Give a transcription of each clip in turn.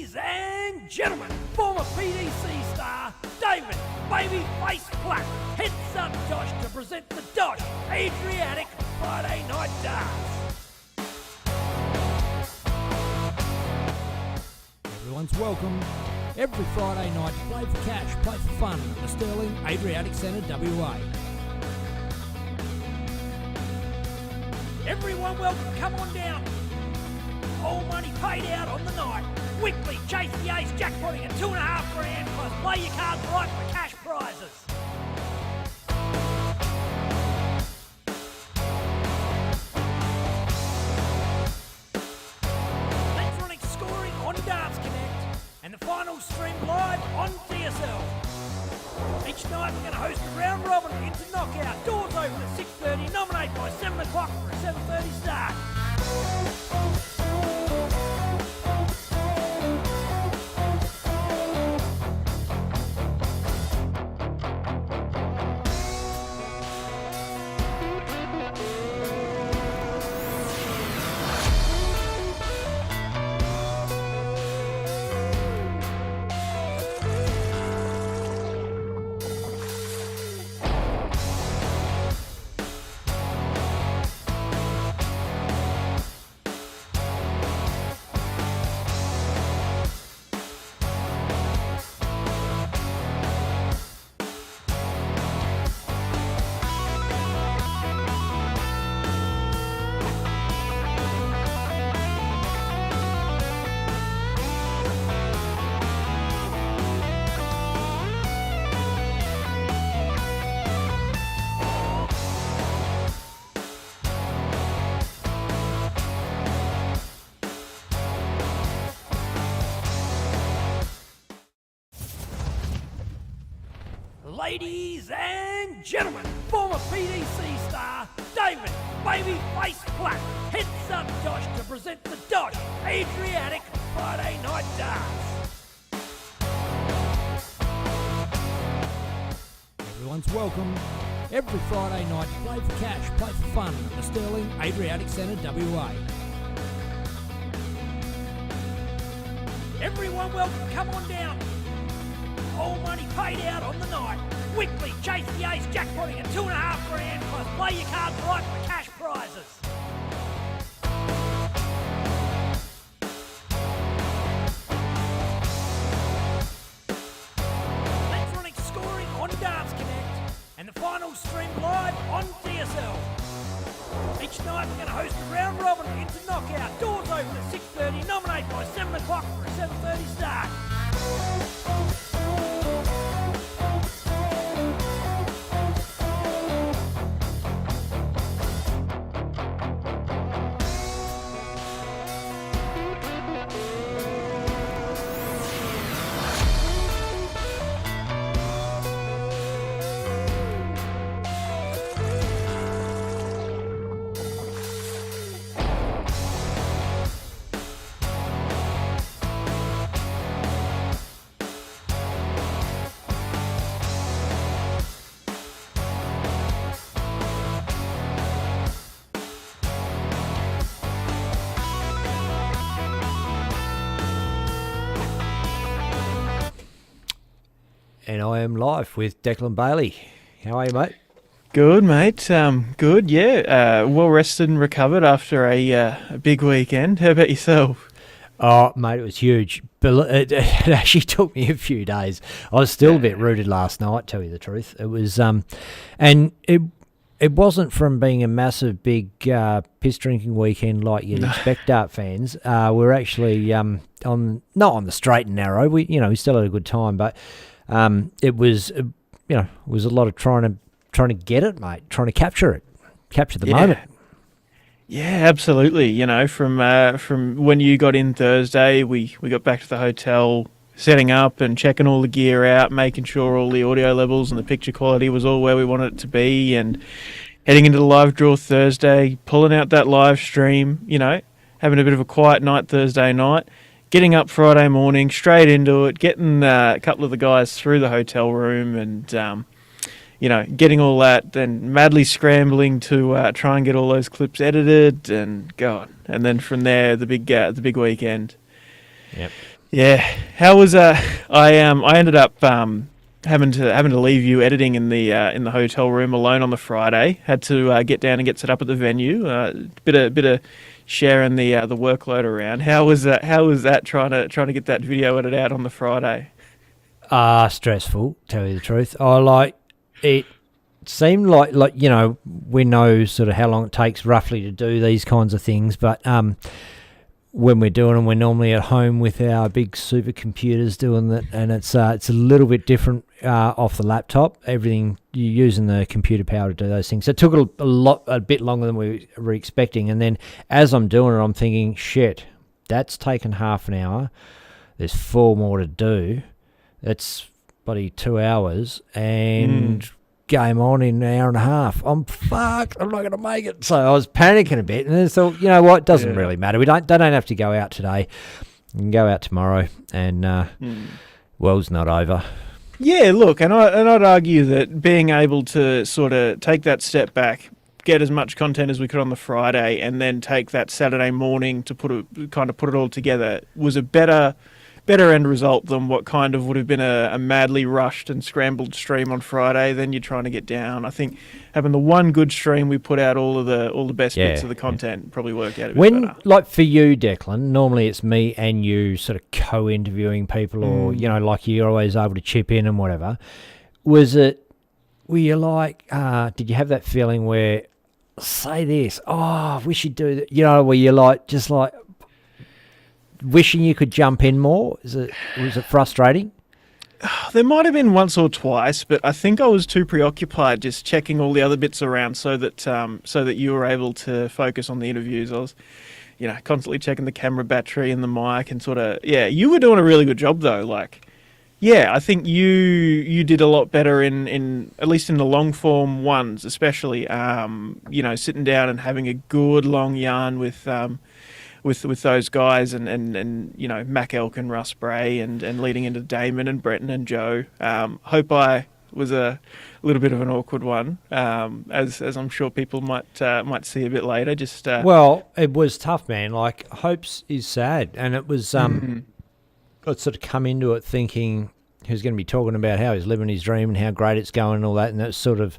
Ladies and gentlemen, former PDC star David Babyface Platt heads up Dosh to present the Dosh Adriatic Friday Night Darts. Everyone's welcome every Friday night to play for cash, play for fun at the Sterling Adriatic Centre, WA. Everyone welcome, come on down. All money paid out on the night. Weekly chase the ace jackpotting at $2,500 plus play your cards right for cash prizes. Electronic scoring on Darts Connect and the final stream live on DSL. Each night we're going to host a round robin into knockout. Doors open at 6:30, nominate by 7 o'clock for a 7:30 start. Ladies and gentlemen, former PDC star David Babyface Platt heads up Dosh to present the Dosh Adriatic Friday Night Darts. Everyone's welcome every Friday night to play for cash, play for fun at the Sterling Adriatic Centre, WA. Everyone welcome, come on down. All money paid out on the night. Weekly chase the ace jackpotting at $2,500 plus play your cards right for cash prizes. Electronic scoring on Darts Connect and the final stream live on DSL. Each night we're going to host a round robin into knockout. Doors open at 6:30, nominate by 7 o'clock for a 7:30 start. And I am live with Declan Bailey. How are you, mate? Good, mate. Good, yeah. Well rested and recovered after a big weekend. How about yourself? Oh, mate, it was huge. But it actually took me a few days. I was still a bit rooted last night, tell you the truth. It was, and it wasn't from being a massive, big piss drinking weekend like you'd expect Dart fans. We're actually not on the straight and narrow. We still had a good time, but it was, it was a lot of trying to get it, mate, trying to capture the moment. Yeah, absolutely. From when you got in Thursday, we got back to the hotel, setting up and checking all the gear out, making sure all the audio levels and the picture quality was all where we wanted it to be, and heading into the live draw Thursday, pulling out that live stream, having a bit of a quiet night Thursday night, getting up Friday morning, straight into it, getting a couple of the guys through the hotel room and, getting all that, then madly scrambling to try and get all those clips edited and then from there, the big weekend. Yep. Yeah. How was I ended up having to leave you editing in the hotel room alone on the Friday. Had to get down and get set up at the venue. Bit of sharing the workload around. How was that? How was that trying to get that video edited out on the Friday? Stressful, tell you the truth. I like it. Seemed like we know sort of how long it takes roughly to do these kinds of things, but when we're doing them, we're normally at home with our big supercomputers doing that, and it's a little bit different off the laptop. Everything you're using the computer power to do those things. So it took a bit longer than we were expecting, and then as I'm doing it, I'm thinking, shit, that's taken half an hour. There's 4 more to do. That's bloody 2 hours, and game on in an hour and a half. I'm fucked. I'm not going to make it. So I was panicking a bit, and then thought, you know what? It doesn't really matter. They don't have to go out today. We can go out tomorrow, and world's not over. Yeah, look, and I'd argue that being able to sort of take that step back, get as much content as we could on the Friday, and then take that Saturday morning to put it all together was a better end result than what kind of would have been a madly rushed and scrambled stream on Friday. Then you're trying to get down. I think having the one good stream, we put out all the best bits of the content, probably worked out a bit better. Like for you, Declan, normally it's me and you sort of co-interviewing people, or like you're always able to chip in and whatever. Were you like, did you have that feeling where, say this, oh, we should do that, where you're like, just like, wishing you could jump in more? Was it frustrating? There might have been once or twice, but I think I was too preoccupied just checking all the other bits around so that you were able to focus on the interviews. I was, constantly checking the camera battery and the mic and sort of, you were doing a really good job though. Like, I think you did a lot better in at least in the long form ones, especially, sitting down and having a good long yarn with those guys and Mac Elk and Russ Bray and leading into Damon and Breton and Joe. Hope I was a little bit of an awkward one, as I'm sure people might see a bit later. Just well, it was tough, man. Like Hope's is sad, and it was I'd sort of come into it thinking he was going to be talking about how he's living his dream and how great it's going and all that, and that's sort of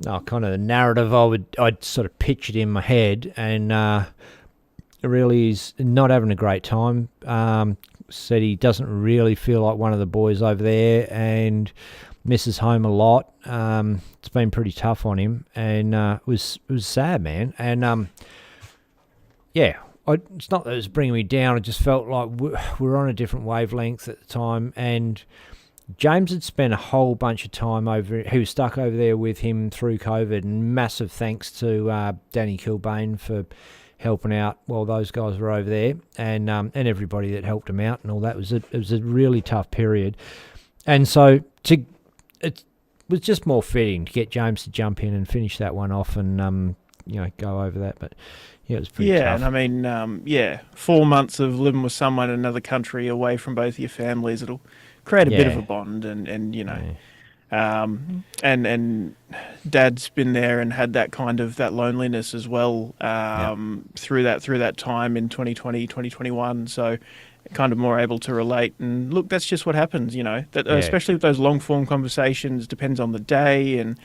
kind of the narrative I'd sort of pictured in my head, and really is not having a great time. Said he doesn't really feel like one of the boys over there and misses home a lot. It's been pretty tough on him, and it was sad, man. And it's not that it was bringing me down. I just felt like we were on a different wavelength at the time, and James had spent a whole bunch of time he was stuck over there with him through COVID, and massive thanks to Danny Kilbane for helping out while those guys were over there, and everybody that helped him out and all that. It was a really tough period, and so it was just more fitting to get James to jump in and finish that one off and go over that. But it was pretty tough. And I mean 4 months of living with someone in another country away from both of your families, it'll create a bit of a bond, and and Dad's been there and had that kind of that loneliness as well through that time in 2020, 2021. So kind of more able to relate. And look, that's just what happens, especially with those long form conversations, depends on the day and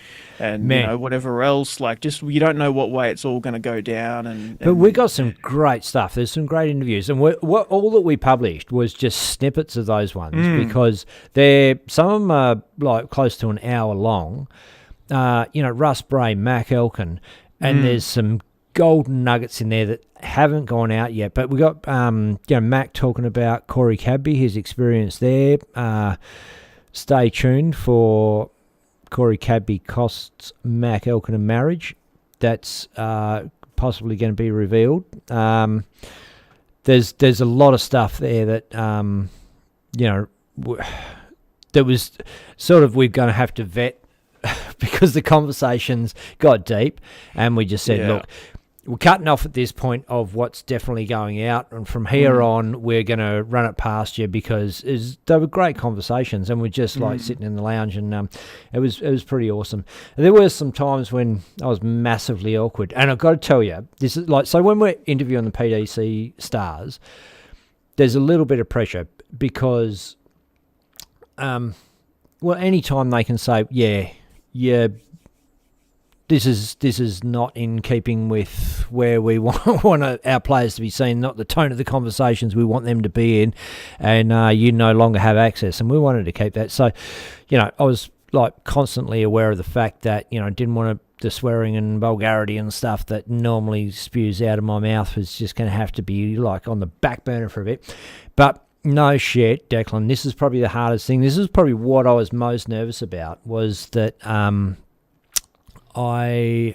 whatever else. Like, just you don't know what way it's all going to go down. But we got some great stuff. There's some great interviews, and all that we published was just snippets of those ones because some of them are like close to an hour long. Russ Bray, Mac Elkin, and there's some golden nuggets in there that haven't gone out yet. But we got Mac talking about Corey Cadby, his experience there. Stay tuned for Corey Cadby costs Mac Elkin a marriage. That's possibly going to be revealed. There's a lot of stuff there that that was sort of we're going to have to vet because the conversations got deep, and we just said, look, we're cutting off at this point of what's definitely going out, and from here on, we're going to run it past you because they were great conversations, and we're just like sitting in the lounge, and it was pretty awesome. And there were some times when I was massively awkward, and I've got to tell you, this is like, so when we're interviewing the PDC stars, there's a little bit of pressure because, well, anytime they can say, yeah, this is not in keeping with where we want our players to be seen, not the tone of the conversations we want them to be in, and you no longer have access, and we wanted to keep that. So, I was like constantly aware of the fact that, didn't want the swearing and vulgarity and stuff that normally spews out of my mouth was just going to have to be like on the back burner for a bit. But no shit, Declan, this is probably the hardest thing. This is probably what I was most nervous about, was that I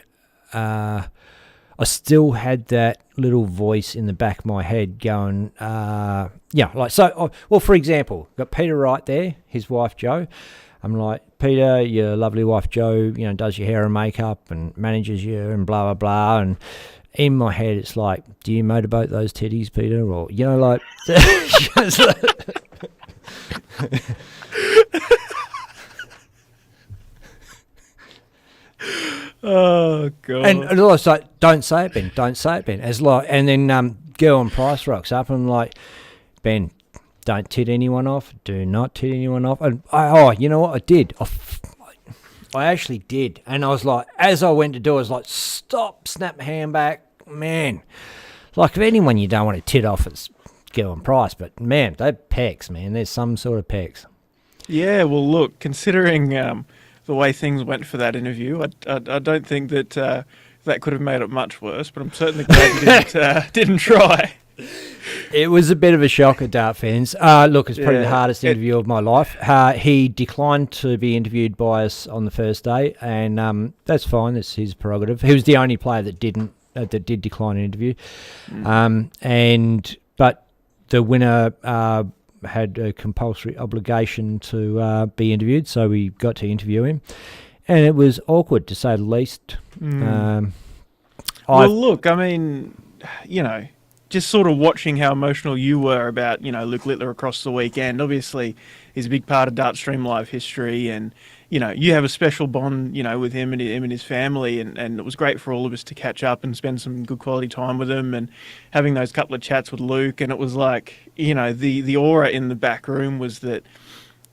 still had that little voice in the back of my head going, for example, got Peter right there, his wife Jo. I'm like, Peter, your lovely wife Jo, does your hair and makeup and manages you and blah, blah, blah. And in my head, it's like, do you motorboat those titties, Peter? Or, like... Oh God! And I was like, "Don't say it, Ben. Don't say it, Ben." As like, and then girl on Price rocks up and like, Ben, don't tit anyone off. Do not tit anyone off. And you know what? I did. I actually did. And I was like, as I went to do it, I was like, stop, snap my hand back, man. Like, if anyone you don't want to tit off, it's girl on Price. But man, they're pecs, man. There's some sort of pecs. Yeah. Well, look, considering the way things went for that interview, I don't think that that could have made it much worse, but I'm certainly glad you didn't try. It was a bit of a shocker, Dart fans. Look, it's probably the hardest interview of my life. He declined to be interviewed by us on the first day, and that's fine. That's his prerogative. He was the only player that did decline an interview. But the winner had a compulsory obligation to be interviewed, so we got to interview him, and it was awkward, to say the least. Look, I mean, just sort of watching how emotional you were about, Luke Littler across the weekend. Obviously, he's a big part of Dartstream Live history, and, you have a special bond, with him and his family, and it was great for all of us to catch up and spend some good quality time with him, and having those couple of chats with Luke. And it was like, the aura in the back room was that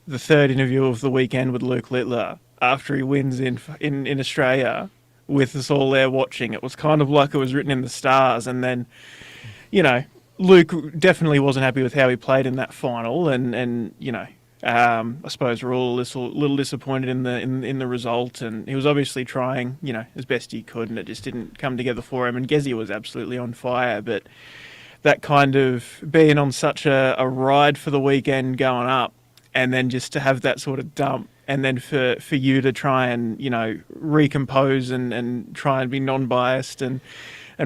the third interview of the weekend with Luke Littler, after he wins in Australia, with us all there watching, it was kind of like it was written in the stars. And then, Luke definitely wasn't happy with how he played in that final, and I suppose we're all a little disappointed in the result, and he was obviously trying, as best he could, and it just didn't come together for him. And Gezi was absolutely on fire, but that kind of being on such a ride for the weekend going up, and then just to have that sort of dump, and then for you to try and recompose and try and be non-biased and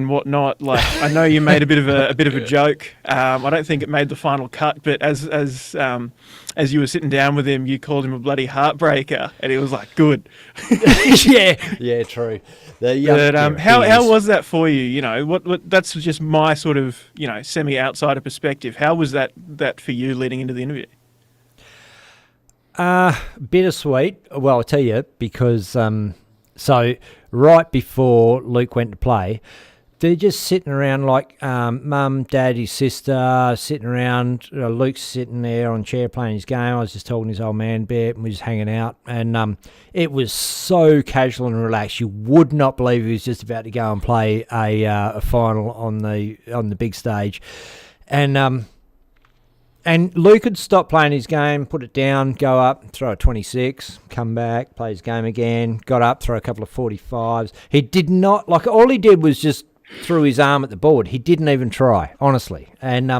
whatnot. Like, I know you made a bit of a joke. I don't think it made the final cut, but as you were sitting down with him, you called him a bloody heartbreaker, and he was like, "Good." yeah, true. How was that for you? What that's just my sort of semi-outsider perspective. How was that for you leading into the interview? Bittersweet. Well, I'll tell you, because so right before Luke went to play, they're just sitting around like mum, dad, his sister, sitting around. Luke's sitting there on a chair playing his game. I was just talking to his old man a bit, and we were just hanging out. And it was so casual and relaxed. You would not believe he was just about to go and play a final on the big stage. And Luke had stopped playing his game, put it down, go up, throw a 26, come back, play his game again, got up, throw a couple of 45s. He did not, all he did was just threw his arm at the board. He didn't even try, honestly. And,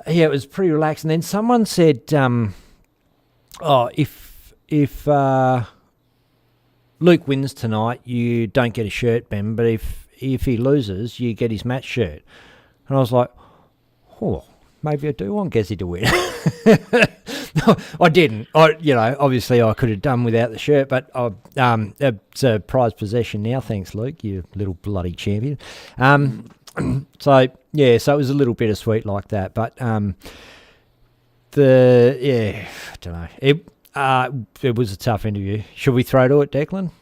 it was pretty relaxed. And then someone said, if Luke wins tonight, you don't get a shirt, Ben, but if he loses, you get his match shirt. And I was like, maybe I do want Gezi to win. No, I didn't. Obviously I could have done without the shirt, but it's a prized possession now. Thanks, Luke, you little bloody champion. So it was a little bittersweet like that. But I don't know. It was a tough interview. Should we throw to it, Declan?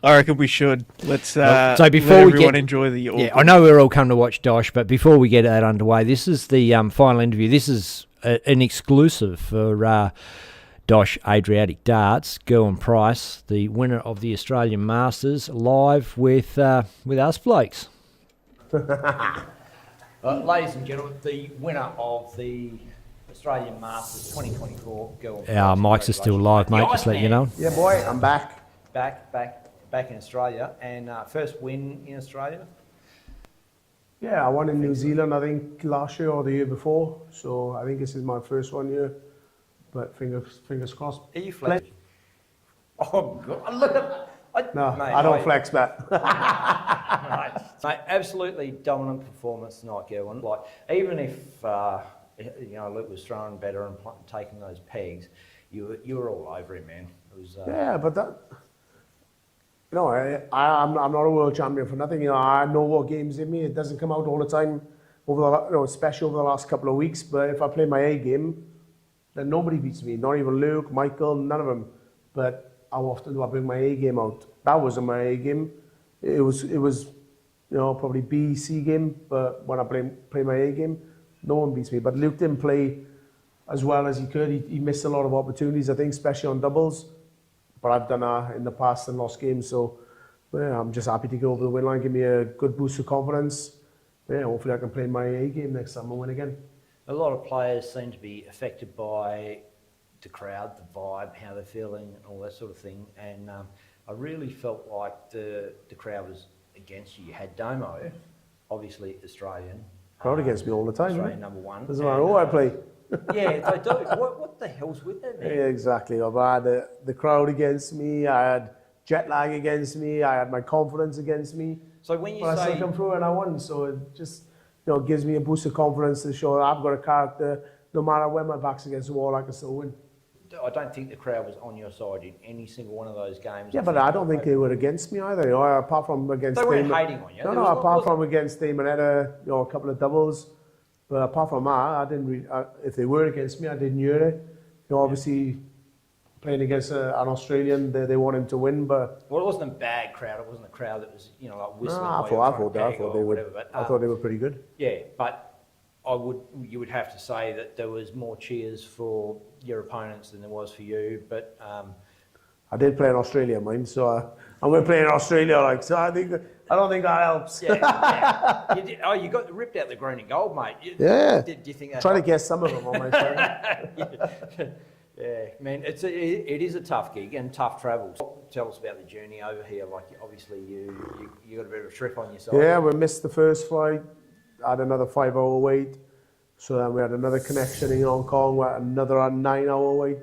I reckon we should. Let's so before let we everyone get, enjoy the yeah, I know we're all come to watch Dosh, but before we get that underway, this is the final interview. This is an exclusive for Dosh Adriatic Darts. Gerwin Price, the winner of the Australian Masters, live with us blokes. Ladies and gentlemen, the winner of the Australian Masters 2024, Gerwin Price. Our mics are still live, mate, just let you know. Yeah, boy, I'm back. Back in Australia, and first win in Australia. Yeah, I won in New Zealand, I think, last year or the year before. So I think this is my first one here. But fingers crossed. Are you flexing? Oh, God, look at... No, mate, I don't flex, mate. Mate, absolutely dominant performance tonight, Gerwin. Like, even if Luke was throwing better and taking those pegs, you were all over him, man. It was. Yeah, but that. I'm not a world champion for nothing. I know what game's in me. It doesn't come out all the time, especially over the last couple of weeks. But if I play my A game, then nobody beats me. Not even Luke, Michael, none of them. But how often do I bring my A game out? That wasn't my A game. It was probably B, C game. But when I play my A game, no one beats me. But Luke didn't play as well as he could. He missed a lot of opportunities, I think, especially on doubles. But I've done that in the past and lost games, so yeah, I'm just happy to go over the win line, give me a good boost of confidence. Yeah, hopefully I can play my A game next time and win again. A lot of players seem to be affected by the crowd, the vibe, how they're feeling, and all that sort of thing. And I really felt like the crowd was against you. You had Domo, obviously Australian. Crowd against me all the time. Australian #1. Doesn't matter who I play. Yeah, they do. What the hell's with that, man? Yeah, exactly. I had the crowd against me. I had jet lag against me. I had my confidence against me. So when you but I still come through and I won. So it just gives me a boost of confidence to show that I've got a character. No matter where my back's against the wall, I can still win. I don't think the crowd was on your side in any single one of those games. Yeah, but I don't think they were against me either. Apart from against they weren't hating on you. No, apart from against Damon Etta, a couple of doubles. But apart from that, I didn't. If they were against me, I didn't hear it. Obviously, playing against an Australian, they want him to win. But well, it wasn't a bad crowd. It wasn't a crowd that was like whistling. No, I thought they were pretty good. Yeah, but you would have to say that there was more cheers for your opponents than there was for you. But I did play in Australia, mind. So I'm going to play in Australia, so I don't think that helps. Yeah. You got ripped out the green and gold, mate. Yeah. Do you think that? Try to guess some of them on my phone. Yeah, man, it is a tough gig and tough travels. Tell us about the journey over here. Like, obviously, you got a bit of a trip on yourself. Yeah, we missed the first flight. Had another 5-hour wait. So then we had another connection in Hong Kong. We had another 9-hour wait.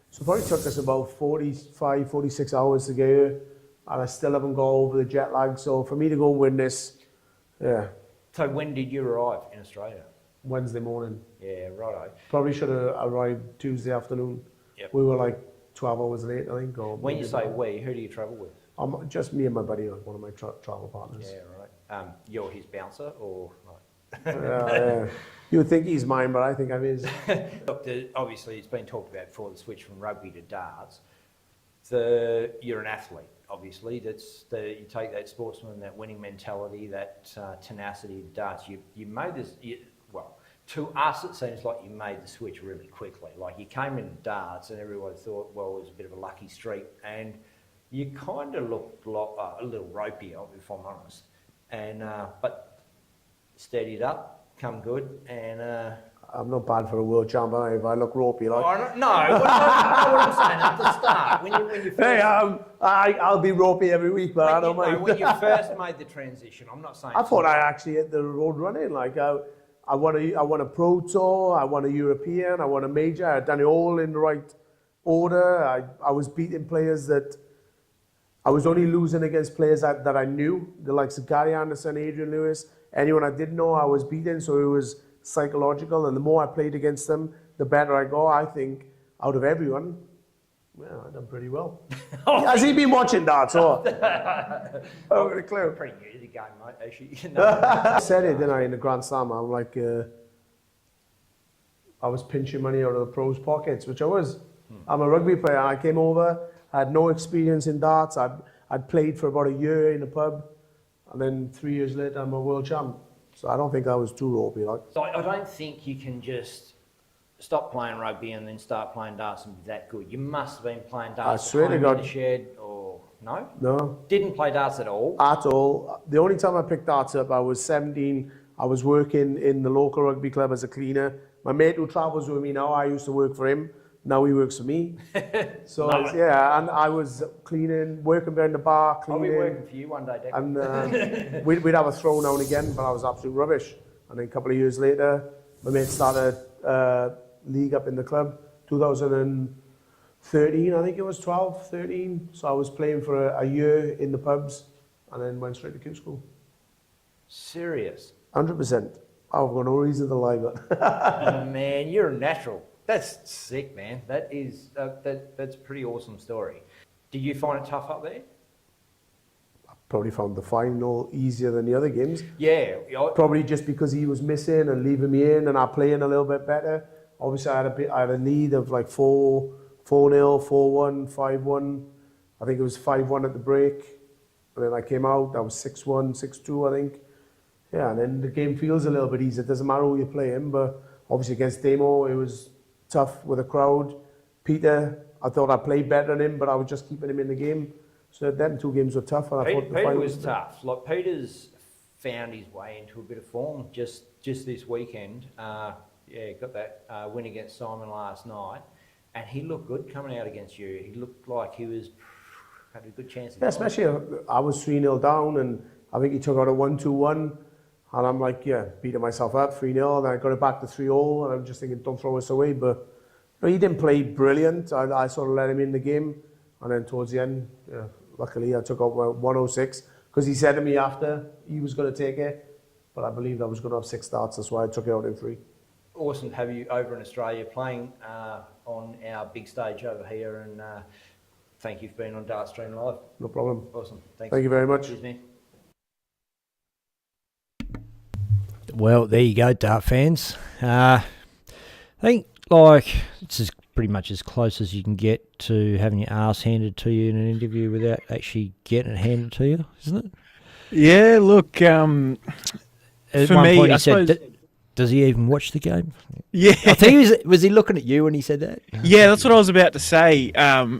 So it probably took us about 45, 46 hours to get here. And I still haven't got over the jet lag. So for me to go and win this, yeah. So when did you arrive in Australia? Wednesday morning. Yeah, righto. Probably should have arrived Tuesday afternoon. Yep. We were like 12 hours late, I think. When you say we, who do you travel with? Just me and my buddy, one of my travel partners. Yeah, right. You're his bouncer, or? Yeah. You would think he's mine, but I think I'm his. Look, obviously, it's been talked about before, the switch from rugby to darts. You're an athlete, obviously. You take that sportsman, that winning mentality, that tenacity to darts. You made this. To us, it seems like you made the switch really quickly. Like, you came into darts, and everyone thought, well, it was a bit of a lucky streak, and you kind of looked like, a little ropey, if I'm honest. And but steadied up, come good, and. I'm not bad for a world champion if I look ropey like. No, what I'm saying at the start, when you first. Hey, I'll be ropey every week, but I don't mind. When you first made the transition, I'm not saying. I thought I actually hit the road running. Like I won a pro tour, I won a European, I won a major. I had done it all in the right order. I was beating players that. I was only losing against players that I knew, the likes of Gary Anderson, Adrian Lewis. Anyone I didn't know, I was beating. So it was psychological, and the more I played against them, the better I got. I think out of everyone, well, I've done pretty well. Has he been watching darts or? I don't got a clue. Pretty new to the game, mate. Actually, I said it, didn't I, in the Grand Slam? I'm like, I was pinching money out of the pros' pockets, which I was. I'm a rugby player. I came over. I had no experience in darts. I'd I'd played for about a year in a pub, and then 3 years later I'm a world champ. So I don't think I was too ropey, like. So I don't think you can just stop playing rugby and then start playing darts and be that good. You must have been playing darts I swear to in God. the shed, or no? No. Didn't play darts at all? At all. The only time I picked darts up, I was 17. I was working in the local rugby club as a cleaner. My mate who travels with me now, I used to work for him. Now he works for me. So yeah, and I was cleaning, working behind the bar, cleaning. I'll be working for you one day, Dick. And we'd have a throw now and again, but I was absolute rubbish. And then a couple of years later, my mate started league up in the club, 2013, I think it was 12, 13. So I was playing for a year in the pubs and then went straight to Q school. Serious? 100%. I've got no reason to lie, but Oh, man, you're a natural. That's sick, man. That is that's a pretty awesome story. Did you find it tough up there? probably found the final easier than the other games. Yeah. Probably just because he was missing and leaving me in and I playing a little bit better. Obviously, I had a lead of like 4-0, 4-1, 5-1. I think it was 5-1 at the break. And then I came out, that was 6-1, 6-2, I think. Yeah, and then the game feels a little bit easier. It doesn't matter who you're playing, but obviously against Damo, it was tough with the crowd. Peter, I thought I played better than him, but I was just keeping him in the game. So them two games were tough. And I thought the Peter final was tough. Like, Peter's found his way into a bit of form just this weekend. Yeah, got that win against Simon last night, and he looked good coming out against you. He looked like he had a good chance. Yeah, especially I was 3-0 down, and I think he took out a 1-2-1, and I'm like, yeah, beating myself up 3-0, and I got it back to 3-0, and I'm just thinking, don't throw us away. But you know, he didn't play brilliant. I sort of let him in the game, and then towards the end, yeah, luckily I took out 106 because he said to me after he was going to take it, but I believed I was going to have 6 starts. That's why I took it out in 3. Awesome to have you over in Australia playing on our big stage over here, and thank you for being on Dart Stream Live. No problem. Awesome. Thanks. Thank you very much. Cheers, man. Well, there you go, Dart fans. I think like it's pretty much as close as you can get to having your arse handed to you in an interview without actually getting it handed to you, isn't it? Yeah, look, At for one me, point he I said, suppose- does he even watch the game? yeah. I think was he looking at you when he said that? Yeah, that's what I was about to say.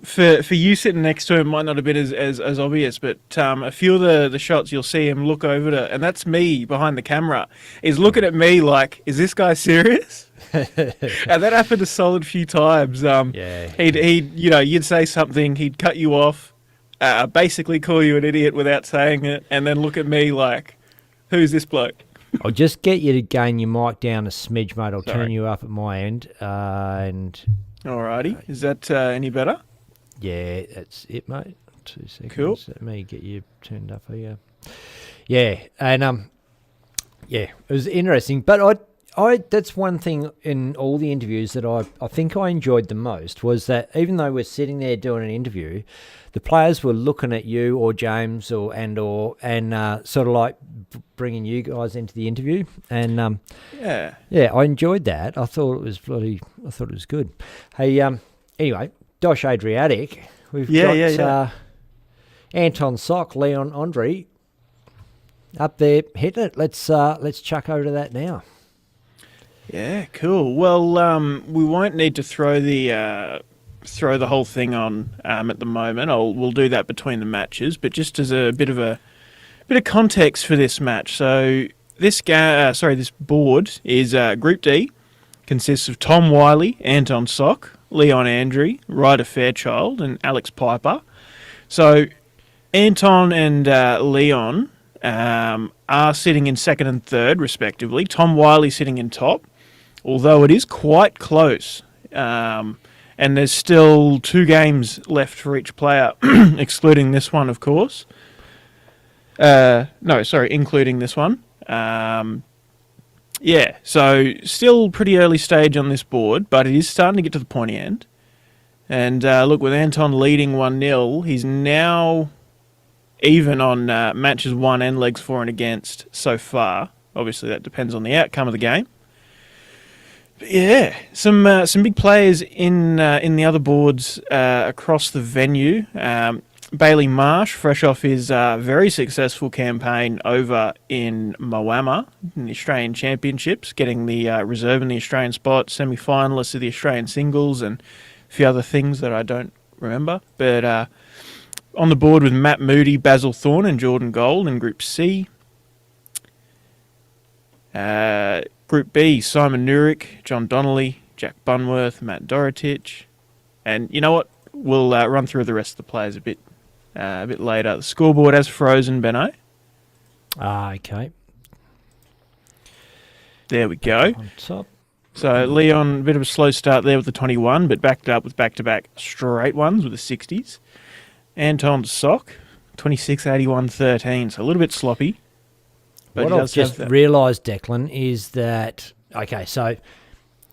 For you sitting next to him might not have been as obvious, but a few of the shots you'll see him look over to, and that's me behind the camera, is looking at me like, is this guy serious? And that happened a solid few times. Yeah. He'd you'd say something, he'd cut you off, basically call you an idiot without saying it, and then look at me like, who's this bloke? I'll just get you to gain your mic down a smidge, mate. I'll Sorry. turn you up at my end. And Alrighty, is that any better? yeah, that's it, mate. 2 seconds. Cool. Let me get you turned up here. Yeah, and yeah, it was interesting. But I that's one thing in all the interviews that I think I enjoyed the most was that even though we're sitting there doing an interview, the players were looking at you or James and sort of like bringing you guys into the interview, and Yeah. I enjoyed that. I thought it was good. Hey, anyway, Dosh Adriatic, we've got Anton Sock, Leon Andre up there hitting it. Let's chuck over to that now. Yeah, cool. Well, we won't need to throw the whole thing on at the moment. We'll do that between the matches, but just as a bit of context for this match. So this this board is Group D, consists of Tom Wiley, Anton Sock, Leon Andre, Ryder Fairchild, and Alex Piper. So Anton and Leon are sitting in second and third, respectively. Tom Wiley sitting in top, although it is quite close. And there's still 2 games left for each player, excluding this one, of course. Including this one. Yeah, so still pretty early stage on this board, but it is starting to get to the pointy end. And look, with Anton leading 1-0, he's now even on matches won and legs for and against so far. Obviously, that depends on the outcome of the game. But yeah, some big players in the other boards across the venue. Bailey Marsh, fresh off his very successful campaign over in Moama in the Australian Championships, getting the reserve in the Australian spot, semi-finalist of the Australian singles, and a few other things that I don't remember. But on the board with Matt Moody, Basil Thorne, and Jordan Gold in Group C. Group B, Simon Nurick, John Donnelly, Jack Bunworth, Matt Dorotich. And you know what? We'll run through the rest of the players a bit later. The scoreboard has frozen, Benno. Okay. There we go. On top. So Leon, a bit of a slow start there with the 21, but backed up with back-to-back straight ones with the 60s. Anton Sock, 26, 81, 13. So a little bit sloppy. But What I've just realised, Declan, is that... Okay, so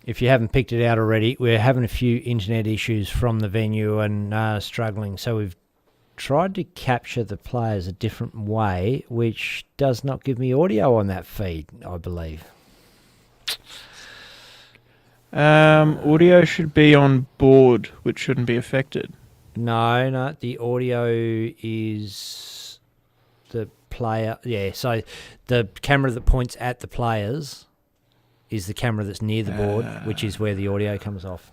if you haven't picked it out already, we're having a few internet issues from the venue and struggling. So we've tried to capture the players a different way, which does not give me audio on that feed, I believe. Audio should be on board, which shouldn't be affected. No, the audio is the player. Yeah, so the camera that points at the players is the camera that's near the board, which is where the audio comes off.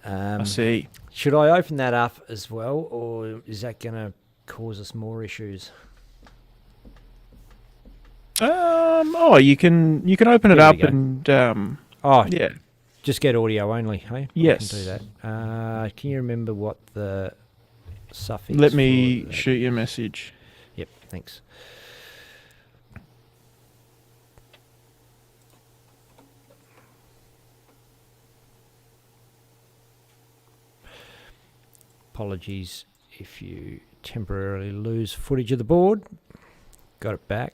I see. Should I open that up as well, or is that going to cause us more issues? You can open it There up we go. and yeah. Just get audio only, hey? Yes. I can do that. Can you remember what the suffix? Let me for that- shoot you a message. Yep, thanks. Apologies if you temporarily lose footage of the board. Got it back.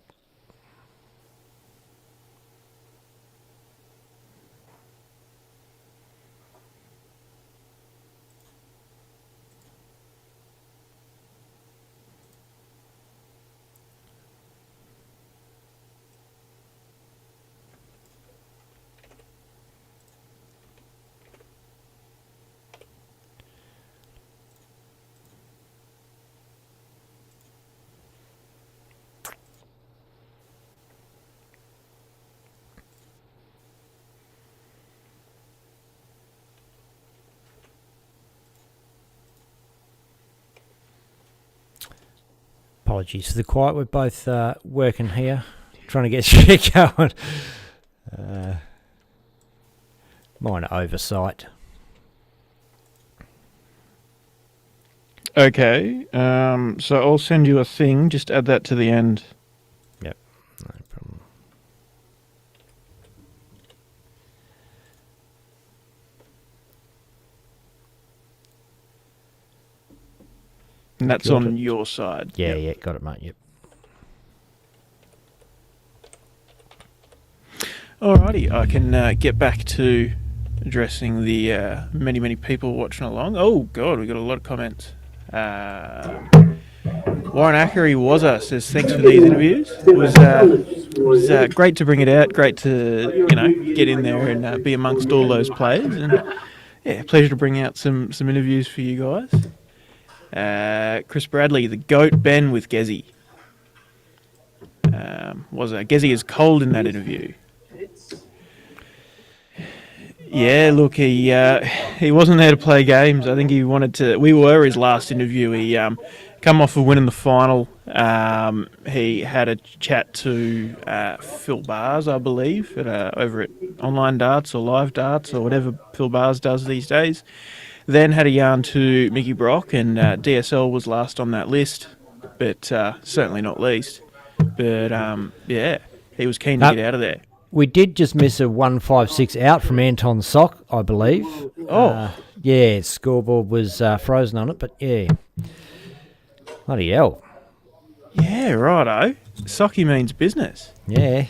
Apologies for the quiet. We're both working here, trying to get shit going. Minor oversight. Okay. So I'll send you a thing. Just add that to the end. Yep, no problem. And that's Got on it. your side. Yeah, Yep. yeah, got it, mate. Yep. Alrighty, I can get back to addressing the many people watching along. Oh God, we got a lot of comments. Warren Ackery says thanks for these interviews. It was great to bring it out. Great to get in there and be amongst all those players. And yeah, pleasure to bring out some interviews for you guys. Chris Bradley, the GOAT Ben with Gezi. Gezi is cold in that interview. Yeah, look, he wasn't there to play games. I think he wanted to. We were his last interview. He come off of winning the final. He had a chat to Phil Bars, I believe, over at Online Darts or Live Darts or whatever Phil Bars does these days. Then had a yarn to Mickey Brock, and DSL was last on that list, but certainly not least. But yeah, he was keen to get out of there. We did just miss a 156 out from Anton Sock, I believe. Yeah, scoreboard was frozen on it, but yeah. Bloody hell. Yeah, righto. Socky means business. Yeah.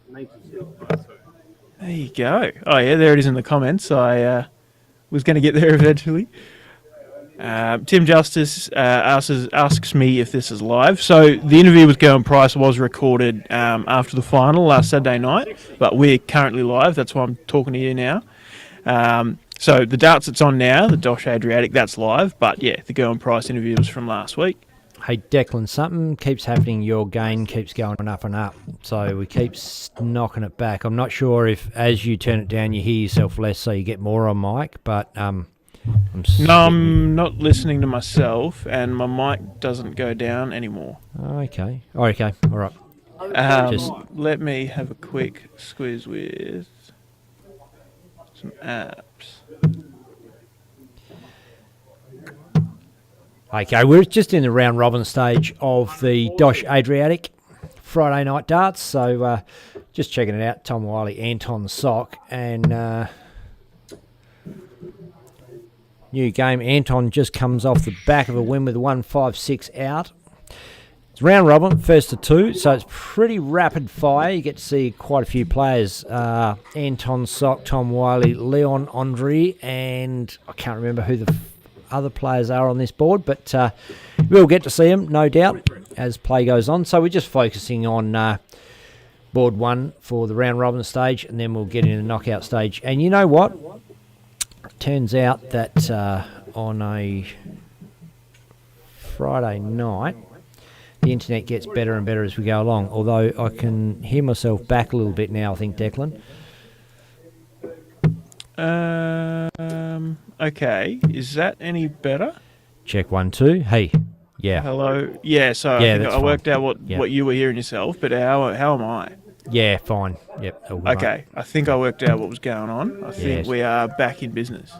There you go. Oh yeah, there it is in the comments. I was going to get there eventually. Tim Justice asks me if this is live. So the interview with Gerwyn Price was recorded after the final last Saturday night, but we're currently live. That's why I'm talking to you now. So the darts that's on now, the Dosh Adriatic, that's live. But yeah, the Gerwin Price interview was from last week. Hey, Declan, something keeps happening. Your gain keeps going up and up. So we keep knocking it back. I'm not sure if as you turn it down, you hear yourself less so you get more on mic. But I'm not listening to myself, and my mic doesn't go down anymore. Okay. Oh, okay. All right. Let me have a quick squeeze with some apps. Okay, we're just in the round robin stage of the Dosh Adriatic Friday night darts. So just checking it out. Tom Wiley, Anton Sock, and new game. Anton just comes off the back of a win with a 1-5-6 out. It's round robin, first to two, so it's pretty rapid fire. You get to see quite a few players. Anton Sock, Tom Wiley, Leon Andre, and I can't remember who the other players are on this board, but we'll get to see them, no doubt, as play goes on. So we're just focusing on board one for the round robin stage, and then we'll get into the knockout stage. And you know what? It turns out that on a Friday night, the internet gets better and better as we go along, although I can hear myself back a little bit now, I think, Declan. Okay, is that any better? Check 1, 2. Hey, yeah. Hello. Yeah, so Yeah, I that's worked fine. out what you were hearing yourself, but how am I? Yeah, fine. Yep. all right. Okay, I think I worked out what was going on. I think Yes. we are back in business.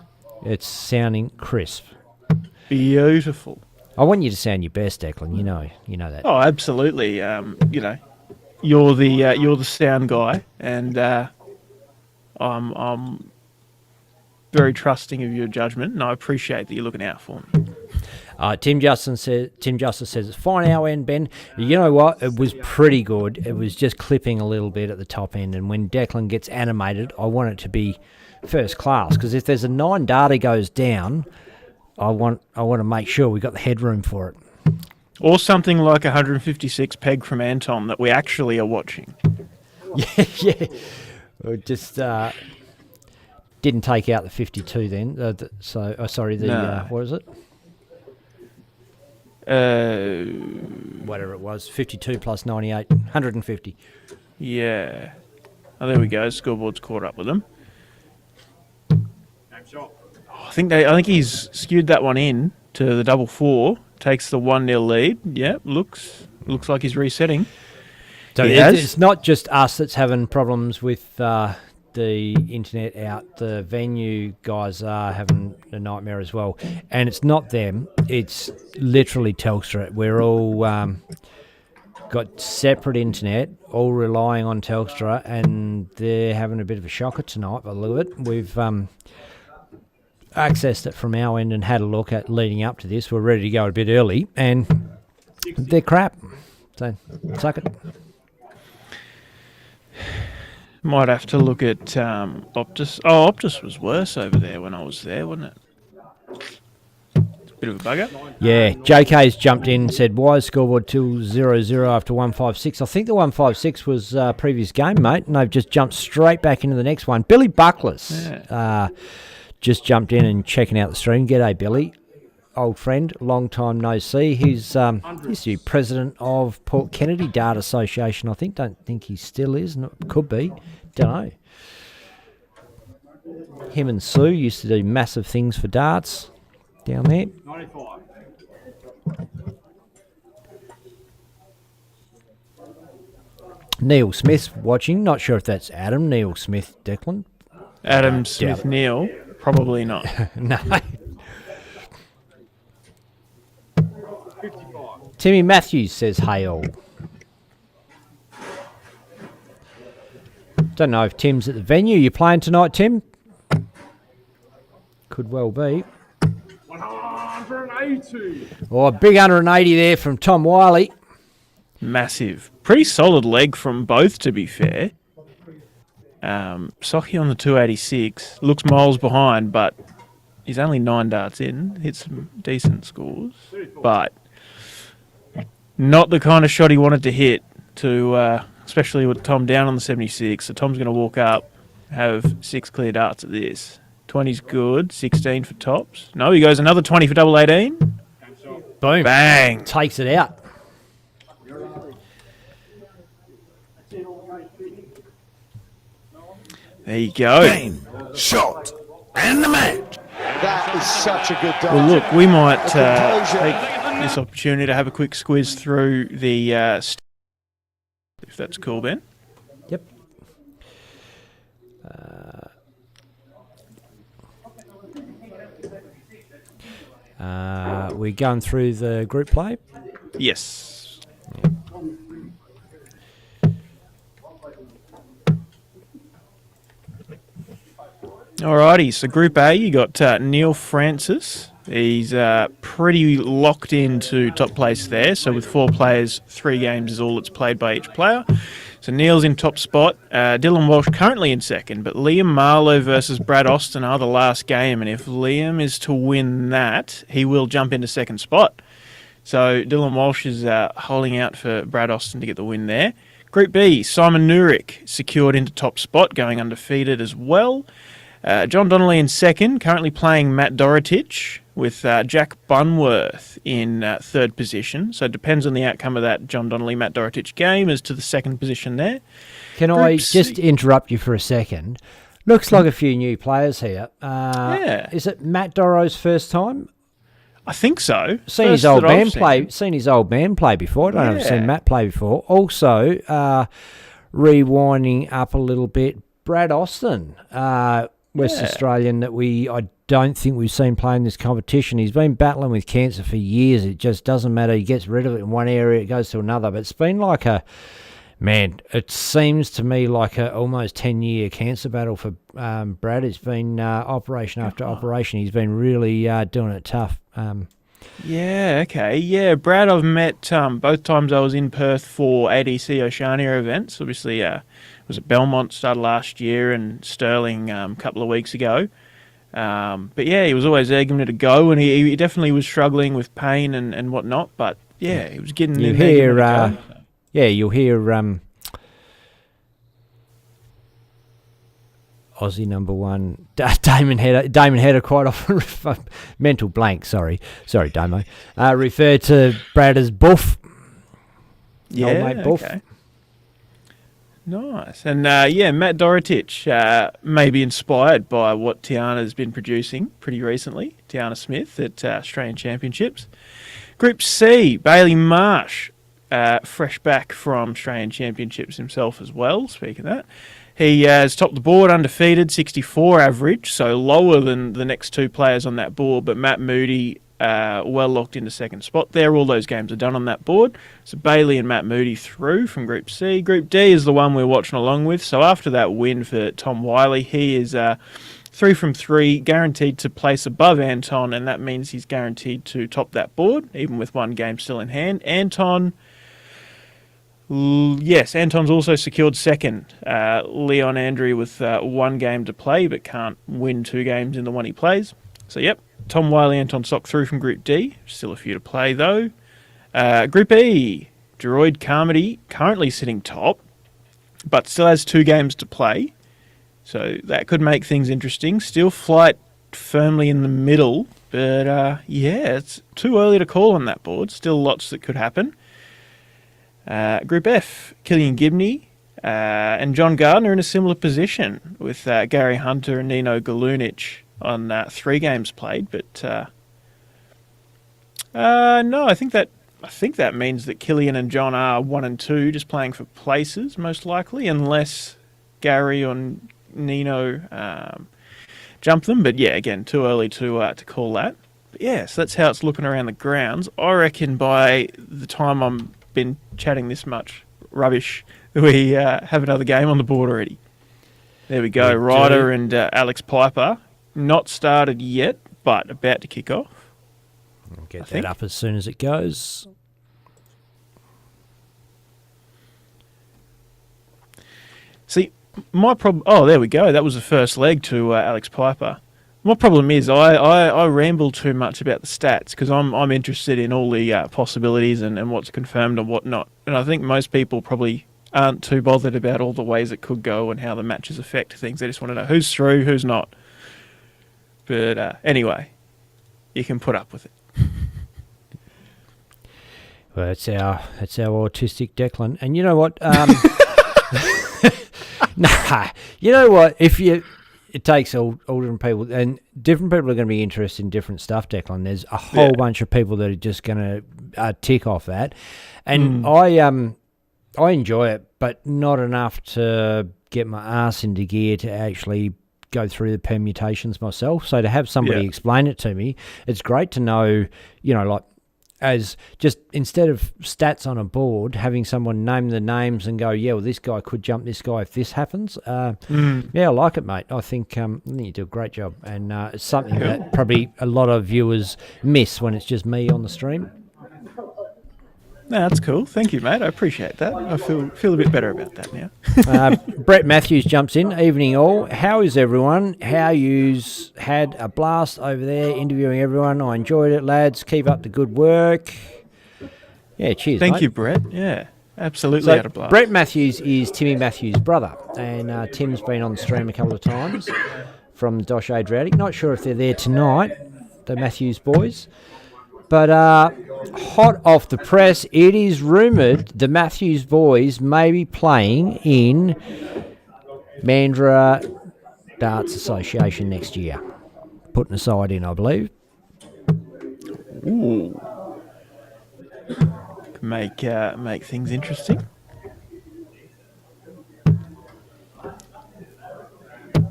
It's sounding crisp. Beautiful. I want you to sound your best, Declan. You know that. Oh, absolutely. You're the sound guy, and I'm very trusting of your judgment, and I appreciate that you're looking out for me. Tim Justice says it's fine our end, Ben. You know what? It was pretty good. It was just clipping a little bit at the top end, and when Declan gets animated, I want it to be first class, because if there's a 9 data goes down, I want to make sure we got the headroom for it. Or something like 156 peg from Anton that we actually are watching. yeah. We just didn't take out the 52 then. What is it? Whatever it was, 52 plus 98, 150. Yeah. Oh, there we go. Scoreboard's caught up with them. I think he's skewed that one in to the 4-4. Takes the 1-0 lead. Yeah, looks like he's resetting. So it's not just us that's having problems with the internet out. The venue guys are having a nightmare as well. And it's not them. It's literally Telstra. We're all got separate internet, all relying on Telstra, and they're having a bit of a shocker tonight by the look of it. We've accessed it from our end and had a look at leading up to this. We're ready to go a bit early, and they're crap. So, suck it. Might have to look at Optus. Oh, Optus was worse over there when I was there, wasn't it? It's a bit of a bugger. Yeah, JK's jumped in and said, why is scoreboard 2-0-0 after 156? I think the 156 was previous game, mate, and they've just jumped straight back into the next one. Billy Buckless just jumped in and checking out the stream. G'day, Billy. Old friend, long time no see. He's used to be president of Port Kennedy Dart Association, I think. Don't think he still is. Could be. Don't know. Him and Sue used to do massive things for darts down there. 95. Neil Smith's watching. Not sure if that's Adam. Neil Smith, Declan. Adam Smith Neil, probably not. No. Timmy Matthews says, hey all. Don't know if Tim's at the venue. You playing tonight, Tim? Could well be. 180. Oh, a big 180 there from Tom Wiley. Massive. Pretty solid leg from both, to be fair. Socky on the 286. Looks miles behind, but he's only 9 darts in. Hit some decent scores. But not the kind of shot he wanted to hit, especially with Tom down on the 76. So Tom's going to walk up, have 6 clear darts at this. 20's good. 16 for tops. No, he goes another 20 for double 18. Boom. Bang. Takes it out. There you go. Game, shot, and the match. That is such a good dart. Well, look, we might take this opportunity to have a quick squiz through the if that's cool, Ben. Yep. We're going through the group play. Yes. Alrighty, so Group A, you got Neil Francis. He's pretty locked into top place there. So with 4 players, 3 games is all that's played by each player. So Neil's in top spot. Dylan Walsh currently in second, but Liam Marlowe versus Brad Austin are the last game. And if Liam is to win that, he will jump into second spot. So Dylan Walsh is holding out for Brad Austin to get the win there. Group B, Simon Nurick secured into top spot, going undefeated as well. John Donnelly in second, currently playing Matt Dorotich, with Jack Bunworth in third position. So it depends on the outcome of that John Donnelly-Matt Dorotich game as to the second position there. Can I just interrupt you for a second? Looks like a few new players here. Yeah. Is it Matt Dorro's first time? I think so. Seen his old man play. Seen his old man play before. I don't have seen Matt play before. Also, rewinding up a little bit, Brad Austin, West Australian that I don't think we've seen play in this competition. He's been battling with cancer for years. It just doesn't matter. He gets rid of it in one area, it goes to another. But it's been like it seems to me like a almost 10-year cancer battle for Brad. It's been operation after operation. He's been really doing it tough. Yeah, okay. Yeah, Brad I've met both times I was in Perth for ADC Oceania events. Obviously, it was at Belmont, started last year, and Stirling a couple of weeks ago. But yeah, he was always egging me to go, and he definitely was struggling with pain and whatnot. But yeah, he was getting in there. You'll hear Aussie number one Damon Header quite often mental blank. Sorry, Damo. Refer to Brad as Buff. Yeah, old mate Buff. Okay. Nice. And Matt Dorotich may be inspired by what Tiana's been producing pretty recently, Tiana Smith at Australian Championships. Group C, Bailey Marsh, fresh back from Australian Championships himself as well, speaking of that. He has topped the board undefeated, 64 average, so lower than the next 2 players on that board, but Matt Moody well locked into second spot there. All those games are done on that board. So Bailey and Matt Moody through from Group C. Group D is the one we're watching along with. So after that win for Tom Wiley, he is 3 from 3, guaranteed to place above Anton, and that means he's guaranteed to top that board, even with 1 game still in hand. Anton's also secured second. Leon Andrew with 1 game to play, but can't win 2 games in the one he plays. So, yep, Tom Wiley, Anton Sock through from Group D. Still a few to play, though. Group E, Droid Carmody currently sitting top, but still has 2 games to play. So that could make things interesting. Still Flight firmly in the middle, but it's too early to call on that board. Still lots that could happen. Group F, Killian Gibney and John Gardner in a similar position with Gary Hunter and Nino Galunich on 3 games played. But no, I think that means that Killian and John are 1 and 2, just playing for places most likely, unless Gary or Nino jump them. But yeah, again, too early to call that. But yeah, so that's how it's looking around the grounds. I reckon by the time I'm been chatting this much rubbish, we have another game on the board already. There we go. Ryder and Alex Piper, not started yet, but about to kick off. I'll get that up as soon as it goes. See, my problem... Oh, there we go. That was the first leg to Alex Piper. My problem is I ramble too much about the stats because I'm interested in all the possibilities and what's confirmed and what not. And I think most people probably aren't too bothered about all the ways it could go and how the matches affect things. They just want to know who's through, who's not. But anyway, you can put up with it. Well, it's our autistic Declan. And you know what? You know what? It takes all different people, and different people are going to be interested in different stuff, Declan. There's a whole bunch of people that are just going to tick off that. And I enjoy it, but not enough to get my ass into gear to actually go through the permutations myself. So to have somebody explain it to me, it's great to know, like, as just instead of stats on a board, having someone name the names and go, yeah, well, this guy could jump this guy if this happens. Yeah, I like it, mate. I think you do a great job. And it's something that probably a lot of viewers miss when it's just me on the stream. No, that's cool. Thank you, mate. I appreciate that. I feel a bit better about that now. Brett Matthews jumps in. Evening all. How is everyone? How yous had a blast over there interviewing everyone. I enjoyed it, lads. Keep up the good work. Yeah, cheers, Thank mate. you, Brett. Yeah, absolutely So had a blast. Brett Matthews is Timmy Matthews' brother, and Tim's been on the stream a couple of times from the Dosh Adriatic. Not sure if they're there tonight, the Matthews boys. But hot off the press, it is rumoured the Matthews boys may be playing in Mandurah Darts Association next year. Putting a side in, I believe. Ooh. Make things interesting.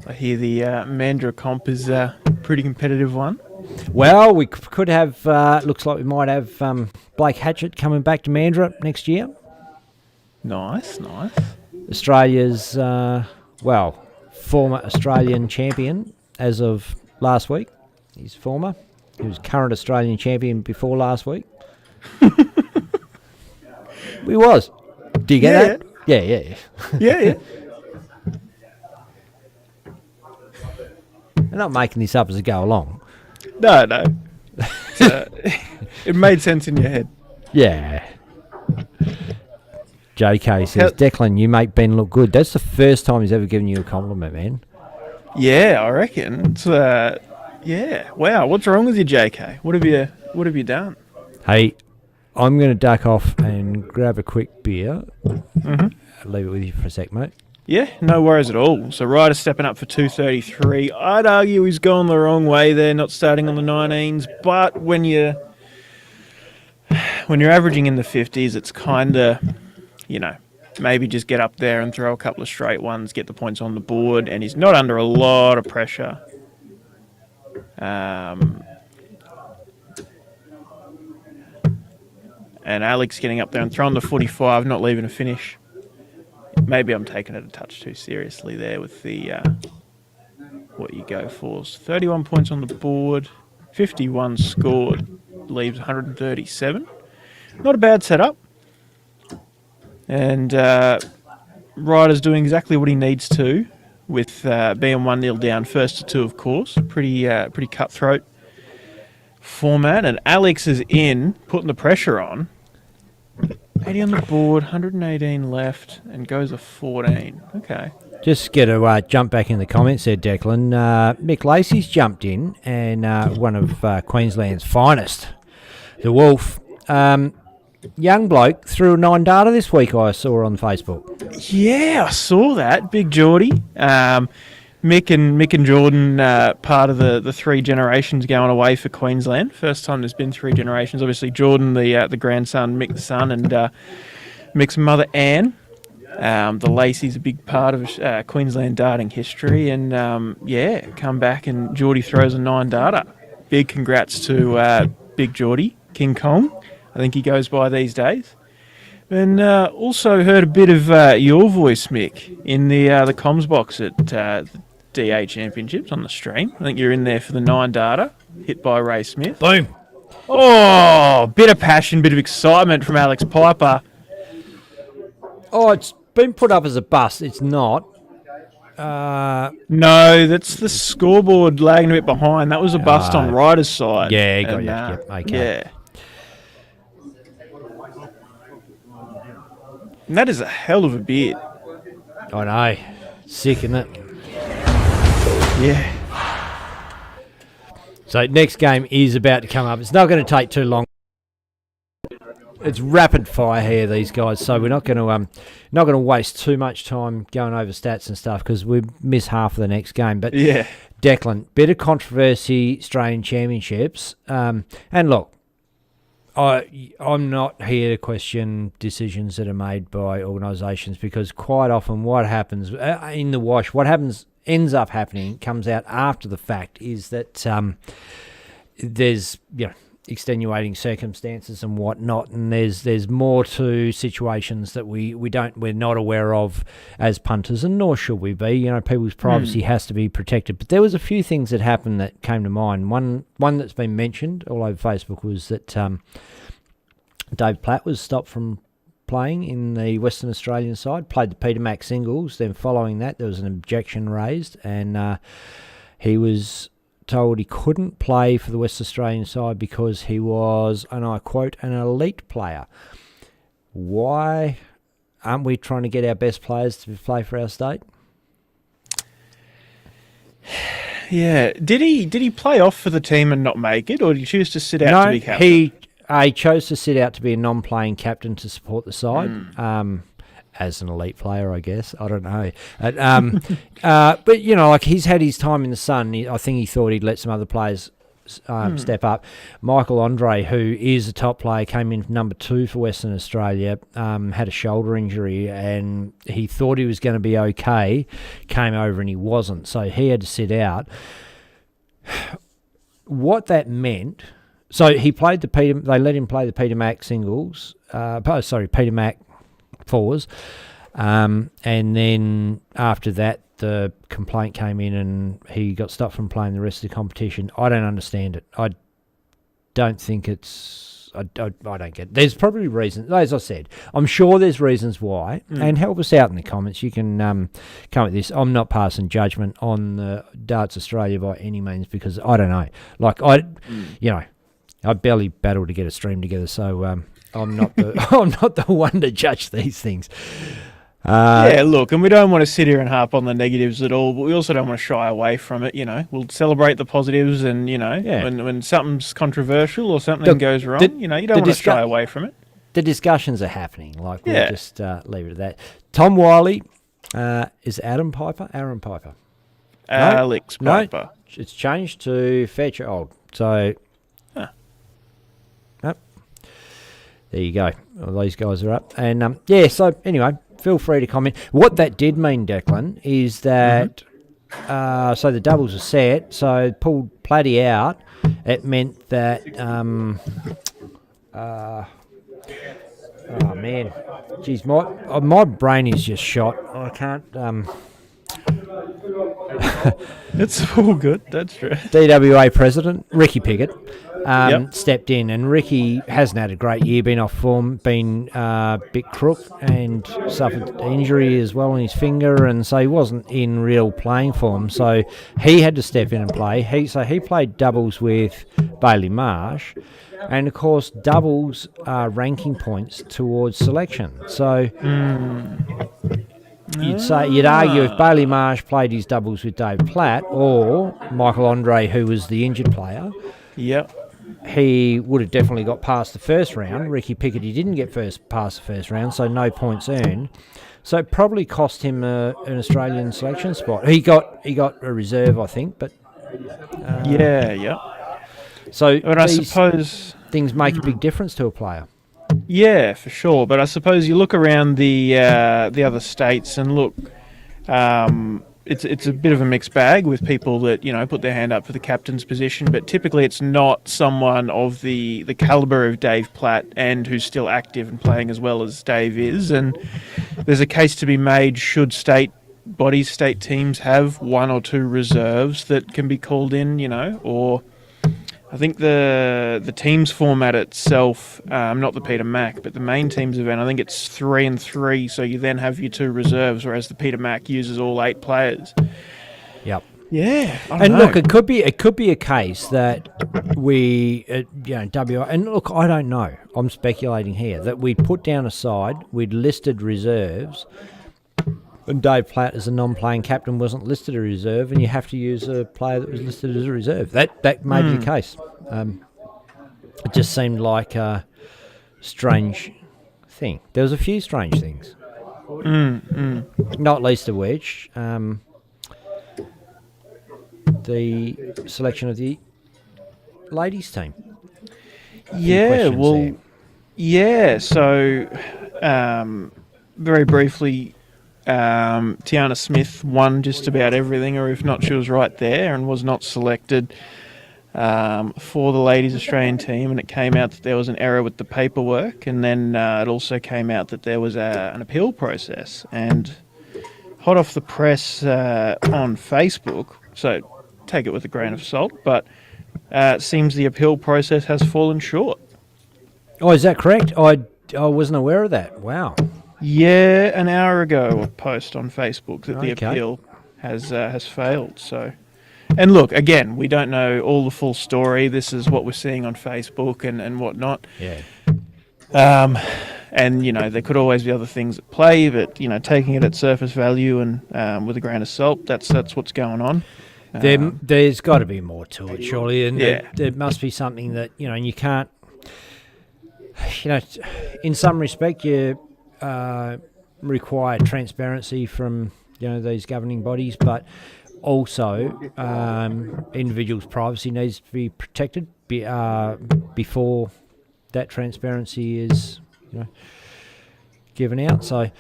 I hear the Mandurah comp is a pretty competitive one. Well, we could have, looks like we might have Blake Hatchett coming back to Mandurah next year. Nice. Australia's, former Australian champion as of last week. He's former. He was current Australian champion before last week. He was. Do you get that? Yeah. Yeah. I'm not making this up as I go along. No. It made sense in your head. Yeah. JK says, Declan, you make Ben look good. That's the first time he's ever given you a compliment, man. Yeah, I reckon. It's, wow. What's wrong with you, JK? What have you done? Hey, I'm going to duck off and grab a quick beer. Mm-hmm. Leave it with you for a sec, mate. Yeah, no worries at all. So Ryder stepping up for 233. I'd argue he's gone the wrong way there, not starting on the 19s. But when you're averaging in the 50s, it's kind of, maybe just get up there and throw a couple of straight ones, get the points on the board, and he's not under a lot of pressure. And Alex getting up there and throwing the 45, not leaving a finish. Maybe I'm taking it a touch too seriously there with the what you go for. 31 points on the board, 51 scored, leaves 137. Not a bad setup. And Ryder's doing exactly what he needs to with being 1-0 down, first to 2, of course. Pretty cutthroat format. And Alex is in, putting the pressure on. 80 on the board, 118 left, and goes a 14. Okay. Just get a jump back in the comments there, Declan. Mick Lacey's jumped in, and one of Queensland's finest, the Wolf. Young bloke threw a 9 data this week, I saw on Facebook. Yeah, I saw that. Big Geordie. Mick and Jordan, part of the 3 generations going away for Queensland. First time there's been 3 generations. Obviously, Jordan, the grandson, Mick the son, and Mick's mother, Anne. The Lacey's a big part of Queensland darting history. And, come back and Geordie throws a 9 data. Big congrats to Big Geordie, King Kong. I think he goes by these days. And also heard a bit of your voice, Mick, in the comms box at the DA Championships on the stream. I think you're in there for the 9 data, hit by Ray Smith. Boom. Oh, bit of passion, bit of excitement from Alex Piper. Oh, it's been put up as a bust. It's not. No, that's the scoreboard lagging a bit behind. That was a bust on Ryder's side. Yeah, got you. Yep, okay. Yeah. And that is a hell of a beard. I know. Sick, isn't it? Yeah. So next game is about to come up. It's not going to take too long. It's rapid fire here, these guys. So we're not going to waste too much time going over stats and stuff because we miss half of the next game. But Yeah. Declan, bit of controversy, Australian Championships, and look, I'm not here to question decisions that are made by organisations because quite often what happens in the wash, ends up happening, comes out after the fact, is that there's extenuating circumstances and whatnot, and there's more to situations that we're not aware of as punters, and nor should we be. People's privacy has to be protected. But there was a few things that happened that came to mind. One that's been mentioned all over Facebook was that Dave Platt was stopped from playing in the Western Australian side, played the Peter Mac singles. Then following that, there was an objection raised, and he was told he couldn't play for the West Australian side because he was, and I quote, an elite player. Why aren't we trying to get our best players to play for our state? Yeah. Did he play off for the team and not make it, or did he choose to sit out to be captain? He chose to sit out to be a non-playing captain to support the side. As an elite player, I guess. I don't know. But, he's had his time in the sun. I think he thought he'd let some other players step up. Michael Andre, who is a top player, came in number 2 for Western Australia, had a shoulder injury, and he thought he was going to be okay, came over and he wasn't. So he had to sit out. What that meant... So he played they let him play the Peter Mac singles. Peter Mac fours, and then after that the complaint came in and he got stopped from playing the rest of the competition. I don't understand it. I don't think it's I don't get it. There's probably reasons, as I said, I'm sure there's reasons why, and help us out in the comments. You can come at this. I'm not passing judgment on Darts Australia by any means because I don't know, I barely battled to get a stream together, so I'm not the one to judge these things. Look, and we don't want to sit here and harp on the negatives at all, but we also don't want to shy away from it. We'll celebrate the positives, and when something's controversial or something goes wrong, you don't want to shy away from it. The discussions are happening. We'll just leave it at that. Tom Wiley is Aaron Piper. Alex Piper. No, it's changed to Fairchild. So. There you go. Well, these guys are up. And, so anyway, feel free to comment. What that did mean, Declan, is that so the doubles are set, so pulled Platty out. It meant that, oh, man. Geez, my brain is just shot. I can't... It's all good, that's true. DWA president, Ricky Pickett, stepped in, and Ricky hasn't had a great year, been off form, been a bit crook, and suffered injury as well in his finger, and so he wasn't in real playing form, so he had to step in and play. He played doubles with Bailey Marsh, and of course doubles are ranking points towards selection, so... You'd argue if Bailey Marsh played his doubles with Dave Platt or Michael Andre, who was the injured player, he would have definitely got past the first round. Ricky Pickett, he didn't get past the first round, so no points earned. So it probably cost him an Australian selection spot. He got a reserve, I think, but So but I suppose things make a big difference to a player. Yeah, for sure. But I suppose you look around the other states and look, it's a bit of a mixed bag with people that put their hand up for the captain's position. But typically, it's not someone of the caliber of Dave Platt and who's still active and playing as well as Dave is. And there's a case to be made: should state teams have one or two reserves that can be called in, or. I think the teams format itself, not the Peter Mac, but the main teams event, I think it's 3 and 3, so you then have your 2 reserves, whereas the Peter Mac uses all 8 players. Yep. Yeah, look, it could be a case that we, and look, I don't know. I'm speculating here that we put down a side, we'd listed reserves, And Dave Platt, as a non-playing captain, wasn't listed as a reserve, and you have to use a player that was listed as a reserve. That may be the case. It just seemed like a strange thing. There was a few strange things. Not least of which, the selection of the ladies' team. Yeah, well, yeah. So, very briefly, Tiana Smith won just about everything, or if not, she was right there and was not selected for the ladies Australian team. And it came out that there was an error with the paperwork, and then it also came out that there was an appeal process. And hot off the press on Facebook, so take it with a grain of salt, but it seems the appeal process has fallen short. Oh, is that correct? I wasn't aware of that. Wow. Yeah, an hour ago, a post on Facebook that the appeal has failed. So, and look, again, we don't know all the full story. This is what we're seeing on Facebook and whatnot. Yeah. And there could always be other things at play, but taking it at surface value and with a grain of salt, that's what's going on. There's got to be more to it, surely, and yeah. there must be something that and you can't. In some respect, you require transparency from these governing bodies, but also individuals' privacy needs to be protected before that transparency is given out. So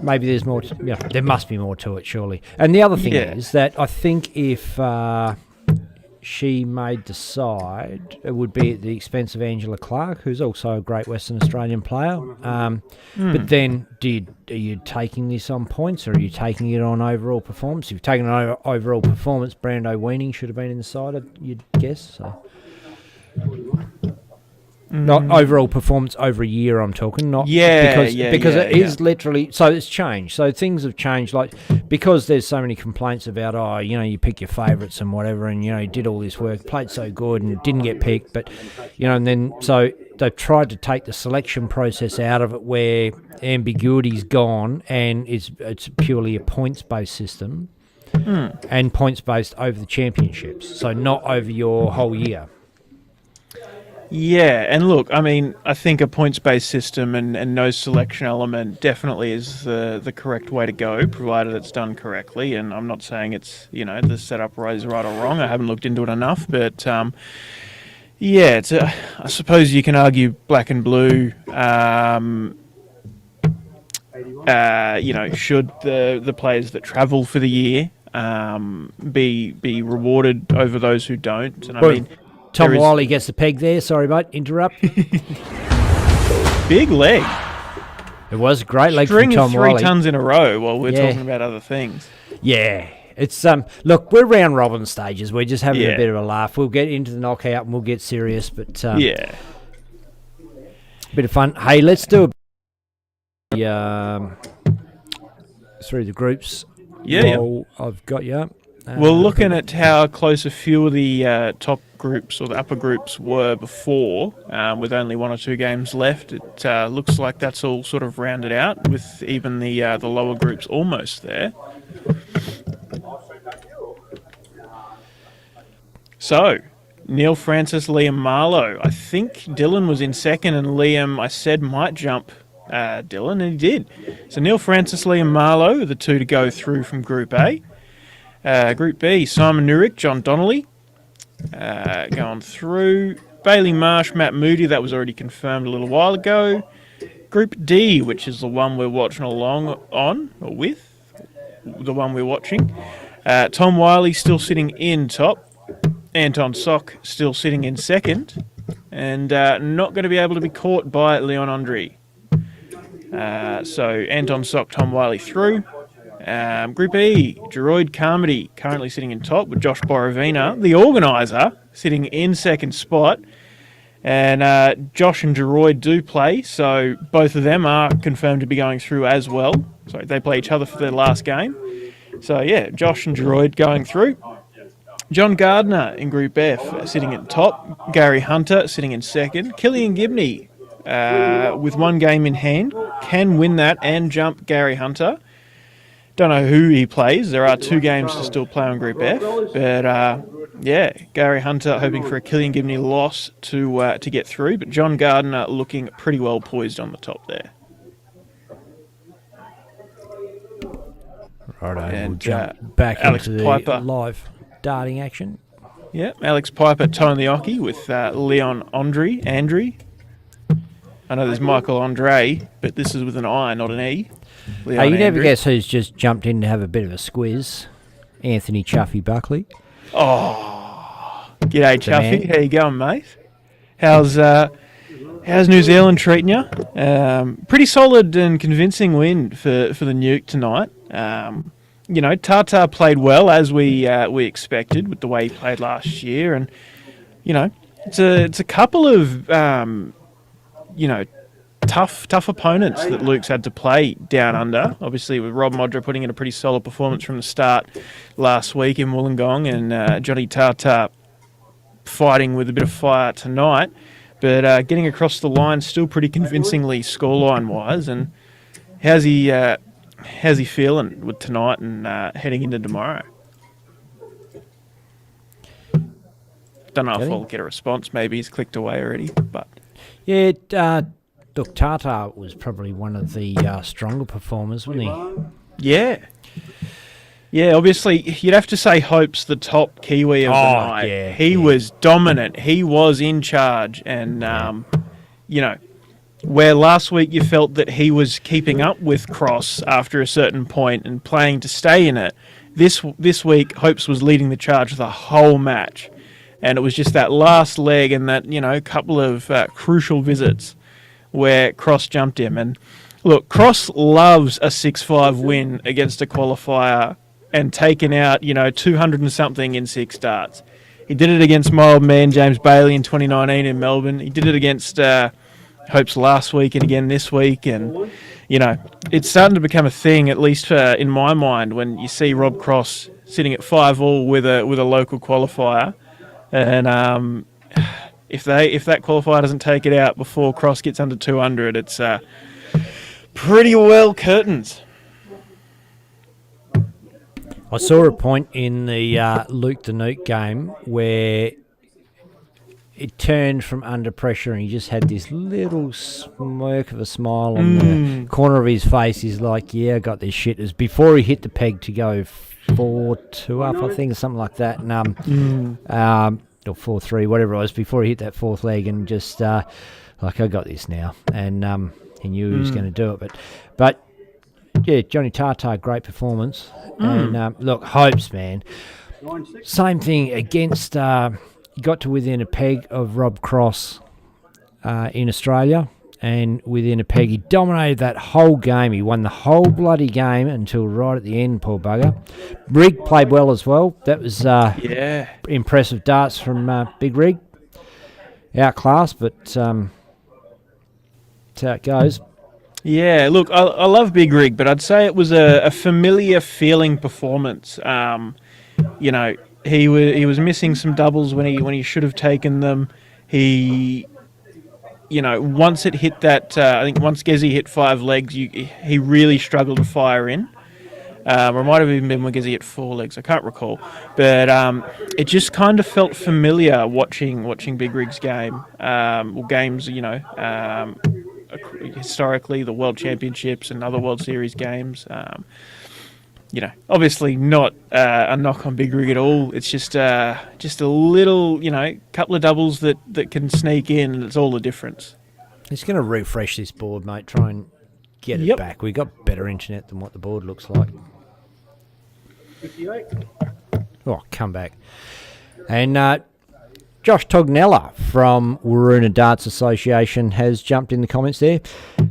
maybe there's more. There must be more to it, surely. And the other thing is that I think if she made the side, it would be at the expense of Angela Clark, who's also a great Western Australian player. But then, are you taking this on points, or are you taking it on overall performance? If you've taken it on overall performance, Brando Weaning should have been in the side, you'd guess. So. Not overall performance over a year, I'm talking. Not because it is literally. So it's changed. So things have changed. Like because there's so many complaints about you pick your favourites and whatever, and you did all this work, played so good and didn't get picked, but and then so they've tried to take the selection process out of it, where ambiguity's gone, and it's purely a points-based system, and points-based over the championships. So not over your whole year. Yeah, and look, I mean, I think a points-based system and no selection element definitely is the correct way to go, provided it's done correctly. And I'm not saying it's, the setup is right or wrong. I haven't looked into it enough. But, it's I suppose you can argue black and blue, should the players that travel for the year be rewarded over those who don't. And I mean... Tom Wiley gets the peg there. Sorry, mate. Interrupt. Big leg. It was a great leg from Tom Wiley. 3 tons in a row while we're talking about other things. Yeah. It's look, we're round robin stages. We're just having a bit of a laugh. We'll get into the knockout and we'll get serious, but bit of fun. Hey, let's do through the groups. I've got you. Well, looking at how close a few of the top groups or the upper groups were before, with only 1 or 2 games left, it looks like that's all sort of rounded out, with even the lower groups almost there. So, Neil Francis, Liam Marlowe. I think Dylan was in second, and Liam, I said, might jump Dylan, and he did. So Neil Francis, Liam Marlowe, the 2 to go through from Group A. Group B, Simon Nurick, John Donnelly, going through. Bailey Marsh, Matt Moody, that was already confirmed a little while ago. Group D, which is the one we're watching along on, or with, the one we're watching. Tom Wiley still sitting in top. Anton Sock still sitting in second. And not going to be able to be caught by Leon Andre. So Anton Sock, Tom Wiley through. Group E, Geroid Carmody currently sitting in top with Josh Borovina, the organiser, sitting in second spot. And Josh and Geroid do play, so both of them are confirmed to be going through as well. So they play each other for their last game. So yeah, Josh and Geroid going through. John Gardner in Group F sitting at top. Gary Hunter sitting in second. Killian Gibney with 1 game in hand can win that and jump Gary Hunter. Don't know who he plays. There are 2 games to still play on Group F. But, Gary Hunter hoping for a Killian Gibney loss to get through. But John Gardner looking pretty well poised on the top there. Righto, And, we'll jump back Alex into the Piper. live darting action. Yeah, Alex Piper towing the Ocky with Leon Andre. I know there's Michael Andre, but this is with an I, not an E. Leon You never Andre. guess who's just jumped in to have a bit of a squiz. Anthony Chuffy Buckley. G'day, Chuffy. man. How you going, mate? How's New Zealand treating you? Pretty solid and convincing win for the Nuke tonight. Tata played well as we expected with the way he played last year, and it's a couple of tough opponents that Luke's had to play down under. Obviously, with Rob Modra putting in a pretty solid performance from the start last week in Wollongong, and Johnny Tata fighting with a bit of fire tonight. But getting across the line still pretty convincingly scoreline-wise. And how's he feeling with tonight and heading into tomorrow? Don't know if I'll get a response. Maybe he's clicked away already. But Yeah, look, Tata was probably one of the stronger performers, wasn't he? Yeah, obviously, you'd have to say Hope's the top Kiwi of the night. Yeah, he was dominant. He was in charge. And, where last week you felt that he was keeping up with Cross after a certain point and playing to stay in it, this week Hopes was leading the charge the whole match. And it was just that last leg and that, couple of crucial visits where Cross jumped him. And, look, Cross loves a 6-5 win against a qualifier and taken out, 200 and something in 6 starts. He did it against my old man James Bailey in 2019 in Melbourne. He did it against Hopes last week and again this week. And, it's starting to become a thing, at least in my mind, when you see Rob Cross sitting at 5-all with a local qualifier. And if that qualifier doesn't take it out before Cross gets under 200, it's pretty well curtains. I saw a point in the Luke the Nuke game where it turned from under pressure and he just had this little smirk of a smile on the corner of his face. He's like, yeah, I got this shit. It was before he hit the peg to go 4-2 up, I think, or something like that. And, or 4-3, whatever it was, before he hit that 4th leg and just, I got this now. And he knew he was going to do it. But yeah, Johnny Tata, great performance. And look, Hopes, man. Same thing against, he got to within a peg of Rob Cross in Australia. And within a peg, he dominated that whole game. He won the whole bloody game until right at the end, poor bugger. Rig played well as well. That was impressive darts from Big Rig. Outclassed, but that's how it goes. Yeah, look, I love Big Rig, but I'd say it was a familiar feeling performance. He was missing some doubles when he should have taken them. He, once it hit that, I think once Gezi hit 5 legs, he really struggled to fire in. Or it might have even been when Gezi hit 4 legs. I can't recall, but it just kind of felt familiar watching Big Rig's game. Games, historically, the World Championships and other World Series games. Obviously not a knock on Big Rig at all. It's just a little, couple of doubles that can sneak in, and it's all the difference. He's going to refresh this board, mate. Try and get it back. We got better internet than what the board looks like. Oh, come back. And Josh Tognella from Waruna Darts Association has jumped in the comments there.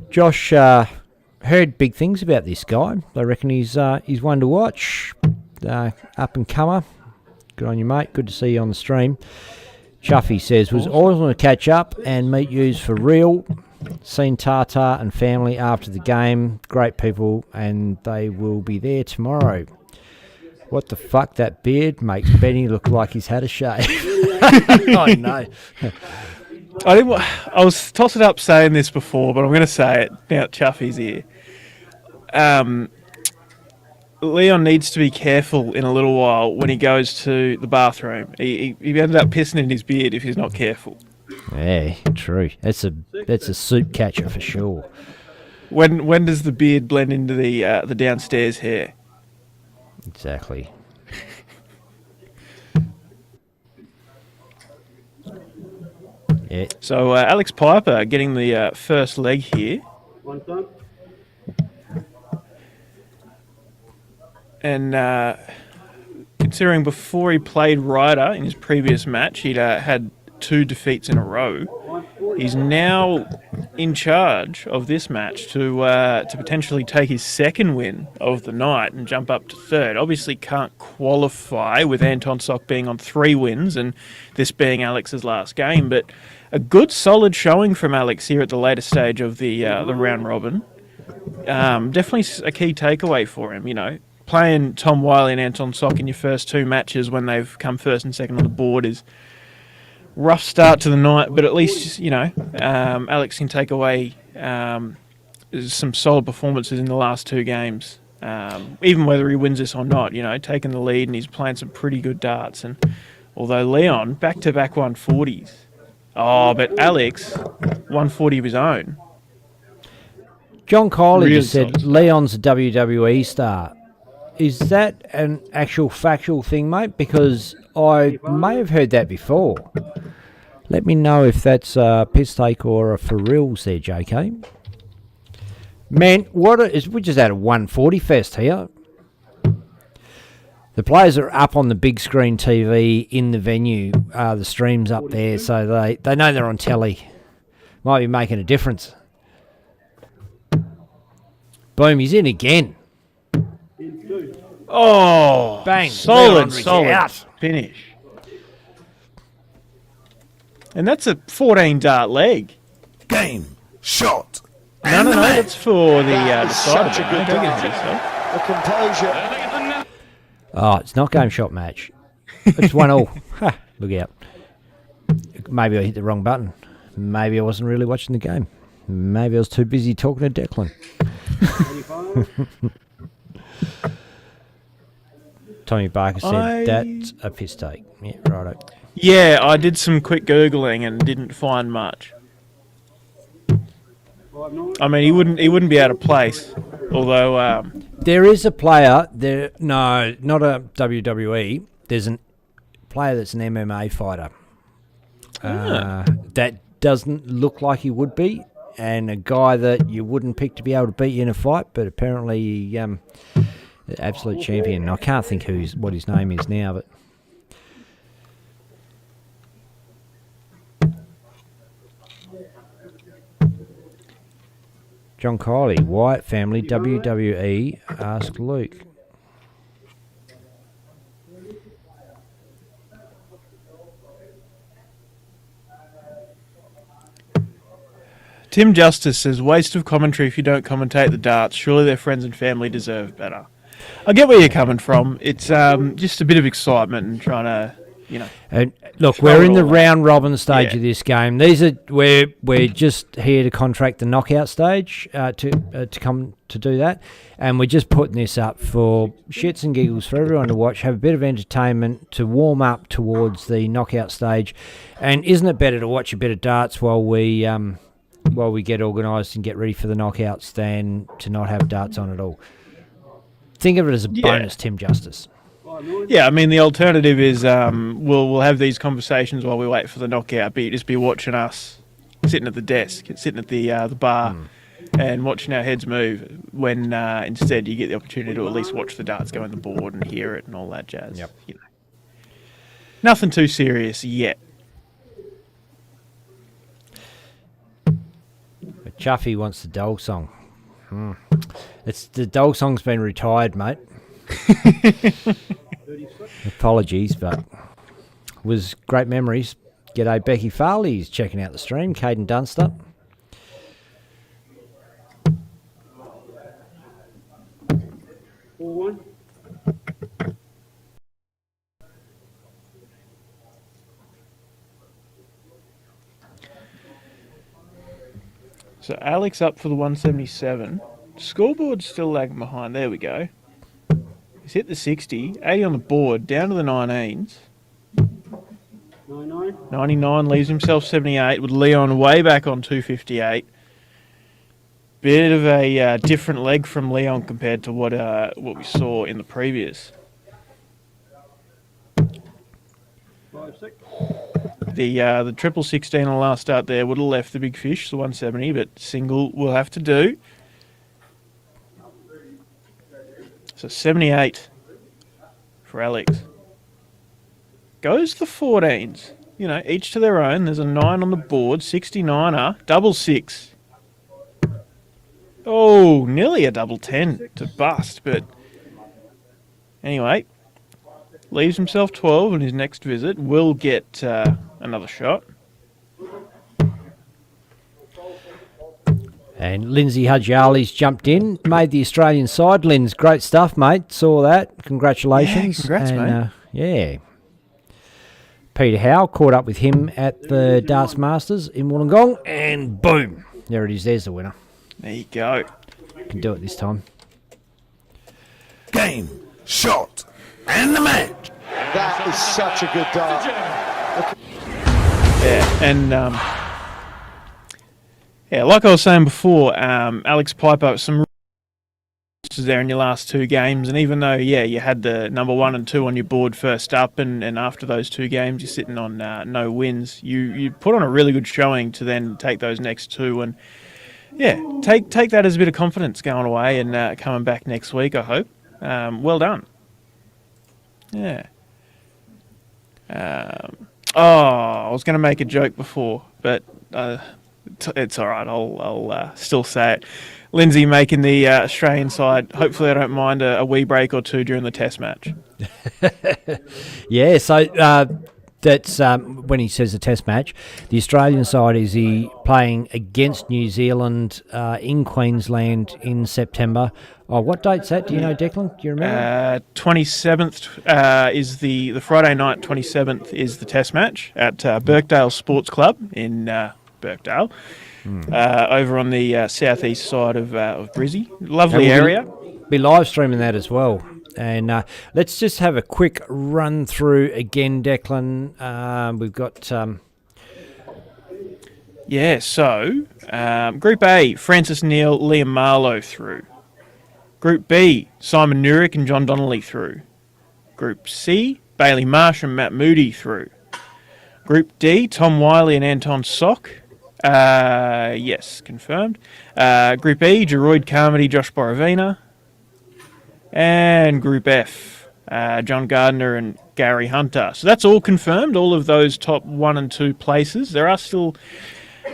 Josh heard big things about this guy. They reckon he's one to watch. Up and comer. Good on you, mate. Good to see you on the stream. Chuffy says, was awesome to catch up and meet yous for real. Seen Tata and family after the game. Great people, and they will be there tomorrow. What the fuck? That beard makes Benny look like he's had a shave. Oh, no. I was tossing up saying this before, but I'm going to say it now that Chuffy's here. Leon needs to be careful in a little while when he goes to the bathroom. He ended up pissing in his beard if he's not careful. Yeah, true. That's a soup catcher for sure. When does the beard blend into the downstairs hair? Exactly. Yeah. So Alex Piper getting the first leg here. And considering before he played Ryder in his previous match, he'd had 2 defeats in a row. He's now in charge of this match to potentially take his second win of the night and jump up to third. Obviously can't qualify with Anton Sock being on 3 wins and this being Alex's last game, but a good solid showing from Alex here at the later stage of the round robin. Definitely a key takeaway for him, you know. Playing Tom Wiley and Anton Sock in your first 2 matches when they've come first and second on the board is rough start to the night, but at least, you know, Alex can take away some solid performances in the last 2 games. Even whether he wins this or not, you know, taking the lead and he's playing some pretty good darts. And although Leon, back-to-back 140s. Oh, but Alex, 140 of his own. John Kiley Really just said solid. Leon's a WWE star. Is that an actual factual thing, mate? Because I may have heard that before. Let me know if that's a piss take or a for reals there, JK. Man, we just had a 140 fest here. The players are up on the big screen TV in the venue. The stream's up there, so they know they're on telly. Might be making a difference. Boom, he's in again. Oh, Bang, solid Leon out. finish. And that's a 14 dart leg. Game, shot, No, and the match. that's for the side of Such it. a good Don't get dart. yourself. The composure. Oh, it's not game shot match. It's 1-1. Ha, look out. Maybe I hit the wrong button. Maybe I wasn't really watching the game. Maybe I was too busy talking to Declan. Tommy Barker said that's a piss take. Yeah, righto. Yeah, I did some quick Googling and didn't find much. I mean, he wouldn't be out of place. Although, There is a player there. No, not a WWE. There's a player that's an MMA fighter. That doesn't look like he would be, and a guy that you wouldn't pick to be able to beat you in a fight, but apparently, the absolute champion. I can't think what his name is now, but. John Kiley, Wyatt family, WWE, ask Luke. Tim Justice says, waste of commentary if you don't commentate the darts. Surely their friends and family deserve better. I get where you're coming from. It's just a bit of excitement and trying to, you know. And look, Throw we're it in the all out. round robin stage Yeah. of this game. We're just here to contract the knockout stage to come to do that, and we're just putting this up for shits and giggles for everyone to watch, have a bit of entertainment to warm up towards the knockout stage. And isn't it better to watch a bit of darts while we get organised and get ready for the knockouts than to not have darts on at all? Think of it as a bonus, Tim Justice. Yeah, I mean, the alternative is we'll have these conversations while we wait for the knockout, but you just be watching us sitting at the desk, sitting at the bar, and watching our heads move, when instead you get the opportunity to at least watch the darts go on the board and hear it and all that jazz. Yep. You know. Nothing too serious yet. But Chuffy wants the dog song. It's the dog song's been retired, mate. Apologies, but was great memories. G'day, Becky Farley's checking out the stream. Caden Dunster. So Alex up for the 177. Scoreboard's still lagging behind. There we go. He's hit the 60, 80 on the board, down to the 19s. 99 leaves himself 78, with Leon way back on 258. Bit of a different leg from Leon compared to what we saw in the previous. The triple 16 on the last start there would have left the big fish, the 170, but single will have to do. So 78 for Alex. Goes the 14s. You know, each to their own. There's a 9 on the board, 69er, double 6. Oh, nearly a double 10 to bust, but anyway, leaves himself 12 in his next visit. Will get another shot. And Lindsay Hajali's jumped in, made the Australian side. Linz, great stuff, mate. Saw that. Congratulations. Yeah, congrats, mate. Yeah. Peter Howe caught up with him at the Darts Masters in Wollongong, and boom, there it is. There's the winner. There you go. Can do it this time. Game, shot, and the match. That is such a good dart. Yeah, and like I was saying before, Alex Piper, some there in your last two games, and even though you had the number 1 and 2 on your board first up, and after those two games you're sitting on no wins, you put on a really good showing to then take those next two, and take that as a bit of confidence going away and coming back next week, I hope. Well done. Yeah. I was going to make a joke before, but it's all right. I'll still say it. Lindsay making the Australian side. Hopefully, I don't mind a wee break or two during the Test match. Yeah, so that's when he says the Test match. The Australian side is he playing against New Zealand in Queensland in September. Oh, what date's that? Do you know, Declan? Do you remember? 27th is the Friday night. 27th is the Test match at Birkdale Sports Club in Birkdale. Over on the southeast side of Brizzy. Lovely area. Be live streaming that as well. And let's just have a quick run through again, Declan. We've got... so Group A, Francis Neal, Liam Marlowe through. Group B, Simon Nurick and John Donnelly through. Group C, Bailey Marsh and Matt Moody through. Group D, Tom Wiley and Anton Sock. Yes, confirmed. Group E, Geroid Carmody, Josh Borovina. And Group F, John Gardner and Gary Hunter. So that's all confirmed, all of those top 1 and 2 places. There are still,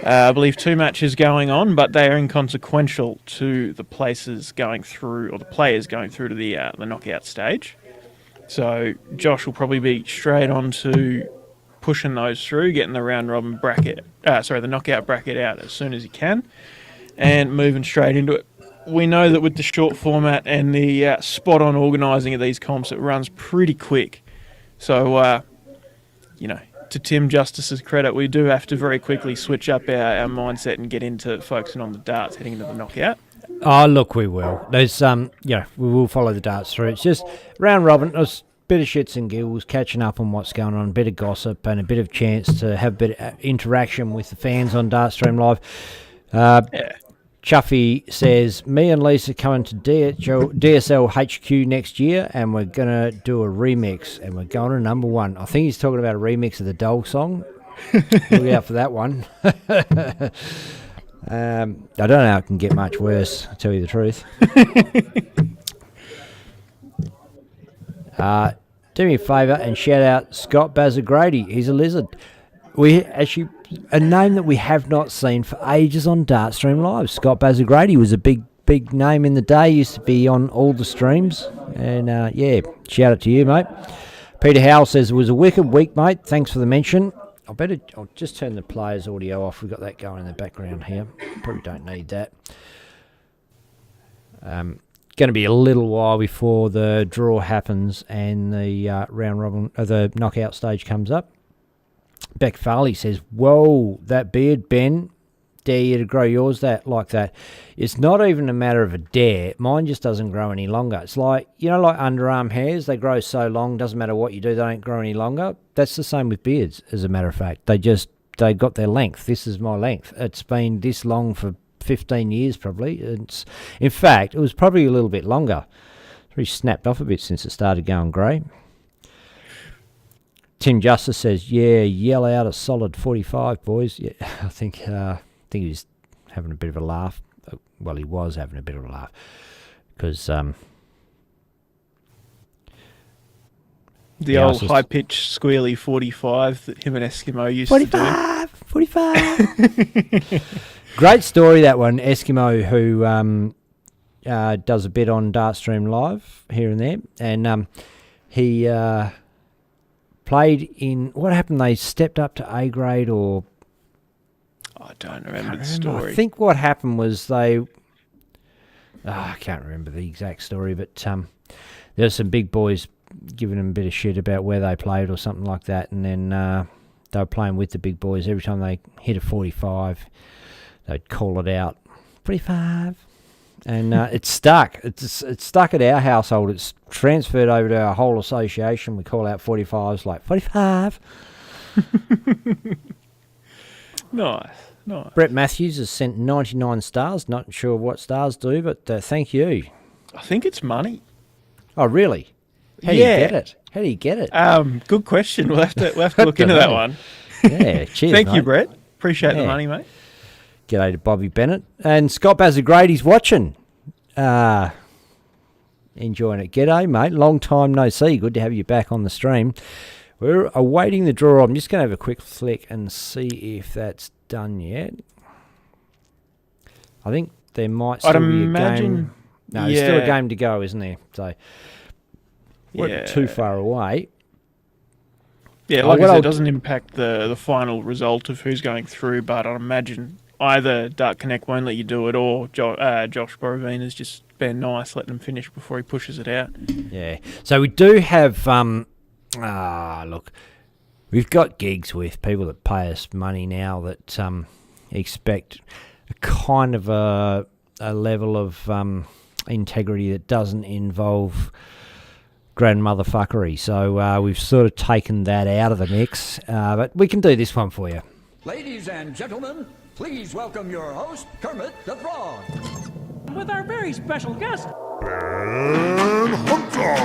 I believe, 2 matches going on, but they are inconsequential to the places going through, or the players going through to the knockout stage. So Josh will probably be straight on to pushing those through, getting the round robin bracket, the knockout bracket out as soon as he can, and moving straight into it. We know that with the short format and the spot-on organising of these comps, it runs pretty quick. So, to Tim Justice's credit, we do have to very quickly switch up our mindset and get into focusing on the darts heading into the knockout. Oh, look, we will. There's we will follow the darts through. It's just round robin. It's bit of shits and giggles, catching up on what's going on, a bit of gossip, and a bit of chance to have a bit of interaction with the fans on Dartstream Live. Chuffy says, me and Lisa coming to DSL HQ next year, and we're going to do a remix, and we're going to number 1. I think he's talking about a remix of the Dole song. Look out for that one. I don't know how it can get much worse, to tell you the truth. Do me a favour and shout out Scott Bazzagrady. He's a lizard. We actually, a name that we have not seen for ages on Dartstream Live. Scott Bazzagrady was a big name in the day. Used to be on all the streams. And shout out to you, mate. Peter Howell says it was a wicked week, mate. Thanks for the mention. I'll just turn the players' audio off. We've got that going in the background here. Probably don't need that. Going to be a little while before the draw happens and the round robin, the knockout stage comes up. Beck Farley says, "Whoa, that beard, Ben. dare you to grow yours like that. It's not even a matter of a dare. Mine just doesn't grow any longer. It's like, like underarm hairs, they grow so long, doesn't matter what you do, they don't grow any longer. That's the same with beards, as a matter of fact. They got their length. This is my length. It's been this long for 15 years probably. In fact, it was probably a little bit longer. It's really snapped off a bit since it started going grey. Tim Justice says, yell out a solid 45, boys. Yeah, I think he was having a bit of a laugh. Well, he was having a bit of a laugh because the old high-pitched squealy 45 that him and Eskimo used to do. 45. Great story, that one. Eskimo, who does a bit on Dartstream Live here and there, and he played in, what happened? They stepped up to A grade, or I don't remember the story. I think what happened was I can't remember the exact story, but there were some big boys giving them a bit of shit about where they played or something like that, and then they were playing with the big boys. Every time they hit a 45, they'd call it out, 45. And it's stuck. It's stuck at our household. It's transferred over to our whole association. We call out 45s like 45. Nice. Brett Matthews has sent 99 stars. Not sure what stars do, but thank you. I think it's money. Oh, really? How do you get it? How do you get it? Good question. We'll have to look into that one. Yeah, cheers, Thank mate. you, Brett. Appreciate the money, mate. G'day to Bobby Bennett. And Scott Bazzagrady's watching. Enjoying it. G'day, mate. Long time no see. Good to have you back on the stream. We're awaiting the draw. I'm just going to have a quick flick and see if that's done yet. I think there might still be a game. No, there's still a game to go, isn't there? So we're not too far away. Yeah, like I said, it doesn't impact the final result of who's going through, but I'd imagine either Dart Connect won't let you do it, or Josh Borovina's just been nice, letting him finish before he pushes it out. Yeah. So we do have, look, we've got gigs with people that pay us money now that expect a kind of a level of integrity that doesn't involve grandmother fuckery. So we've sort of taken that out of the mix, but we can do this one for you. Ladies and gentlemen, please welcome your host, Kermit the Frog. With our very special guest, And Hunter.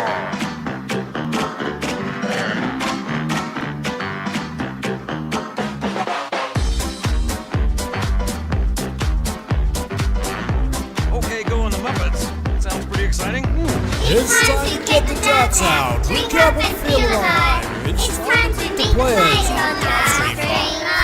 Okay, go on the Muppets. Sounds pretty exciting. It's time to get the darts out. Recap and feel alive. It's time to beat the players on Dartstream Live.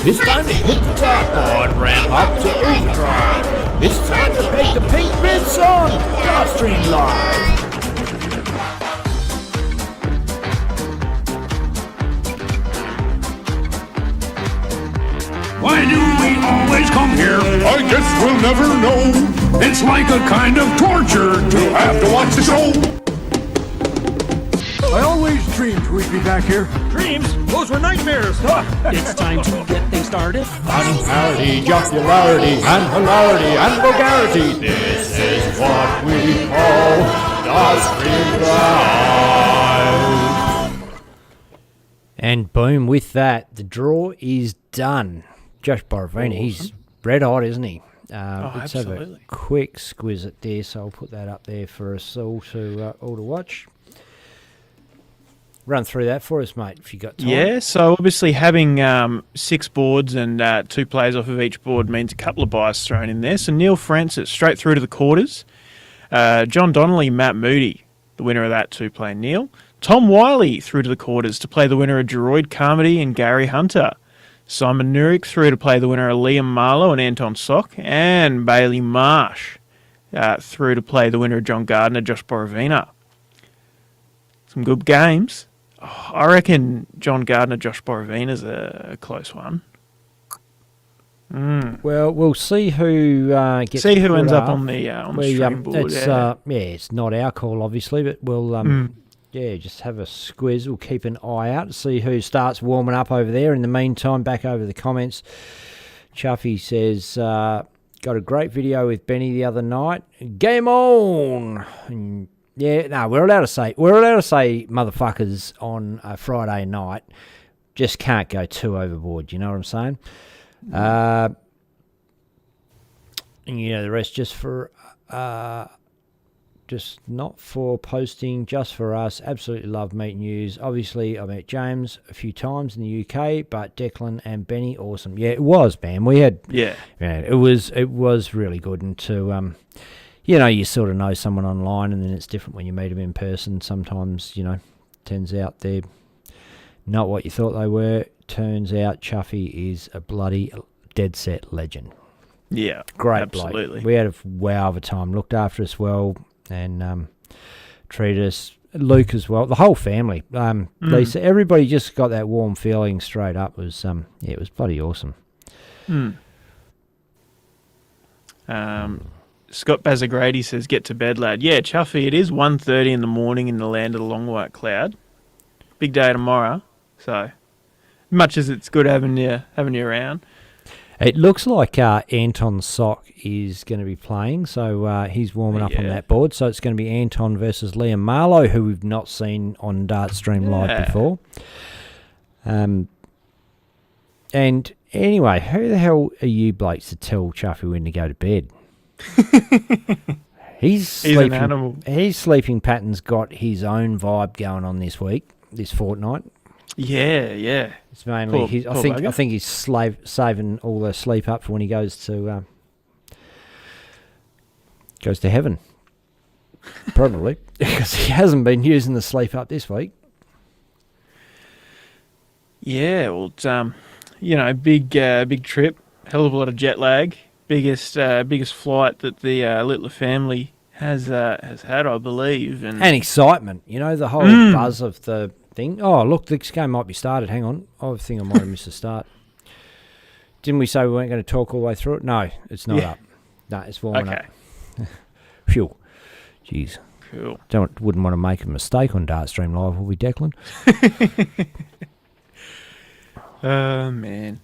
It's time to hit the dartboard, ramp up to overdrive. It's time to make the pink bits on Dartstream Live. Why do we always come here? I guess we'll never know. It's like a kind of torture to have to watch the show. I always dreamed we'd be back here. dreams, those were nightmares. It's time to get things started. Unparity, jocularity, and hilarity, and vulgarity. This is what we call Dartstream Live. And boom, with that, the draw is done. Josh Borovina, he's red hot, isn't he? Let's have a quick squiz at there, so I'll put that up there for us all to watch. Run through that for us, mate, if you got time. Yeah, so obviously having 6 boards and 2 players off of each board means a couple of buys thrown in there. So Neil Francis straight through to the quarters. John Donnelly, Matt Moody, the winner of that 2-player Neil. Tom Wiley through to the quarters to play the winner of Geroid Carmody and Gary Hunter. Simon Nurik through to play the winner of Liam Marlowe and Anton Sock. And Bailey Marsh through to play the winner of John Gardner, Josh Borovina. Some good games. I reckon John Gardner, Josh Borovina's a close one. Well, we'll see who gets. See who put ends up on the stream board. It's not our call, obviously, but we'll just have a squiz. We'll keep an eye out to see who starts warming up over there. In the meantime, back over the comments, Chuffy says, got a great video with Benny the other night. Game on! And we're allowed to say motherfuckers on a Friday night. Just can't go too overboard. You know what I'm saying? And the rest just for just not for posting, just for us. Absolutely love meeting yous. Obviously, I met James a few times in the UK, but Declan and Benny, awesome. Yeah, it was, man. We had it was really good, and to you sort of know someone online, and then it's different when you meet them in person. Sometimes turns out they're not what you thought they were. Turns out Chuffy is a bloody dead set legend. Yeah, great absolutely. bloke. We had a wow of a time. Looked after us well and treated us. Luke as well. The whole family. Lisa, everybody just got that warm feeling straight up. It was it was bloody awesome. Scott Bazagrady says, "Get to bed, lad." Yeah, Chuffy. It is 1:30 in the morning in the land of the long white cloud. Big day tomorrow. So, much as it's good having you around. It looks like Anton Sock is going to be playing, so he's warming up on that board. So it's going to be Anton versus Liam Marlowe, who we've not seen on Dartstream Live before. And anyway, who the hell are you blokes to tell Chuffy when to go to bed? He's an animal. His sleeping pattern's got his own vibe going on this fortnight. Yeah. It's mainly I think he's saving all the sleep up for when he goes to heaven. Probably because he hasn't been using the sleep up this week. Yeah, well, it's, big trip, hell of a lot of jet lag, biggest flight that the Littler family has had, I believe, and excitement. The whole buzz of the thing. Oh, look, this game might be started. Hang on. I think I might have missed the start. Didn't we say we weren't going to talk all the way through it? No, it's not up. No, it's warming up. Phew. Jeez. Cool. Wouldn't want to make a mistake on Dartstream Live, will we, Declan? Oh, man.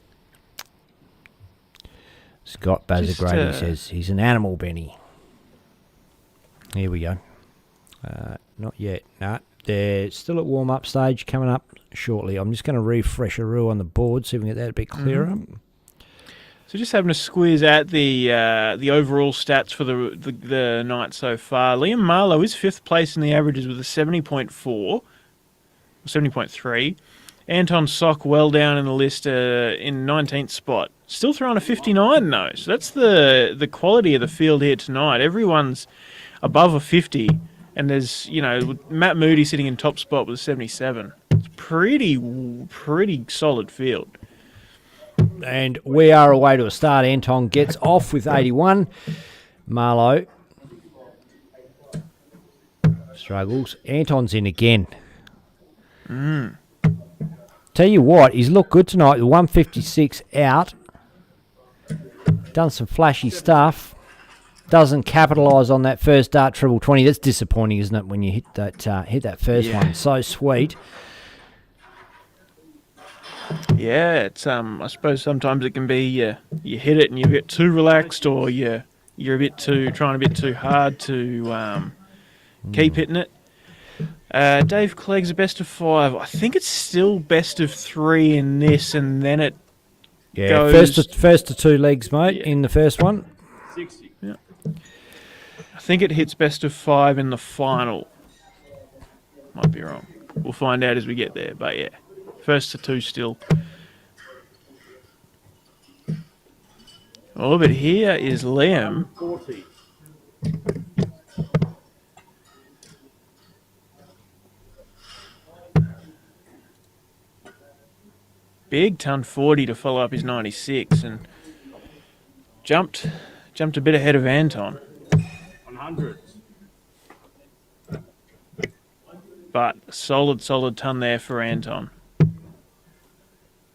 Scott Bazagrady says he's an animal, Benny. Here we go. Not yet. No. They're still at warm-up stage, coming up shortly. I'm just going to refresh a rule on the board, see if we can get that a bit clearer. So just having a squeeze at the overall stats for the night so far. Liam Marlowe is 5th place in the averages with a 70.4, 70.3. Anton Sock well down in the list in 19th spot. Still throwing a 59 though. So that's the quality of the field here tonight. Everyone's above a 50. And there's, Matt Moody sitting in top spot with a 77. It's pretty solid field. And we are away to a start. Anton gets off with 81. Marlowe struggles. Anton's in again. Tell you what, he's looked good tonight. The 156 out. Done some flashy stuff. Doesn't capitalise on that first dart triple 20. That's disappointing, isn't it, when you hit that first one? So sweet. Yeah, it's I suppose sometimes it can be you hit it and you're a bit too relaxed, or you're trying a bit too hard to keep hitting it. Dave Clegg's a best of 5. I think it's still best of 3 in this, and then it goes first to 2 legs, mate. In the first one. 60. Yeah. I think it hits best of 5 in the final. Might be wrong. We'll find out as we get there, but yeah. First to 2 still. Oh, but here is Liam. 40. Big ton 40 to follow up his 96, and jumped a bit ahead of Anton. 100. But solid ton there for Anton.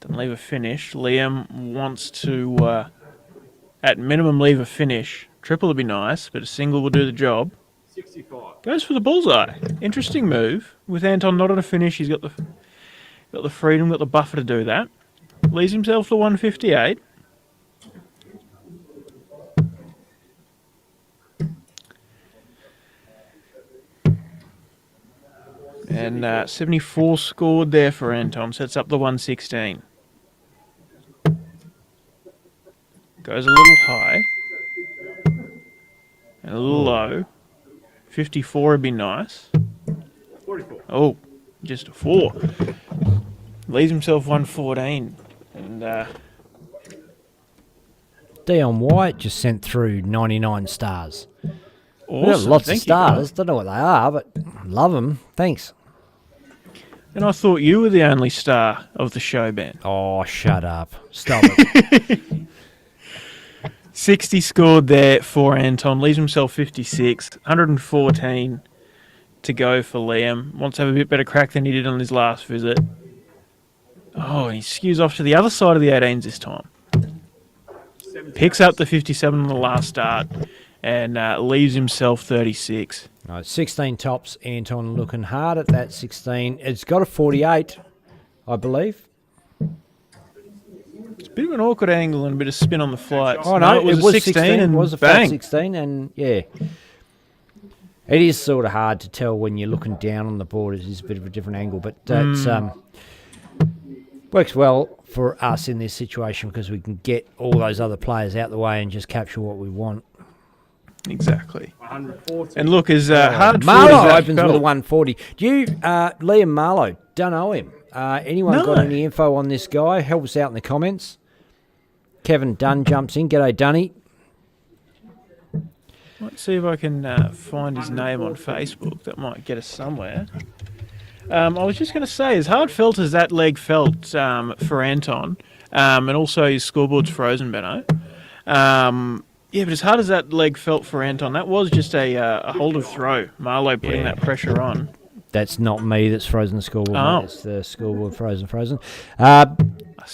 Doesn't leave a finish. Liam wants to At minimum, leave a finish. Triple would be nice, but a single will do the job. 65. Goes for the bullseye. Interesting move. With Anton not on a finish, he's got the freedom, got the buffer to do that. Leaves himself to 158. And 74 scored there for Anton. Sets up the 116. Goes a little high. And a little low. 54 would be nice. 44. Oh, just a 4. Leaves himself 114. And Dion White just sent through 99 stars. We've got awesome. lots Thank of you, guys. stars. Don't know what they are, but love them. Thanks. And I thought you were the only star of the show, Ben. Oh, shut up. Stop it. 60 scored there for Anton. Leaves himself 56. 114 to go for Liam. Wants to have a bit better crack than he did on his last visit. Oh, he skews off to the other side of the 18s this time. Picks up the 57 on the last start and leaves himself 36. No, 16 tops. Anton looking hard at that 16. It's got a 48, I believe. It's a bit of an awkward angle and a bit of spin on the flight. Oh, no, it was a 16 and It was a bang. flat 16, and yeah. It is sort of hard to tell when you're looking down on the board. It is a bit of a different angle, but it's works well for us in this situation because we can get all those other players out the way and just capture what we want. Exactly. 140. And look, as hard Marlow fought as that opens with a felt- 140. Do you, Liam Marlow, don't know him. Anyone got No. any info on this guy? Help us out in the comments. Kevin Dunn jumps in. G'day, Dunny. Let's see if I can find his name on Facebook. That might get us somewhere. I was just going to say, as hard felt as that leg felt for Anton, and also his scoreboard's frozen, Benno. Yeah, but as hard as that leg felt for Anton, that was just a hold of throw. Marlow putting that pressure on. That's not me that's frozen the scoreboard. Oh. Mate. It's the scoreboard frozen. I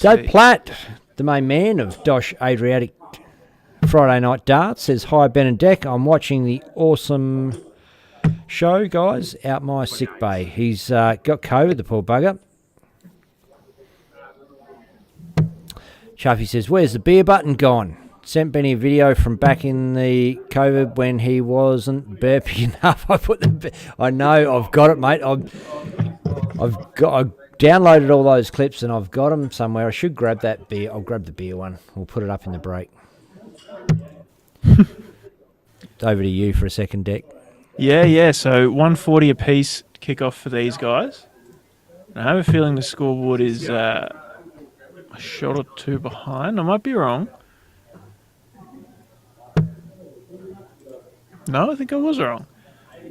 Dave see. Platt, the main man of Dosh Adriatic Friday Night Darts, says, "Hi, Ben and Deck. I'm watching the awesome show, guys, out my sick bay. He's got COVID, the poor bugger." Chuffy says, "Where's the beer button gone?" Sent Benny a video from back in the COVID when he wasn't burping enough. I know, I've got it, mate. I downloaded all those clips and I've got them somewhere. I should grab that beer. I'll grab the beer one. We'll put it up in the break. Over to you for a second, Deck. Yeah. So 140 apiece kick off for these guys. And I have a feeling the scoreboard is a shot or two behind. I might be wrong. No, I think I was wrong.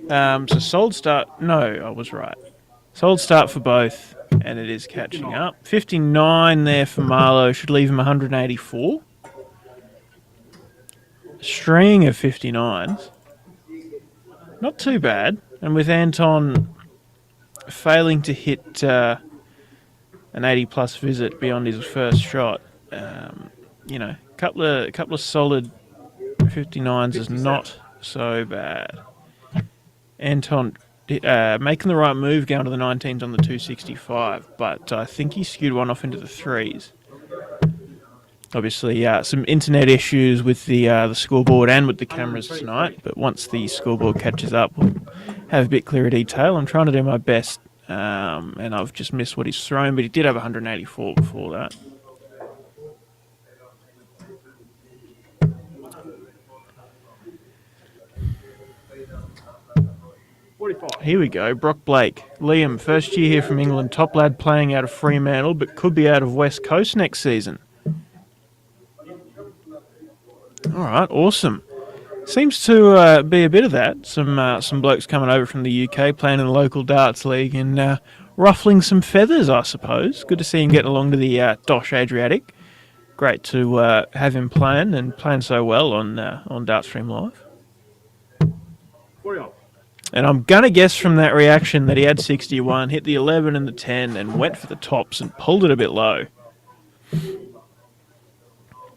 So solid start. No, I was right. Solid start for both, and it is catching up. 59 there for Marlow. Should leave him 184. String of 59s. Not too bad. And with Anton failing to hit an 80-plus visit beyond his first shot, couple of solid 59s is not so bad. Anton making the right move going to the 19s on the 265, but I think he skewed one off into the 3s. Obviously, some internet issues with the scoreboard and with the cameras tonight, but once the scoreboard catches up, we'll have a bit clearer detail. I'm trying to do my best, and I've just missed what he's thrown, but he did have 184 before that. Here we go, Brock Blake. Liam, first year here from England, top lad playing out of Fremantle, but could be out of West Coast next season. All right, awesome. Seems to be a bit of that. Some blokes coming over from the UK, playing in the local darts league and ruffling some feathers, I suppose. Good to see him getting along to the Dosh Adriatic. Great to have him playing and playing so well on Dartstream Live. 40 off. And I'm going to guess from that reaction that he had 61, hit the 11 and the 10, and went for the tops and pulled it a bit low.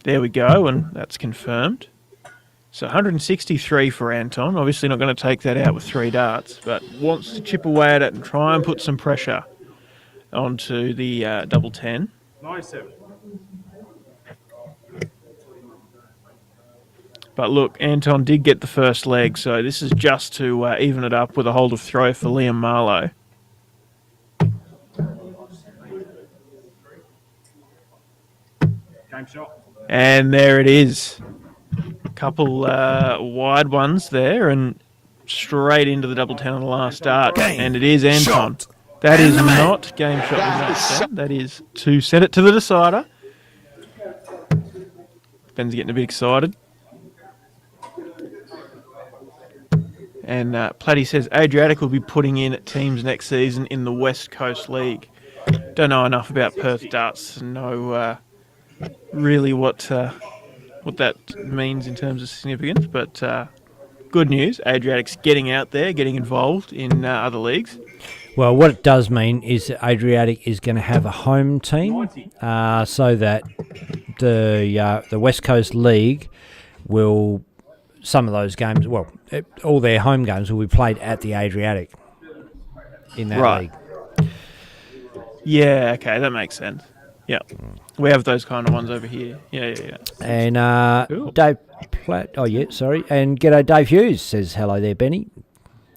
There we go, and that's confirmed. So 163 for Anton. Obviously not going to take that out with 3 darts, but wants to chip away at it and try and put some pressure onto the double 10. 97. But look, Anton did get the first leg, so this is just to even it up with a hold of throw for Liam Marlowe. Game shot. And there it is. A couple wide ones there and straight into the double 10 on the last dart. And it is Anton. That is not game shot. That is to set it to the decider. Ben's getting a bit excited. And Platty says Adriatic will be putting in teams next season in the West Coast League. Don't know enough about Perth darts to know really what that means in terms of significance, but good news, Adriatic's getting out there, getting involved in other leagues. Well, what it does mean is that Adriatic is going to have a home team, so that the West Coast League will, some of those games, well, all their home games will be played at the Adriatic in that league. Yeah, okay, that makes sense. Yeah, we have those kind of ones over here. Yeah. And cool. Dave Platt, and g'day Dave Hughes says hello there, Benny.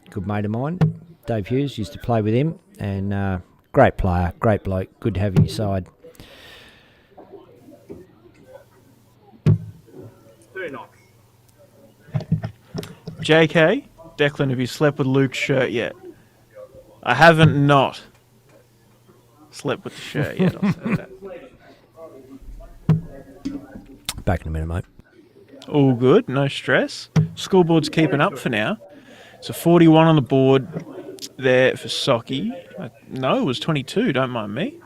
Good mate of mine. Dave Hughes, used to play with him, and great player, great bloke, good to have him your side. 39. JK, Declan, have you slept with Luke's shirt yet? I haven't not slept with the shirt yet, I'll say that. Back in a minute, mate. All good, no stress. Scoreboard's keeping up for now. So 41 on the board there for Socky. No, it was 22, don't mind me.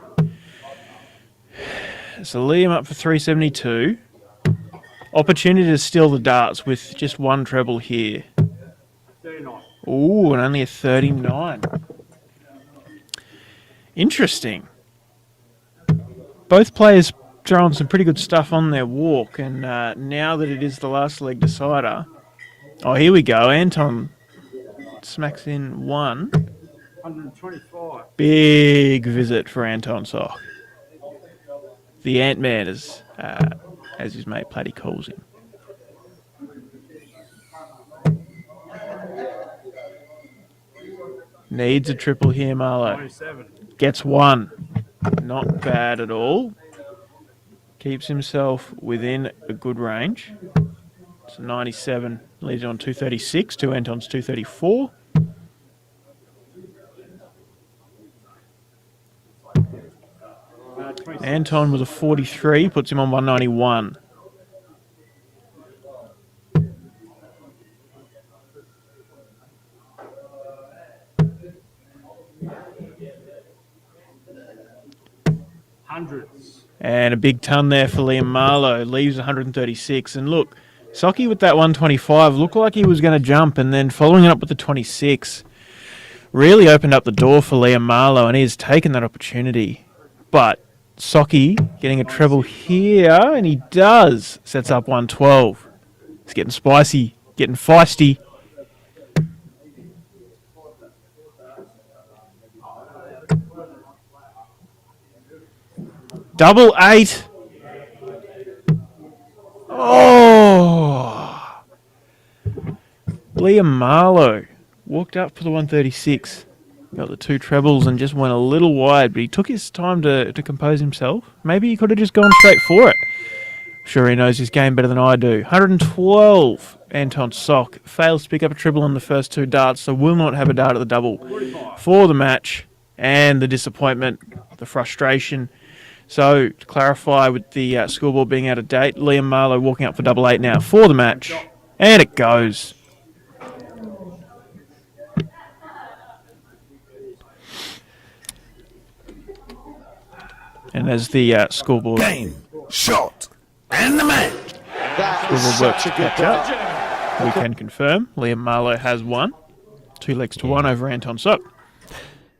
So Liam up for 372. Opportunity to steal the darts with just one treble here. 39. Ooh, and only a 39. Interesting. Both players throwing some pretty good stuff on their walk, and now that it is the last leg decider, oh, here we go. Anton smacks in one. 125. Big visit for Anton Sock. The Ant-Man, as his mate Platty calls him. Needs a triple here, Marlowe. 97. Gets one. Not bad at all. Keeps himself within a good range. So 97 leads on 236 to Anton's 234. Anton with a 43 puts him on 191. Hundreds. And a big ton there for Liam Marlowe. Leaves 136. And look, Socky with that 125 looked like he was going to jump, and then following it up with the 26 really opened up the door for Liam Marlowe, and he has taken that opportunity. But Socky getting a treble here, and he does. Sets up 112. It's getting spicy, getting feisty. Double 8. Oh! Liam Marlowe walked up for the 136. Got the two trebles and just went a little wide, but he took his time to compose himself. Maybe he could have just gone straight for it. Sure, he knows his game better than I do. 112. Anton Sock fails to pick up a triple on the first two darts, so will not have a dart at the double for the match. And the disappointment, the frustration. So, to clarify, with the scoreboard being out of date, Liam Marlowe walking up for double 8 now for the match. And it goes. And as the scoreboard... Game, shot, and the match. That is such a good dart. We can confirm Liam Marlowe has won. 2 legs to 1 over Anton Sock.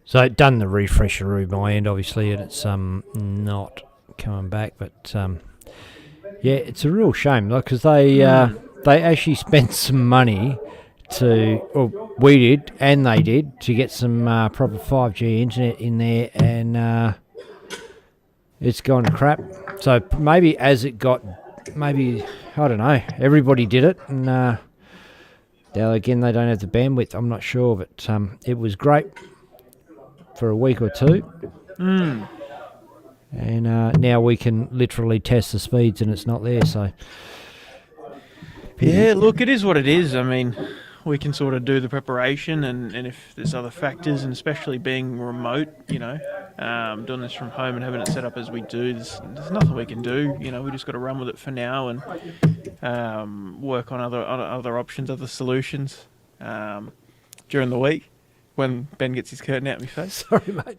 So done the refresher my end, obviously, and it's not coming back. But Yeah, it's a real shame, because they actually spent some money we did, and they did, to get some proper 5G internet in there, and it's gone to crap. So maybe I don't know, everybody did it, and now again they don't have the bandwidth. I'm not sure, but it was great for a week or two. And now we can literally test the speeds, and it's not there. So yeah, look, it is what it is. I mean, we can sort of do the preparation, and if there's other factors, and especially being remote, doing this from home and having it set up as we do, there's nothing we can do. We just got to run with it for now and work on other options, other solutions during the week when Ben gets his curtain out of my face. Sorry, mate.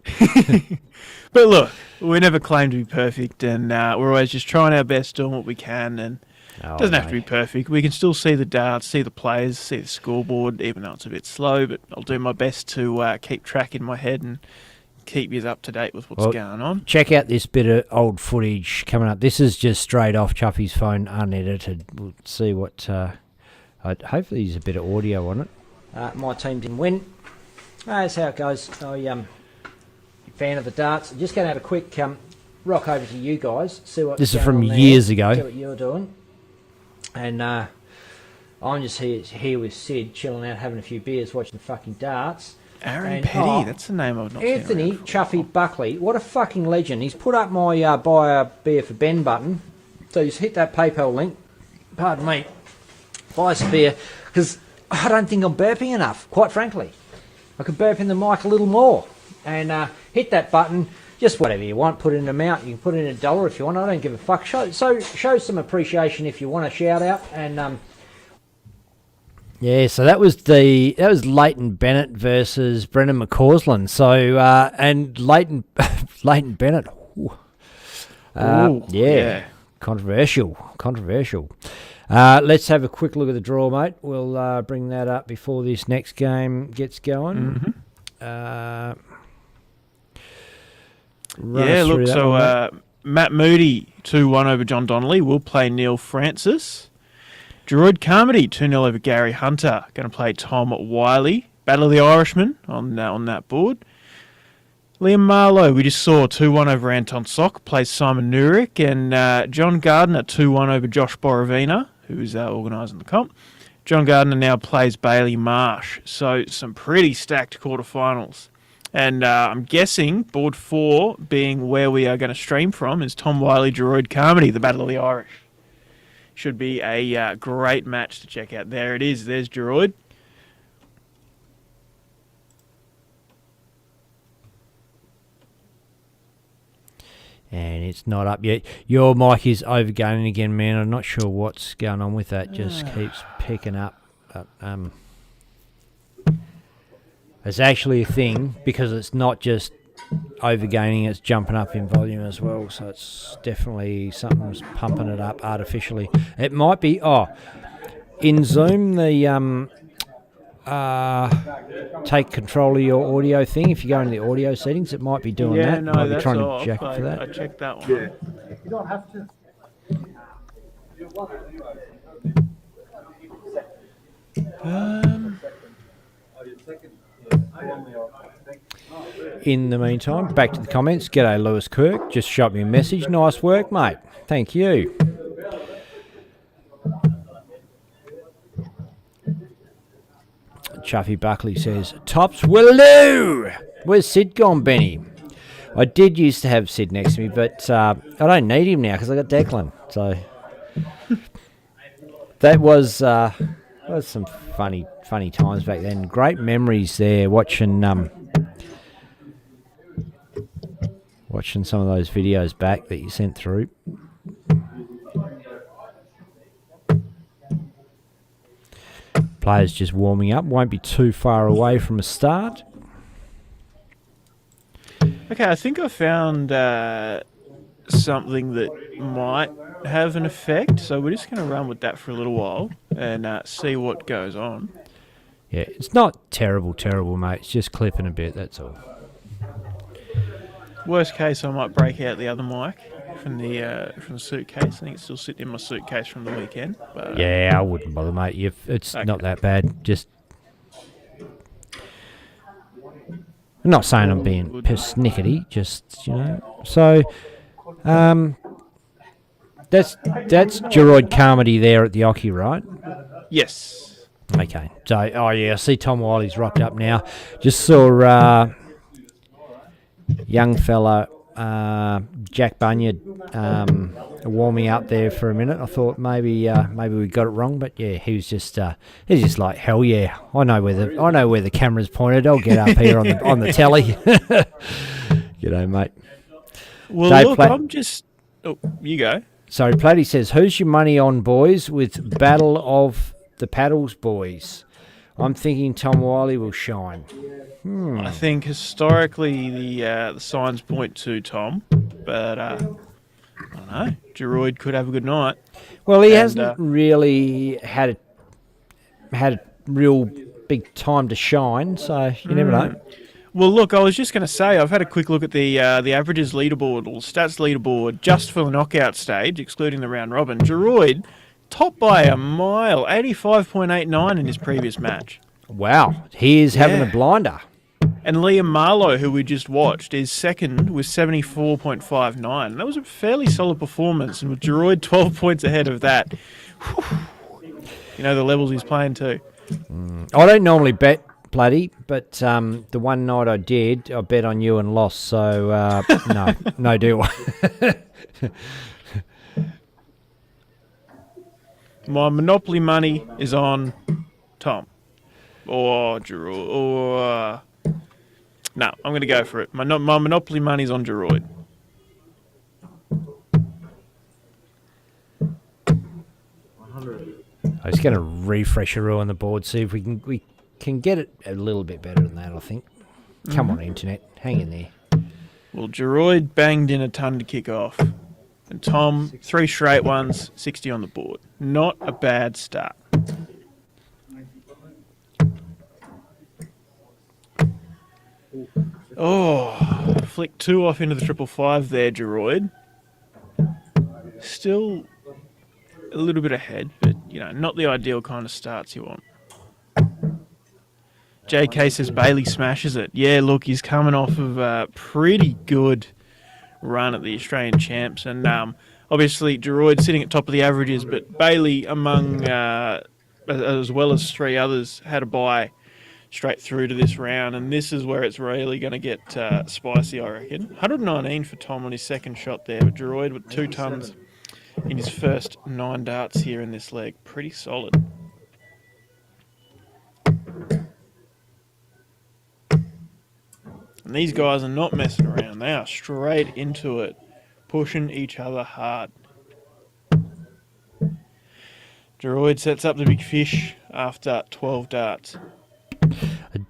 But look, we never claim to be perfect, and we're always just trying our best, doing what we can, and it doesn't have to be perfect. We can still see the darts, see the players, see the scoreboard, even though it's a bit slow, but I'll do my best to keep track in my head and keep you up to date with what's going on. Check out this bit of old footage coming up. This is just straight off Chuffy's phone, unedited. We'll see what... hopefully there's a bit of audio on it. My team didn't win. That's how it goes. I'm a fan of the darts. I'm just going to have a quick rock over to you guys. See what this is from years ago. See what you're doing. And I'm just here with Sid, chilling out, having a few beers, watching the fucking darts. Aaron Petty, that's the name I've not seen. Anthony Chuffy Buckley, what a fucking legend. He's put up my buy a beer for Ben button. So just hit that PayPal link. Pardon me. Buy us a beer. Because I don't think I'm burping enough, quite frankly. I could burp in the mic a little more. And hit that button. Just whatever you want, put in an amount. You can put in $1 if you want. I don't give a fuck. Show some appreciation if you want a shout out. And yeah, so that was Leighton Bennett versus Brendan McCausland. So and Leighton Bennett, yeah, controversial. Let's have a quick look at the draw, mate. We'll bring that up before this next game gets going. Matt Moody 2-1 over John Donnelly. Will play Neil Francis. Gerard Carmody 2-0 over Gary Hunter. Going to play Tom Wiley. Battle of the Irishman on that board. Liam Marlowe, we just saw 2-1 over Anton Sock. Plays Simon Nurick. And John Gardner 2-1 over Josh Borovina, who is organising the comp. John Gardner now plays Bailey Marsh. So some pretty stacked quarterfinals. And I'm guessing board 4, being where we are going to stream from, is Tom Wiley, Gerard Carmody, the Battle of the Irish. Should be a great match to check out. There it is. There's Gerard. And it's not up yet. Your mic is overgating again, man. I'm not sure what's going on with that. Just keeps picking up. It's actually a thing because it's not just overgaining, it's jumping up in volume as well. So it's definitely something's pumping it up artificially. It might be, in Zoom, the take control of your audio thing. If you go into the audio settings, it might be doing that. No, might be that's trying off. to jack it for that. I checked that one. Yeah. You don't have to. In the meantime, back to the comments. G'day, Lewis Kirk. Just shot me a message. Nice work, mate. Thank you. Chuffy Buckley says, Tops Willoo! Where's Sid gone, Benny? I did used to have Sid next to me, but I don't need him now because I got Declan. So that was some funny times back then. Great memories there watching some of those videos back that you sent through. Players just warming up. Won't be too far away from a start. Okay, I think I found something that might have an effect. So we're just going to run with that for a little while and see what goes on. Yeah, it's not terrible, mate. It's just clipping a bit, that's all. Worst case, I might break out the other mic. from the suitcase. I think it's still sitting in my suitcase from the weekend. But, Yeah, I wouldn't bother, mate. It's not that bad. Just, I'm not saying I'm being persnickety, just, you know. So, that's Geroid Carmody there at the Ocky, right? yes. Okay. So, I see Tom Wiley's rocked up now. Just saw young fella Jack Bunyard warming up there for a minute. I thought maybe we got it wrong, but yeah, he's just like, hell yeah, I know where the camera's pointed. I'll get up here on the telly. G'day, mate. Well, Dave look, I'm just. Oh, you go. Sorry, Platty says, who's your money on, boys, with Battle of the Paddles, boys? I'm thinking Tom Wiley will shine. I think historically the signs point to Tom, but I don't know. Geroid could have a good night. Well, he hasn't really had a real big time to shine, so you never know. Well, look, I was just going to say, I've had a quick look at the averages leaderboard, or stats leaderboard, just for the knockout stage, excluding the round robin. Geroid, top by a mile, 85.89 in his previous match. Wow, he is having a blinder. And Liam Marlowe, who we just watched, is second with 74.59. That was a fairly solid performance, and with Geroid 12 points ahead of that, you know the levels he's playing to. I don't normally bet, Bloody, but the one night I did, I bet on you and lost, so no deal. My Monopoly money is on Tom. Or Geroid. Or... no, I'm going to go for it. My Monopoly money's on Geroid. I was going to refresh a row on the board, see if we can get it a little bit better than that, I think. Come on, Internet. Hang in there. Well, Geroid banged in a ton to kick off. And Tom, 3 straight ones, 60 on the board. Not a bad start. Oh, flick 2 off into the 555 there, Geroid. Still a little bit ahead, but, you know, not the ideal kind of starts you want. JK says Bailey smashes it. Yeah, look, he's coming off of a pretty good run at the Australian champs, and obviously Geroid sitting at top of the averages, but Bailey, among as well as 3 others, had a bye straight through to this round, and this is where it's really going to get spicy, I reckon. 119 for Tom on his second shot there, but Geroid with 2 tons in his first 9 darts here in this leg. Pretty solid. And these guys are not messing around. They are straight into it, pushing each other hard. Geroid sets up the big fish after 12 darts.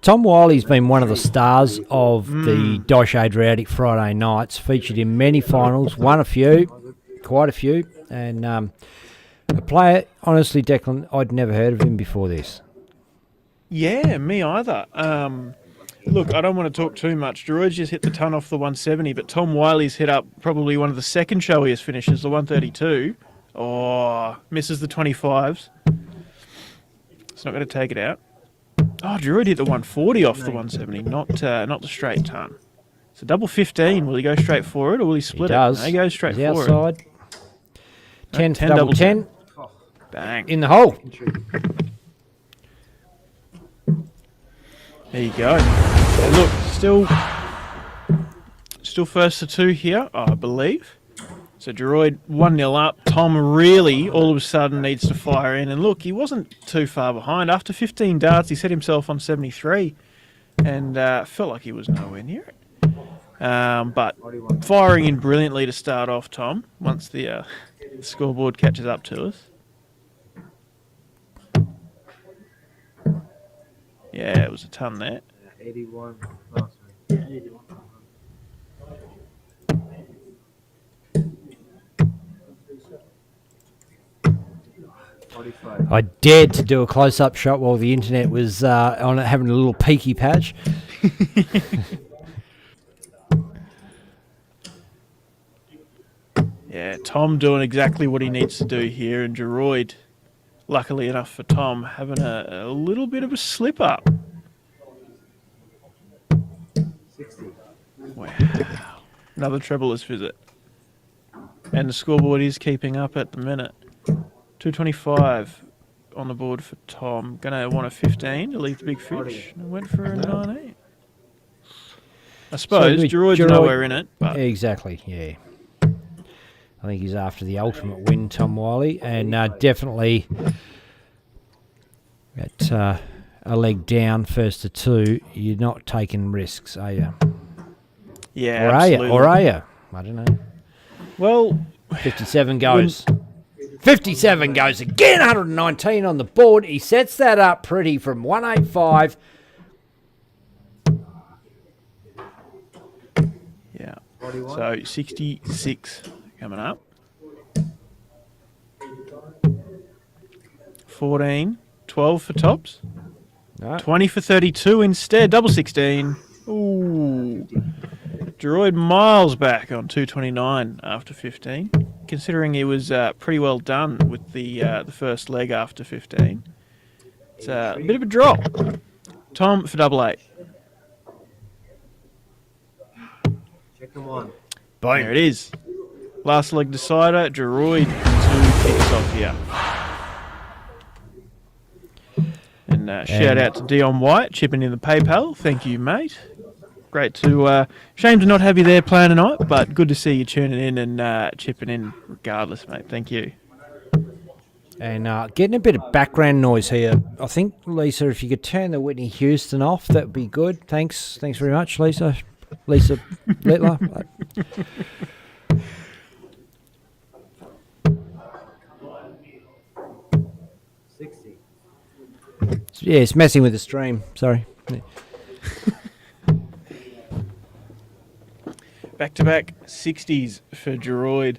Tom Wiley's been one of the stars of the Dosh Adriatic Friday nights, featured in many finals, won a few, quite a few, and a player, honestly, Declan, I'd never heard of him before this. Yeah, me either. Look, I don't want to talk too much. Geroid's just hit the ton off the 170, but Tom Wiley's hit up probably one of the second showiest finishes, the 132. Oh, misses the 25s. It's not going to take it out. Oh, Geroid hit the 140 off the 170, not the straight ton. It's a double 15. Will he go straight for it, or will he split it? No, he goes straight for outside. it. 10 for double 10. Bang. In the hole. There you go. And look, still first to 2 here, I believe. So Geroid 1-0 up. Tom really, all of a sudden, needs to fire in. And look, he wasn't too far behind. After 15 darts, he set himself on 73 and felt like he was nowhere near it. But firing in brilliantly to start off, Tom, once the scoreboard catches up to us. Yeah, it was a ton there. 81 last week. 81. I dared to do a close-up shot while the internet was on it, having a little peaky patch. Yeah, Tom doing exactly what he needs to do here, and Geroid, luckily enough for Tom, having a little bit of a slip up. 60. Wow. Another trebleless visit. And the scoreboard is keeping up at the minute. 225 on the board for Tom. Gonna want a 15 to leave the big fish. And went for a 19. I suppose Geroid's nowhere in it. But Exactly, yeah. I think he's after the ultimate win, Tom Wiley, and definitely at a leg down, first to two, you're not taking risks, are you? yeah, Or absolutely. are you? I don't know. Well, 57 goes. 57 goes again, 119 on the board. He sets that up pretty from 185. yeah. 41. So 66 coming up. 14, 12 for tops. No. 20 for 32 instead. Double 16. Ooh. Geroid miles back on 229 after 15. Considering he was pretty well done with the first leg after 15. It's a bit of a drop. Tom for double 8. Check them on. There it is. Last leg decider. Geroid 2 kicks off here. And shout out to Dion White chipping in the PayPal. Thank you, mate. Great to shame to not have you there playing tonight, but good to see you tuning in and chipping in regardless, mate. Thank you. And getting a bit of background noise here. I think, Lisa, if you could turn the Whitney Houston off, that would be good. Thanks very much, Lisa. Lisa Littler. 60. Yeah, it's messing with the stream. Sorry. Back-to-back 60s for Geroid.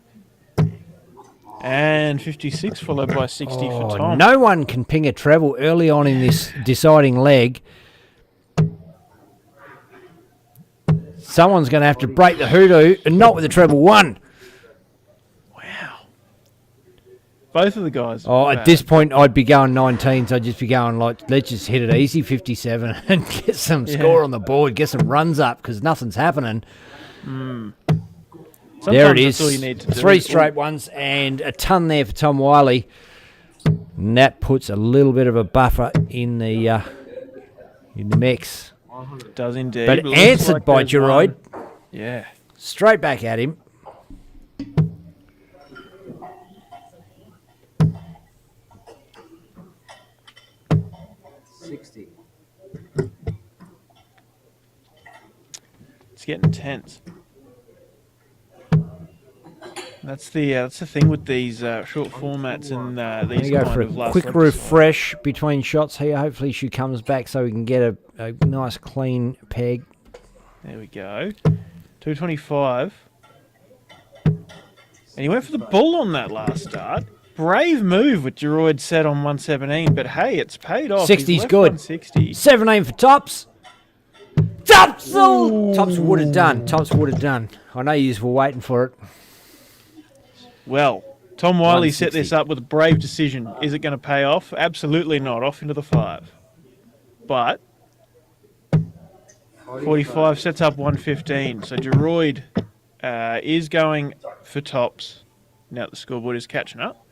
And 56 followed by 60 for Tom. No one can ping a treble early on in this deciding leg. Someone's going to have to break the hoodoo, and not with the treble one. Wow. Both of the guys. Oh, at this point, I'd be going 19s. I'd just be going, like, let's just hit it easy, 57, and get some score on the board, get some runs up, because nothing's happening. There it is. That's all you need to do. 3 straight ones, and a ton there for Tom Wiley. And that puts a little bit of a buffer in the mix. It does indeed. But answered by Geroid. Yeah. Straight back at him. It's getting tense. That's the thing with these short formats and these Go kind for of a last quick leg refresh between shots here. Hopefully she comes back so we can get a nice clean peg. There we go. 225. And he went for the bull on that last start. Brave move with Geroid set on 117, but hey, it's paid off. 60's good. 160. 17 for Tops. Tops! Tops would have done. Tops would have done. I know you were waiting for it. Well, Tom Wiley 160. set this up with a brave decision. Is it going to pay off? Absolutely not. Off into the 5. But 45 sets up 115. So Geroid is going for tops. Now the scoreboard is catching up.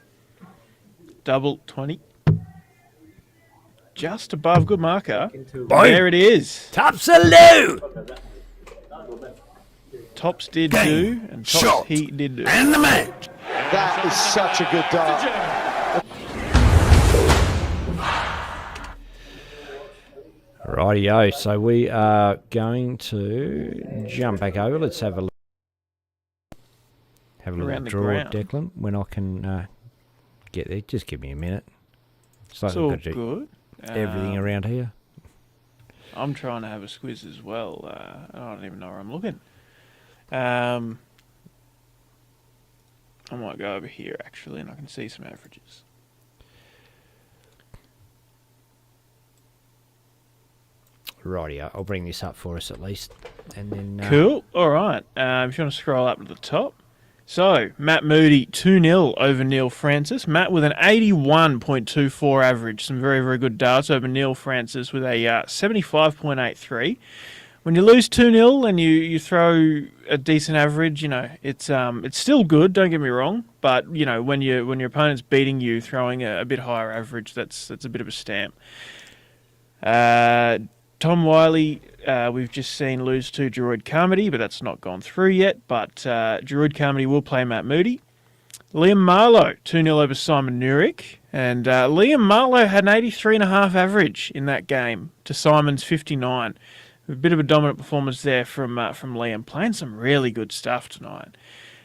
Double 20. Just above. Good marker. There it is. Topsaloo! Tops did do, and Tops he did do. And the match. That is such a good dart. Rightio, so we are going to jump back over. Let's have a look. Have a look Around at the draw, ground. Declan, when I can get there. Just give me a minute. It's like It's we've all got to do good. everything around here. I'm trying to have a squiz as well. I don't even know where I'm looking. I might go over here actually, and I can see some averages. Rightio, I'll bring this up for us at least. And then Cool. All right. If you want to scroll up to the top, So, Matt Moody, 2-0 over Neil Francis. Matt with an 81.24 average. Some very, very good darts over Neil Francis with a 75.83. When you lose 2-0 and you throw a decent average, it's still good, don't get me wrong. But, when your opponent's beating you, throwing a bit higher average, that's a bit of a stamp. Tom Wiley, we've just seen lose to Geroid Carmody, but that's not gone through yet. But Geroid Carmody will play Matt Moody. Liam Marlowe, 2-0 over Simon Nurick. And Liam Marlowe had an 83.5 average in that game to Simon's 59. A bit of a dominant performance there from Liam, playing some really good stuff tonight.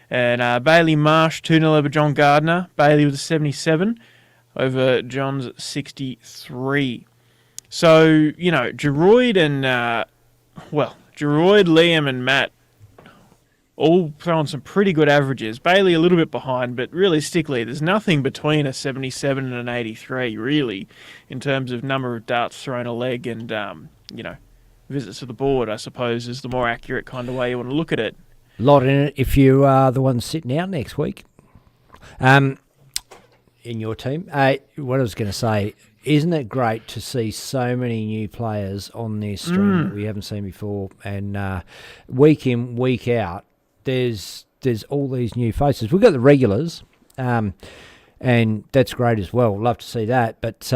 And Bailey Marsh, 2-0 over John Gardner. Bailey with a 77 over John's 63. So, Geroid and, Geroid, Liam and Matt all throwing some pretty good averages. Bailey a little bit behind, but realistically, there's nothing between a 77 and an 83, really, in terms of number of darts thrown a leg and, visits to the board, I suppose, is the more accurate kind of way you want to look at it. A lot in it if you are the one sitting out next week in your team. What I was going to say, isn't it great to see so many new players on this stream that we haven't seen before? And week in, week out, there's all these new faces. We've got the regulars, and that's great as well. Love to see that. But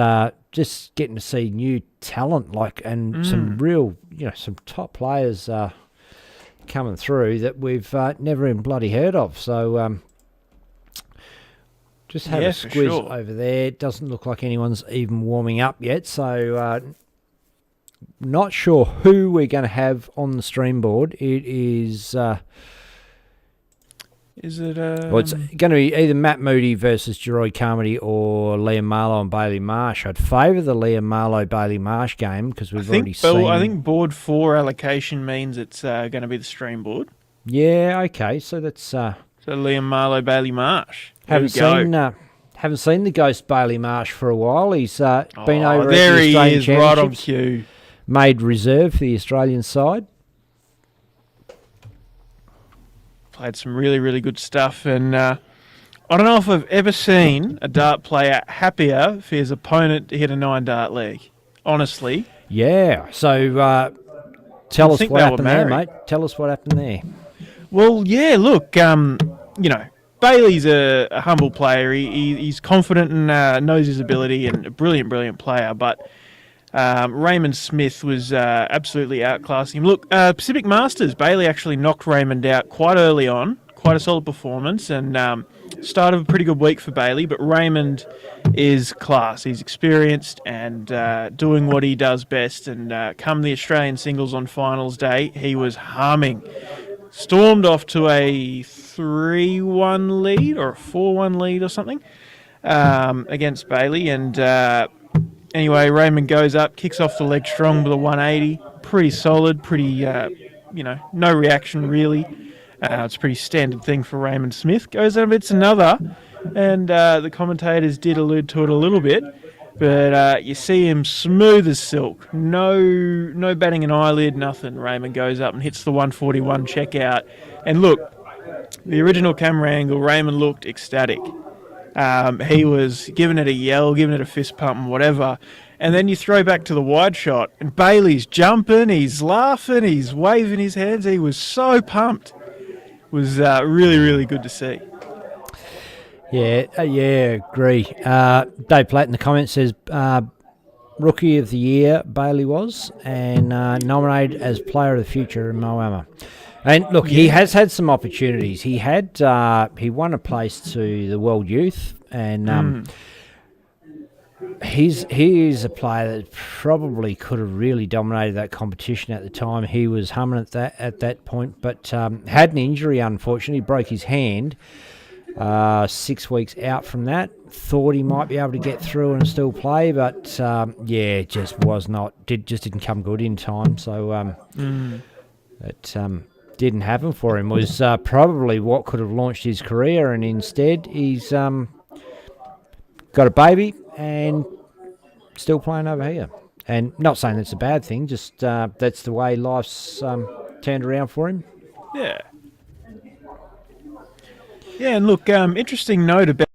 just getting to see new talent, and some real, some top players coming through that we've never even bloody heard of. So just have a squiz over there. It doesn't look like anyone's even warming up yet. So not sure who we're going to have on the stream board. It is... Is it? Well, it's going to be either Matt Moody versus Geroid Carmody or Liam Marlowe and Bailey Marsh. I'd favour the Liam Marlowe-Bailey Marsh game because we've already seen... I think board 4 allocation means it's going to be the stream board. Yeah, okay. So that's... So Liam Marlowe-Bailey Marsh. Haven't seen the ghost Bailey Marsh for a while. He's been over at there the he Australian is, right on Championships, cue. made reserve for the Australian side. Played some really, really good stuff. And I don't know if I've ever seen a dart player happier for his opponent to hit a 9-dart leg. Honestly. Yeah. So tell us what happened there, mate. Tell us what happened there. Well, yeah, look, Bailey's a humble player. He's confident and knows his ability and a brilliant, brilliant player. But Raymond Smith was absolutely outclassing him. Look, Pacific Masters, Bailey actually knocked Raymond out quite early on. Quite a solid performance and start of a pretty good week for Bailey. But Raymond is class. He's experienced and doing what he does best. And come the Australian singles on finals day, he was humming. Stormed off to a 3-1 lead or a 4-1 lead or something against Bailey. And anyway, Raymond goes up, kicks off the leg strong with a 180. Pretty solid, pretty, no reaction really. It's a pretty standard thing for Raymond Smith. Goes up, it's another. And the commentators did allude to it a little bit. But you see him smooth as silk. No batting an eyelid, nothing. Raymond goes up and hits the 141 checkout. And look, the original camera angle, Raymond looked ecstatic. He was giving it a yell, giving it a fist pump and whatever. And then you throw back to the wide shot, and Bailey's jumping, he's laughing, he's waving his hands. He was so pumped. It was really, really good to see. Yeah, agree. Dave Platt in the comments says Rookie of the Year Bailey was, and nominated as Player of the Future in Moama. And look, he has had some opportunities. He won a place to the World Youth, and he is a player that probably could have really dominated that competition at the time. He was humming at that point, but had an injury, unfortunately, broke his hand. 6 weeks out from that. Thought he might be able to get through and still play, but just was not. Didn't come good in time. So it didn't happen for him. Was probably what could have launched his career, and instead he's got a baby and still playing over here. And not saying that's a bad thing. Just that's the way life's turned around for him. Yeah. Yeah, and look, interesting note about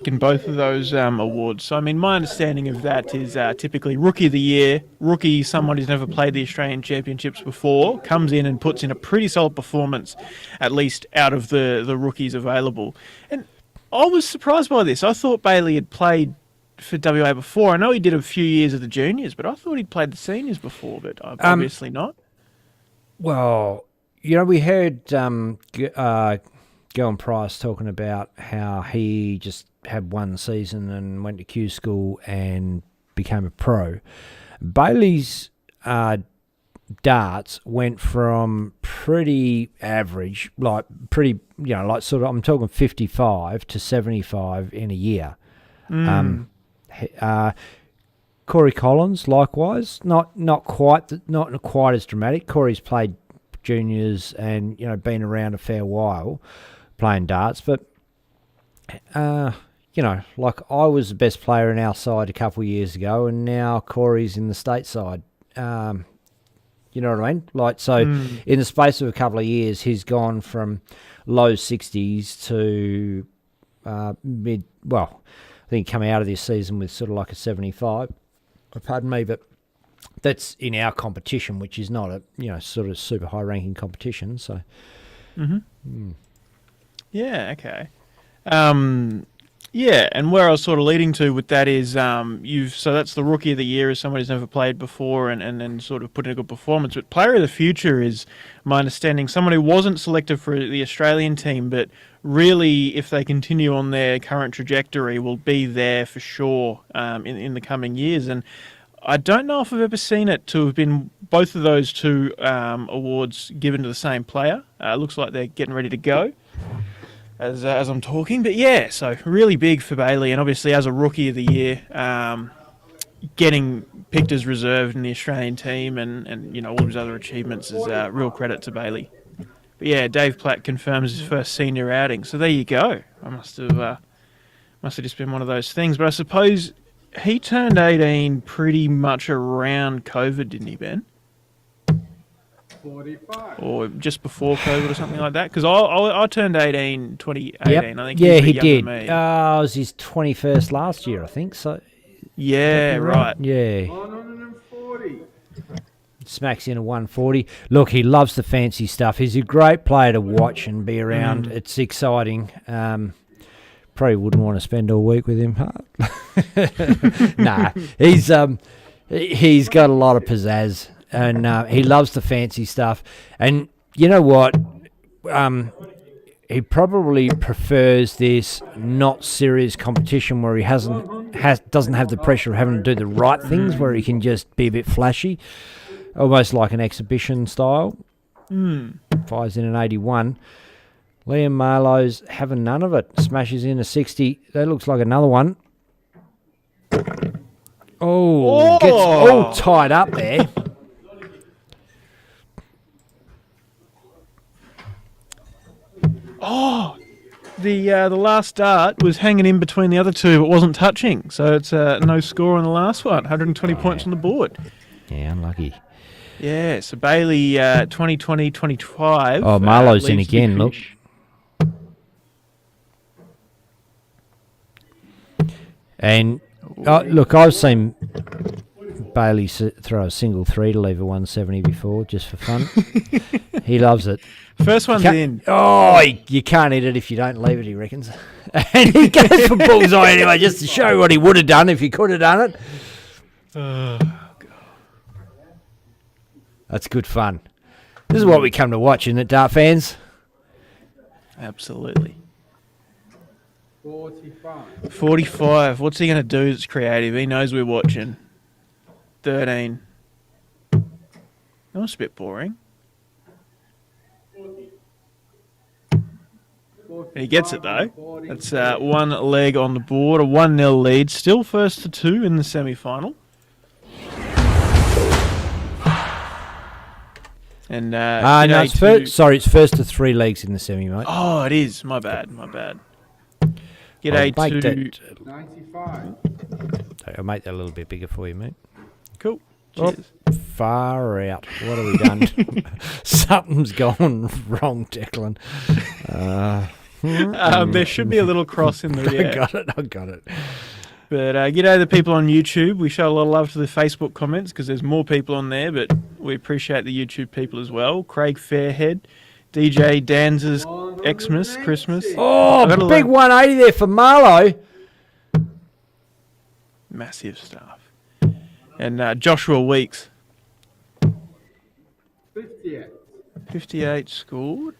in both of those awards. So, I mean, my understanding of that is typically Rookie of the Year, rookie, someone who's never played the Australian Championships before, comes in and puts in a pretty solid performance, at least out of the rookies available. And I was surprised by this. I thought Bailey had played for WA before. I know he did a few years of the juniors, but I thought he'd played the seniors before, but obviously not. Well, we heard Gowan Price talking about how he just had one season and went to Q school and became a pro. Bailey's darts went from pretty average, like sort of, I'm talking 55 to 75 in a year. Corey Collins, likewise, not quite as dramatic. Corey's played juniors and been around a fair while playing darts, but like I was the best player in our side a couple of years ago, and now Corey's in the state side. You know what I mean? Like, so in the space of a couple of years, he's gone from low 60s to mid. Well, I think coming out of this season with sort of like a 75. Pardon me, but that's in our competition, which is not a sort of super high ranking competition. So, yeah, okay. Yeah, and where I was sort of leading to with that is so that's the Rookie of the Year as someone who's never played before and then sort of put in a good performance. But Player of the Future is, my understanding, someone who wasn't selected for the Australian team, but really, if they continue on their current trajectory, will be there for sure in the coming years. And I don't know if I've ever seen it to have been both of those two awards given to the same player. Looks like they're getting ready to go as I'm talking. But yeah, so really big for Bailey, and obviously as a Rookie of the Year, getting picked as reserve in the Australian team and all of his other achievements is real credit to Bailey. But yeah, Dave Platt confirms his first senior outing. So there you go. I must have just been one of those things. But I suppose he turned 18 pretty much around COVID, didn't he, Ben? 45. Or just before COVID or something like that? Because I turned 18 2018. Yep. I think yeah, he he was did. Than me. It was his 21st last year, I think. So. Yeah, right. Yeah. 140. Smacks in a 140. Look, he loves the fancy stuff. He's a great player to watch and be around. It's exciting. Probably wouldn't want to spend all week with him. Nah, he's got a lot of pizzazz, and he loves the fancy stuff. And you know what? He probably prefers this not serious competition where he doesn't have the pressure of having to do the right things, where he can just be a bit flashy, almost like an exhibition style. Fires in an 81. Liam Marlowe's having none of it. Smashes in a 60. That looks like another one. Oh, gets all tied up there. Oh, the last dart was hanging in between the other two, but wasn't touching. So it's no score on the last one. 120 points on the board. Yeah, unlucky. Yeah, so Bailey 2020-25. Oh, Marlowe's in again, look. And look, I've seen Bailey throw a single three to leave a 170 before, just for fun. He loves it. First one's in. Oh, you can't hit it if you don't leave it, he reckons. And he goes for bullseye anyway, just to show what he would have done if he could have done it. God. That's good fun. This is what we come to watch, isn't it, Dart fans? Absolutely. 45. 45. What's he going to do that's creative? He knows we're watching. 13. That was a bit boring. He gets it, though. That's one leg on the board, a 1-0 lead. Still first to two in the semi-final. And no, it's first. Sorry, it's first to three legs in the semi, mate. Oh, it is. My bad. G'day to 95. I'll make that a little bit bigger for you, mate. Cool. Cheers. Far out. What have we done? Something's gone wrong, Declan. There should be a little cross in there. I got it. But g'day the people on YouTube. We show a lot of love to the Facebook comments because there's more people on there, but we appreciate the YouTube people as well. Craig Fairhead, DJ Danzer's Xmas, Christmas. Oh, big 180 there for Marlowe. Massive stuff. And Joshua Weeks. 58 scored.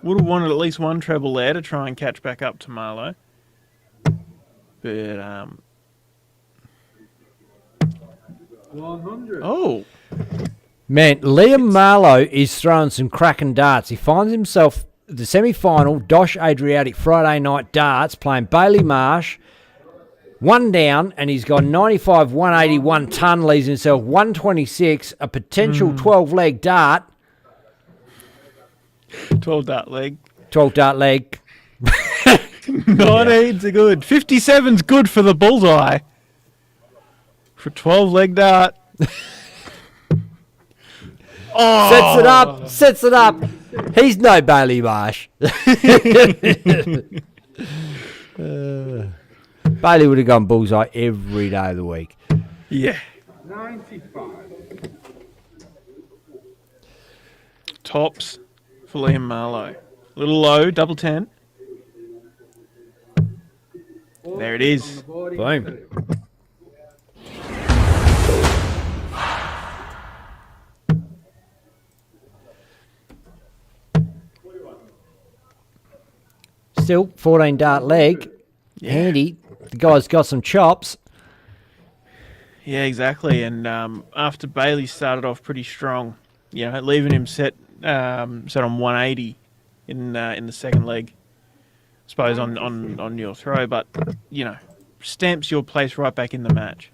Would have wanted at least one treble there to try and catch back up to Marlowe. But, 100. Oh. Man, Liam Marlowe is throwing some cracking darts. He finds himself at the semi-final, Dosh Adriatic Friday night darts, playing Bailey Marsh. One down, and he's got 95, 180, 1 ton, leaves himself 126, a potential 12-leg dart. 12 dart leg. 12 dart leg. 19's are good. 57's good for the bullseye. For 12-leg dart. Oh. Sets it up. He's no Bailey Marsh. Bailey would have gone bullseye every day of the week. Yeah. 95. Tops for Liam Marlowe. Little low, double 10. There it is. Boom. Still, 14 dart leg. Yeah. Handy. The guy's got some chops. Yeah, exactly. And after Bailey started off pretty strong, leaving him set on 180 in the second leg. I suppose on your throw, but stamps your place right back in the match.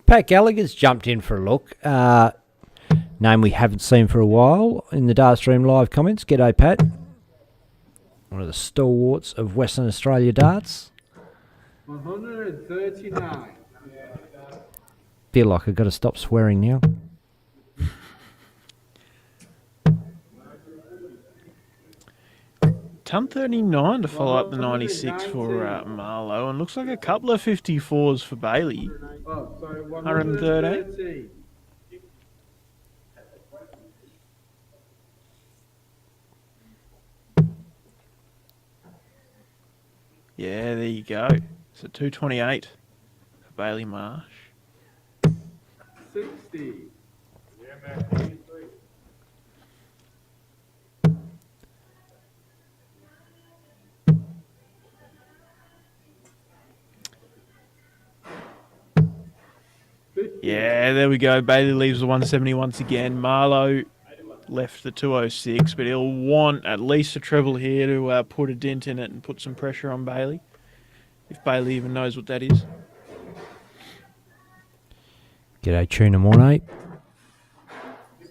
Pat Gallagher's jumped in for a look. Name we haven't seen for a while in the Dartstream live comments. G'day, Pat. One of the stalwarts of Western Australia darts. 139. Feel like I've got to stop swearing now. Ton 39 to follow up the 96 for Marlowe, and looks like a couple of 54s for Bailey. 113. Yeah, there you go. So 228 for Bailey Marsh. 60. Yeah, there we go. Bailey leaves the 170 once again. Marlowe left the 206, but he'll want at least a treble here to put a dent in it and put some pressure on Bailey, if Bailey even knows what that is. G'day, Tuna Mornay.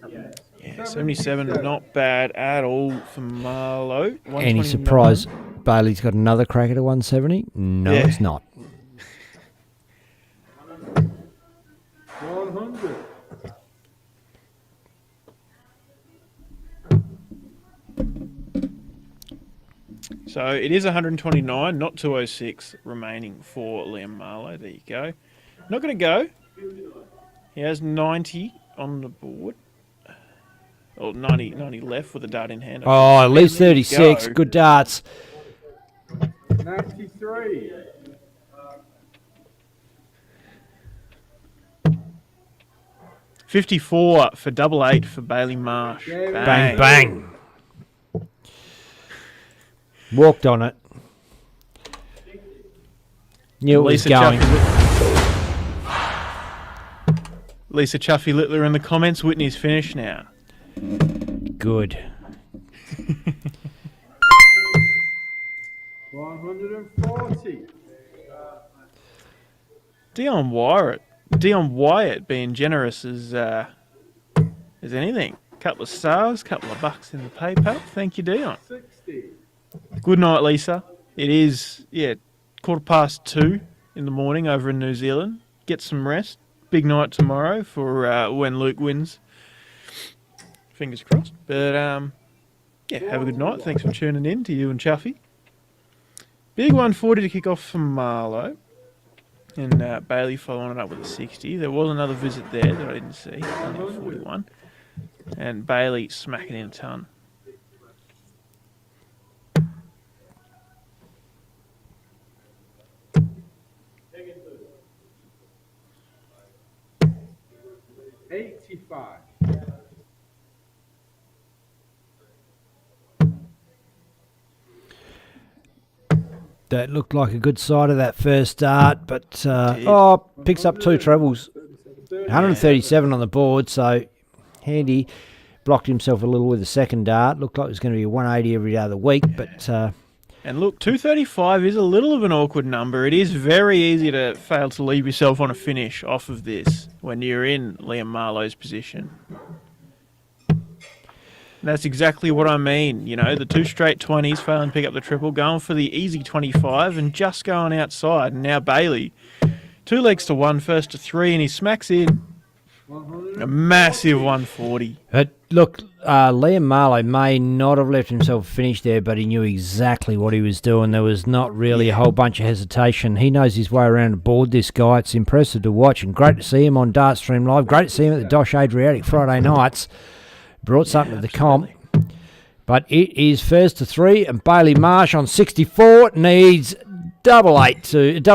Yeah, 77, not bad at all for Marlowe. Any surprise Bailey's got another crack at a 170? No, Yeah. It's not. 100. So it is 129, not 206 remaining for Liam Marlowe. There you go. Not going to go. He has 90 on the board. Or 90 left with a dart in hand. Oh, at least 36. Good darts. 93. $54 for double 8 for Bailey Marsh. Bang, bang. Walked on it. Knew it was going. Lisa Chuffy Littler in the comments. Whitney's finished now. Good. 140. Dion Wyatt being generous as anything. Couple of stars, couple of bucks in the PayPal. Thank you, Dion. 60. Good night, Lisa. It is 2:15 in the morning over in New Zealand. get some rest. Big night tomorrow for when Luke wins. Fingers crossed. But, have a good night. Thanks for tuning in to you and Chuffy. Big 140 to kick off for Marlow. And Bailey following it up with a 60. There was another visit there that I didn't see. Only a 41. And Bailey smacking in a ton. $85. That looked like a good side of that first start, but picks up 2 trebles. 137 on the board, so handy. Blocked himself a little with the second dart. Looked like it was going to be a 180 every day of the week, but... and look, 235 is a little of an awkward number. It is very easy to fail to leave yourself on a finish off of this when you're in Liam Marlowe's position. That's exactly what I mean. You know, the 2 straight 20s, failing to pick up the triple, going for the easy 25 and just going outside. And now Bailey, 2 legs to 1, first to 3, and he smacks in a massive 140. Look, Liam Marlowe may not have left himself finished there, but he knew exactly what he was doing. There was not really a whole bunch of hesitation. He knows his way around the board, this guy. It's impressive to watch and great to see him on Dartstream Live. Great to see him at the Dosh Adriatic Friday nights. Brought something to the comp. But it is first to 3, and Bailey Marsh on 64 needs double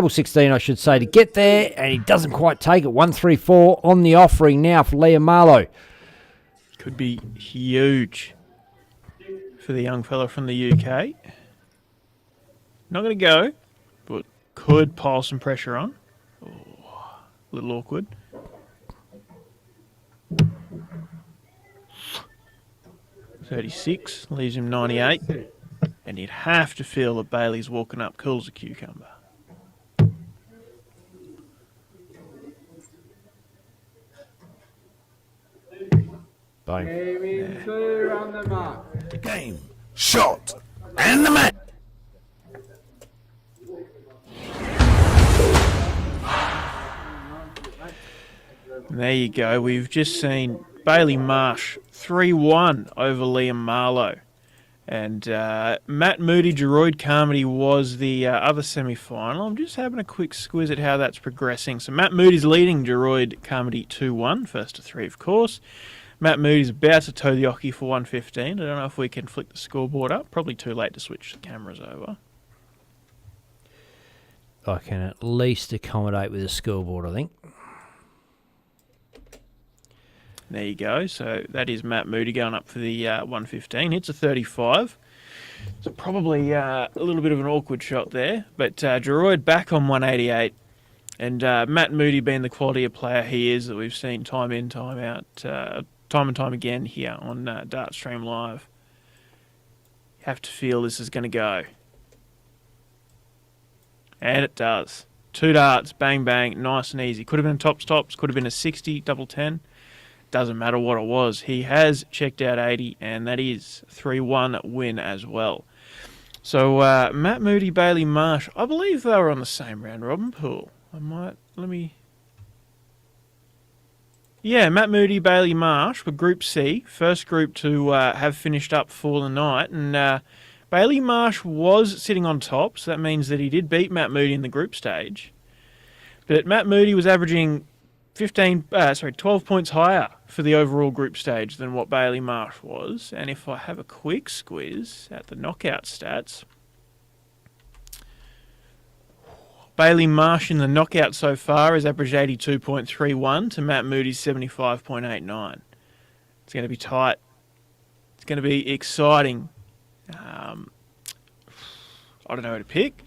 16, I should say, to get there, and he doesn't quite take it. 134 on the offering now for Liam Marlowe. Could be huge for the young fella from the UK. Not going to go, but could pile some pressure on. Oh, a little awkward. $36 leaves him 98, and you'd have to feel that Bailey's walking up cool as a cucumber. Bang. Game 2 on the mark. Game, shot, and the match. And there you go. We've just seen Bailey Marsh 3-1 over Liam Marlowe. And Matt Moody, Geroid Carmody was the other semi-final. I'm just having a quick squiz at how that's progressing. So Matt Moody's leading Geroid Carmody 2-1, first to 3, of course. Matt Moody's about to toe the Ocky for 115. I don't know if we can flick the scoreboard up. Probably too late to switch the cameras over. I can at least accommodate with a scoreboard, I think. There you go. So that is Matt Moody going up for the 115. Hits a 35. So probably a little bit of an awkward shot there. But Geroid back on 188. And Matt Moody being the quality of player he is that we've seen time in, time out, time and time again here on Dartstream Live. You have to feel this is going to go. And it does. 2 darts, bang, bang, nice and easy. Could have been a tops, could have been a 60, double 10. Doesn't matter what it was. He has checked out 80, and that is 3-1 win as well. So Matt Moody, Bailey Marsh, I believe they were on the same round robin pool. Yeah, Matt Moody, Bailey Marsh were Group C, first group to have finished up for the night, and Bailey Marsh was sitting on top, so that means that he did beat Matt Moody in the group stage. But Matt Moody was averaging 12 points higher for the overall group stage than what Bailey Marsh was. And if I have a quick squeeze at the knockout stats, Bailey Marsh in the knockout so far has averaged 82.31 to Matt Moody's 75.89. It's going to be tight. It's going to be exciting. I don't know who to pick.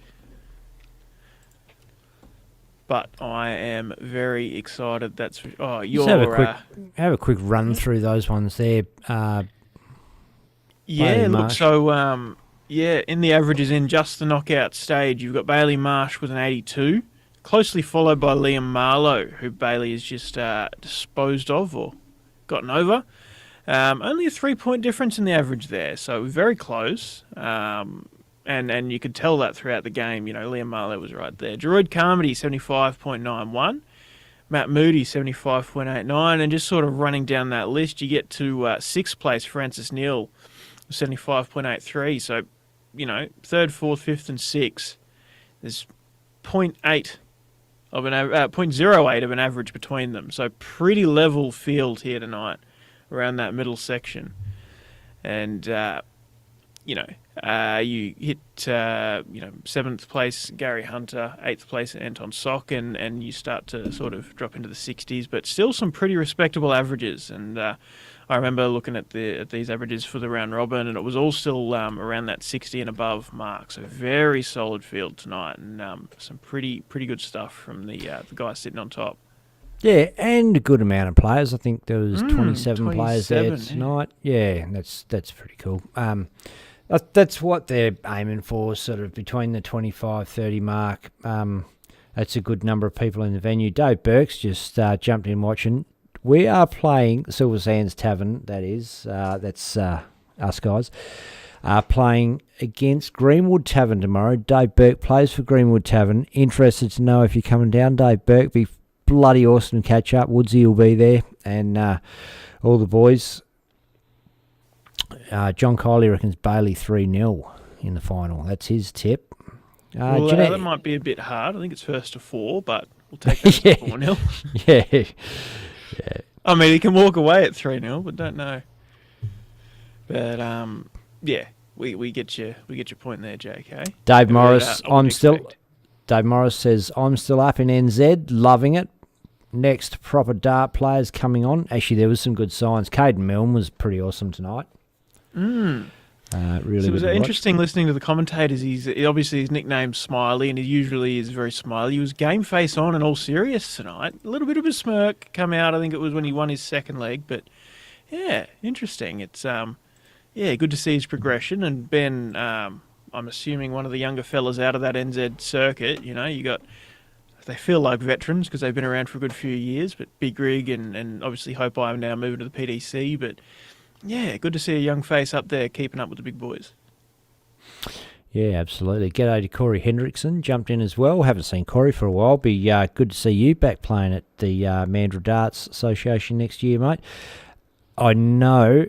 But I am very excited. That's have a quick run through those ones there. Look. So in the averages in just the knockout stage, you've got Bailey Marsh with an 82, closely followed by Liam Marlowe, who Bailey has just disposed of or gotten over. Only a 3-point difference in the average there, so very close. And you could tell that throughout the game. You know, Liam Marlowe was right there. Geroid Carmody, 75.91. Matt Moody, 75.89. And just sort of running down that list, you get to 6th place, Francis Neal, 75.83. So, you know, 3rd, 4th, 5th and 6th. There's 0.08 of an average between them. So pretty level field here tonight around that middle section. And, you hit, 7th place, Gary Hunter, 8th place, Anton Sock, and you start to sort of drop into the 60s, but still some pretty respectable averages. And I remember looking at these averages for the round robin, and it was all still around that 60 and above mark. So very solid field tonight, and some pretty good stuff from the guys sitting on top. Yeah, and a good amount of players. I think there was 27 players there tonight. Yeah, that's pretty cool. That's what they're aiming for, sort of between the 25-30 mark. That's a good number of people in the venue. Dave Burke's just jumped in watching. We are playing Silver Sands Tavern, that is. That's us guys. Playing against Greenwood Tavern tomorrow. Dave Burke plays for Greenwood Tavern. Interested to know if you're coming down, Dave Burke. Be bloody awesome to catch up. Woodsy will be there, and all the boys. John Kiley reckons Bailey 3-0 in the final. That's his tip. That might be a bit hard. I think it's 1st to 4, but we'll take that as 4-0. Yeah. I mean, he can walk away at 3-0, but don't know. But we get your point there, JK. Dave Morris, Dave Morris says I'm still up in NZ, loving it. Next proper dart players coming on. Actually, there was some good signs. Caden Milne was pretty awesome tonight. Really. So it was interesting listening to the commentators. Obviously his nickname's Smiley, and he usually is very smiley. He was game face on and all serious tonight. A little bit of a smirk come out. I think it was when he won his second leg, but yeah, interesting. It's good to see his progression. And Ben, I'm assuming one of the younger fellas out of that NZ circuit. You know, they feel like veterans because they've been around for a good few years. But Big Rig and obviously Hope I'm now moving to the PDC, but. Yeah, good to see a young face up there keeping up with the big boys. Yeah, absolutely. G'day to Corey Hendrickson, jumped in as well. Haven't seen Corey for a while. Be good to see you back playing at the Mandurah Darts Association next year, mate. I know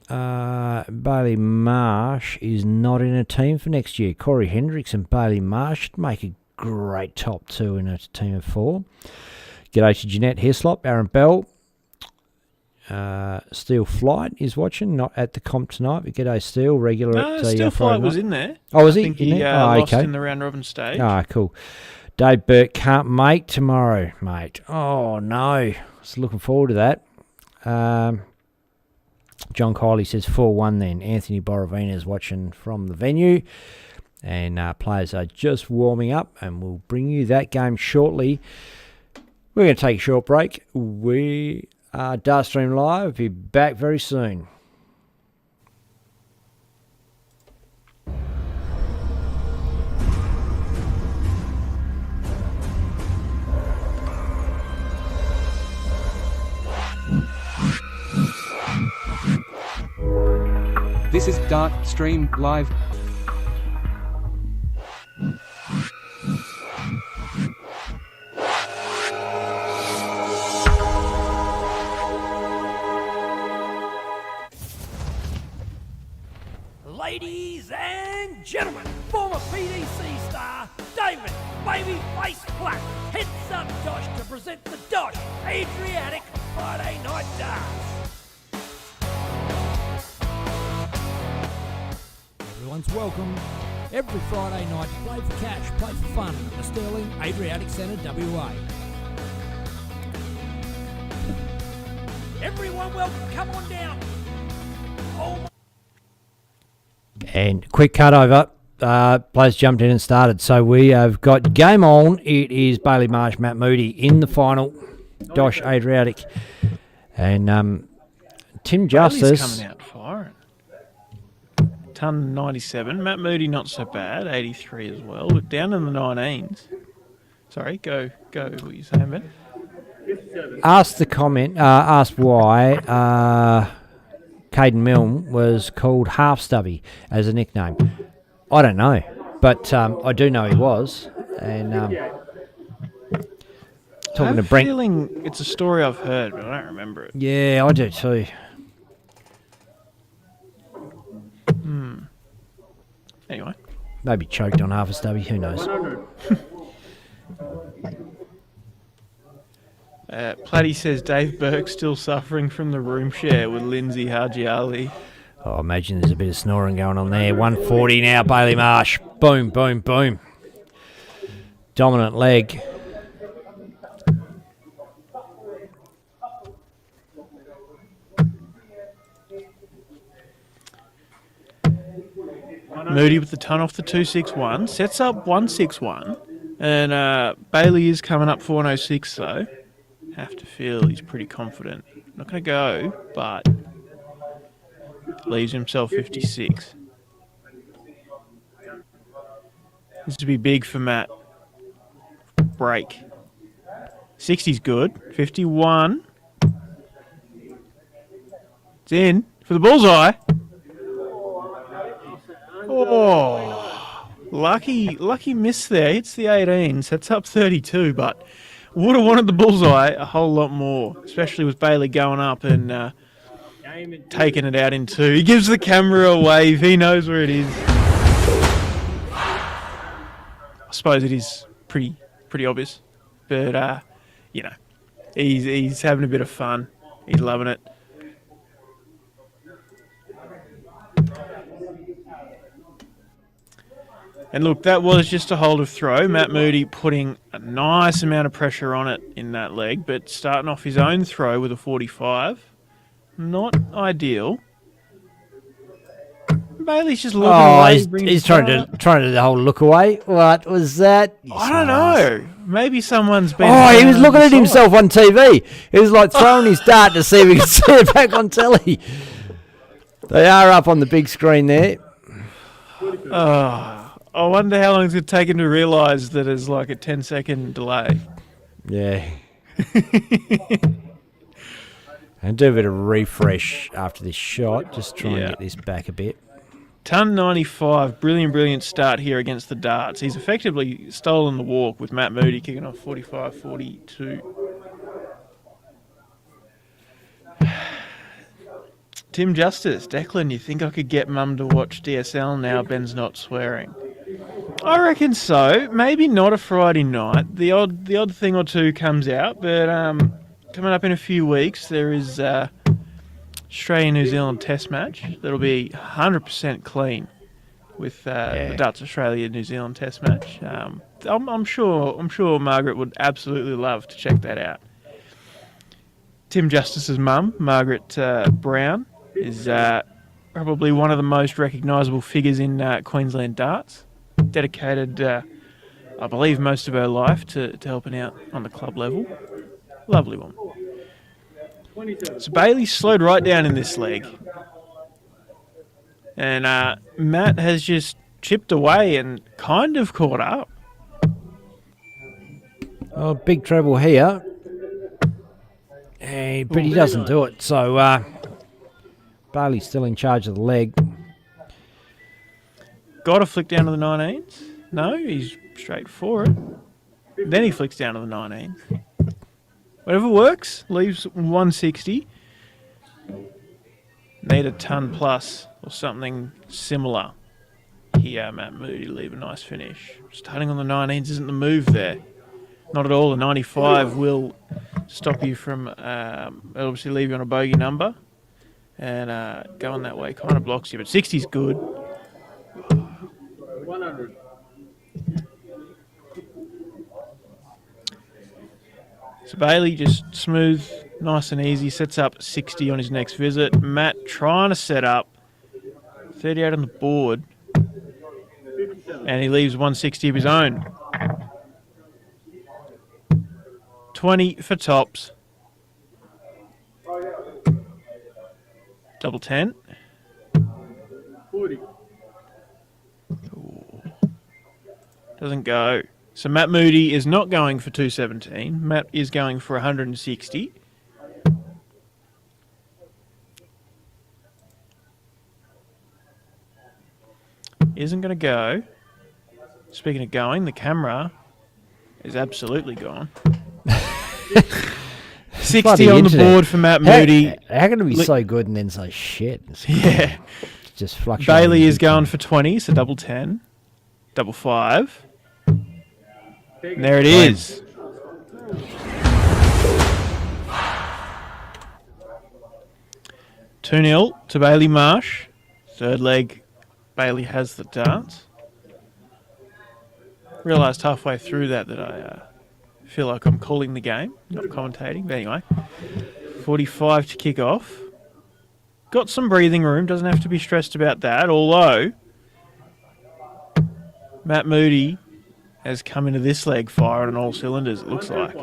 Bailey Marsh is not in a team for next year. Corey Hendrickson, Bailey Marsh should make a great top 2 in a team of 4. G'day to Jeanette Hislop, Aaron Bell. Steel Flight is watching, not at the comp tonight, but g'day Steel, regular at Steel Flight was in there. Oh, was he? I think he lost in the round robin stage. Ah, cool. Dave Burke can't make tomorrow, mate. Oh, no. Just looking forward to that. John Kiley says 4-1 then. Anthony Borovina is watching from the venue. And players are just warming up, and we'll bring you that game shortly. We're going to take a short break. We Dartstream Live, be back very soon. This is Dartstream Live. Ladies and gentlemen, former PDC star David Babyface Black heads up Dosh to present the Dosh Adriatic Friday Night Darts. Everyone's welcome. Every Friday night to play for cash, play for fun at the Sterling Adriatic Centre, WA. Everyone welcome, come on down. Oh my. And quick cut over. Players jumped in and started. So we have got game on. It is Bailey Marsh, Matt Moody in the final. Dosh Adriatic. And Tim Justice. Bailey's coming out firing. Ton 97. Matt Moody not so bad. 83 as well. But down in the 19s. Sorry, go. What you saying, Ben? Asked why Caden Milne was called Half Stubby as a nickname. I don't know, but I do know he was. And Talking I have to a Brent. feeling it's a story I've heard, but I don't remember it. Yeah, I do too. Anyway. Maybe choked on half a stubby, who knows? 100. Platty says Dave Burke's still suffering from the room share with Lindsay Haji Ali. Oh, I imagine there's a bit of snoring going on there. 140 now, Bailey Marsh. Boom, boom, boom. Dominant leg. Moody with the ton off the 261. Sets up 161. And Bailey is coming up for 106, though. Have to feel he's pretty confident. Not going to go, but leaves himself 56. This would be big for Matt. Break. 60's good. 51. It's in for the bullseye. Oh, lucky miss there. Hits the 18. Sets up 32, but would have wanted the bullseye a whole lot more, especially with Bailey going up and taking it out in 2. He gives the camera a wave. He knows where it is. I suppose it is pretty obvious, but you know, he's having a bit of fun. He's loving it. And look, that was just a hold of throw. Matt Moody putting a nice amount of pressure on it in that leg, but starting off his own throw with a 45. Not ideal. Bailey's just looking away. He's trying to the whole look away. What was that? I don't know. Maybe someone's been... Oh, he was looking at himself on TV. He was like throwing his dart to see if he could see it back on telly. They are up on the big screen there. I wonder how long it's going to take him to realise that it's like a 10-second delay. Yeah. And do a bit of refresh after this shot. Just try and get this back a bit. Ton 95. Brilliant start here against the darts. He's effectively stolen the walk with Matt Moody kicking off 45-42. Tim Justice. Declan, you think I could get Mum to watch DSL now Ben's not swearing? I reckon so. Maybe not a Friday night. The odd thing or two comes out, but coming up in a few weeks there is Australia-New Zealand Test match that'll be 100% clean with the Darts Australia-New Zealand Test match. I'm sure Margaret would absolutely love to check that out. Tim Justice's mum, Margaret Brown, is probably one of the most recognisable figures in Queensland darts. Dedicated, I believe, most of her life to helping out on the club level. Lovely one. So Bailey slowed right down in this leg. And Matt has just chipped away and kind of caught up. Oh, big treble here. Hey, but he doesn't do it. So Bailey's still in charge of the leg. Got to flick down to the 19s. No, he's straight for it. Then he flicks down to the 19s. Whatever works, leaves 160. Need a ton plus or something similar. Here, Matt Moody, leave a nice finish. Starting on the 19s isn't the move there. Not at all. The 95 will stop you from, obviously leave you on a bogey number. And going that way kind of blocks you. But 60's good. 100. So Bailey just smooth, nice and easy, sets up 60 on his next visit. Matt trying to set up 38 on the board. And he leaves 160 of his own. 20 for tops. Double 10. 40. Doesn't go. So Matt Moody is not going for 217. Matt is going for 160. Isn't going to go. Speaking of going, the camera is absolutely gone. 60 Bloody on the internet. board for Matt Moody. How can it be so good and then so shit? Yeah. Just fluctuating. Bailey is going for 20, so double 10. Double 5. And there it is. Two 0 to Bailey Marsh. Third leg, Bailey has the darts. Realised halfway through that I feel like I'm calling the game, not commentating. But anyway, 45 to kick off. Got some breathing room, doesn't have to be stressed about that, although Matt Moody has come into this leg firing on all cylinders, it looks like.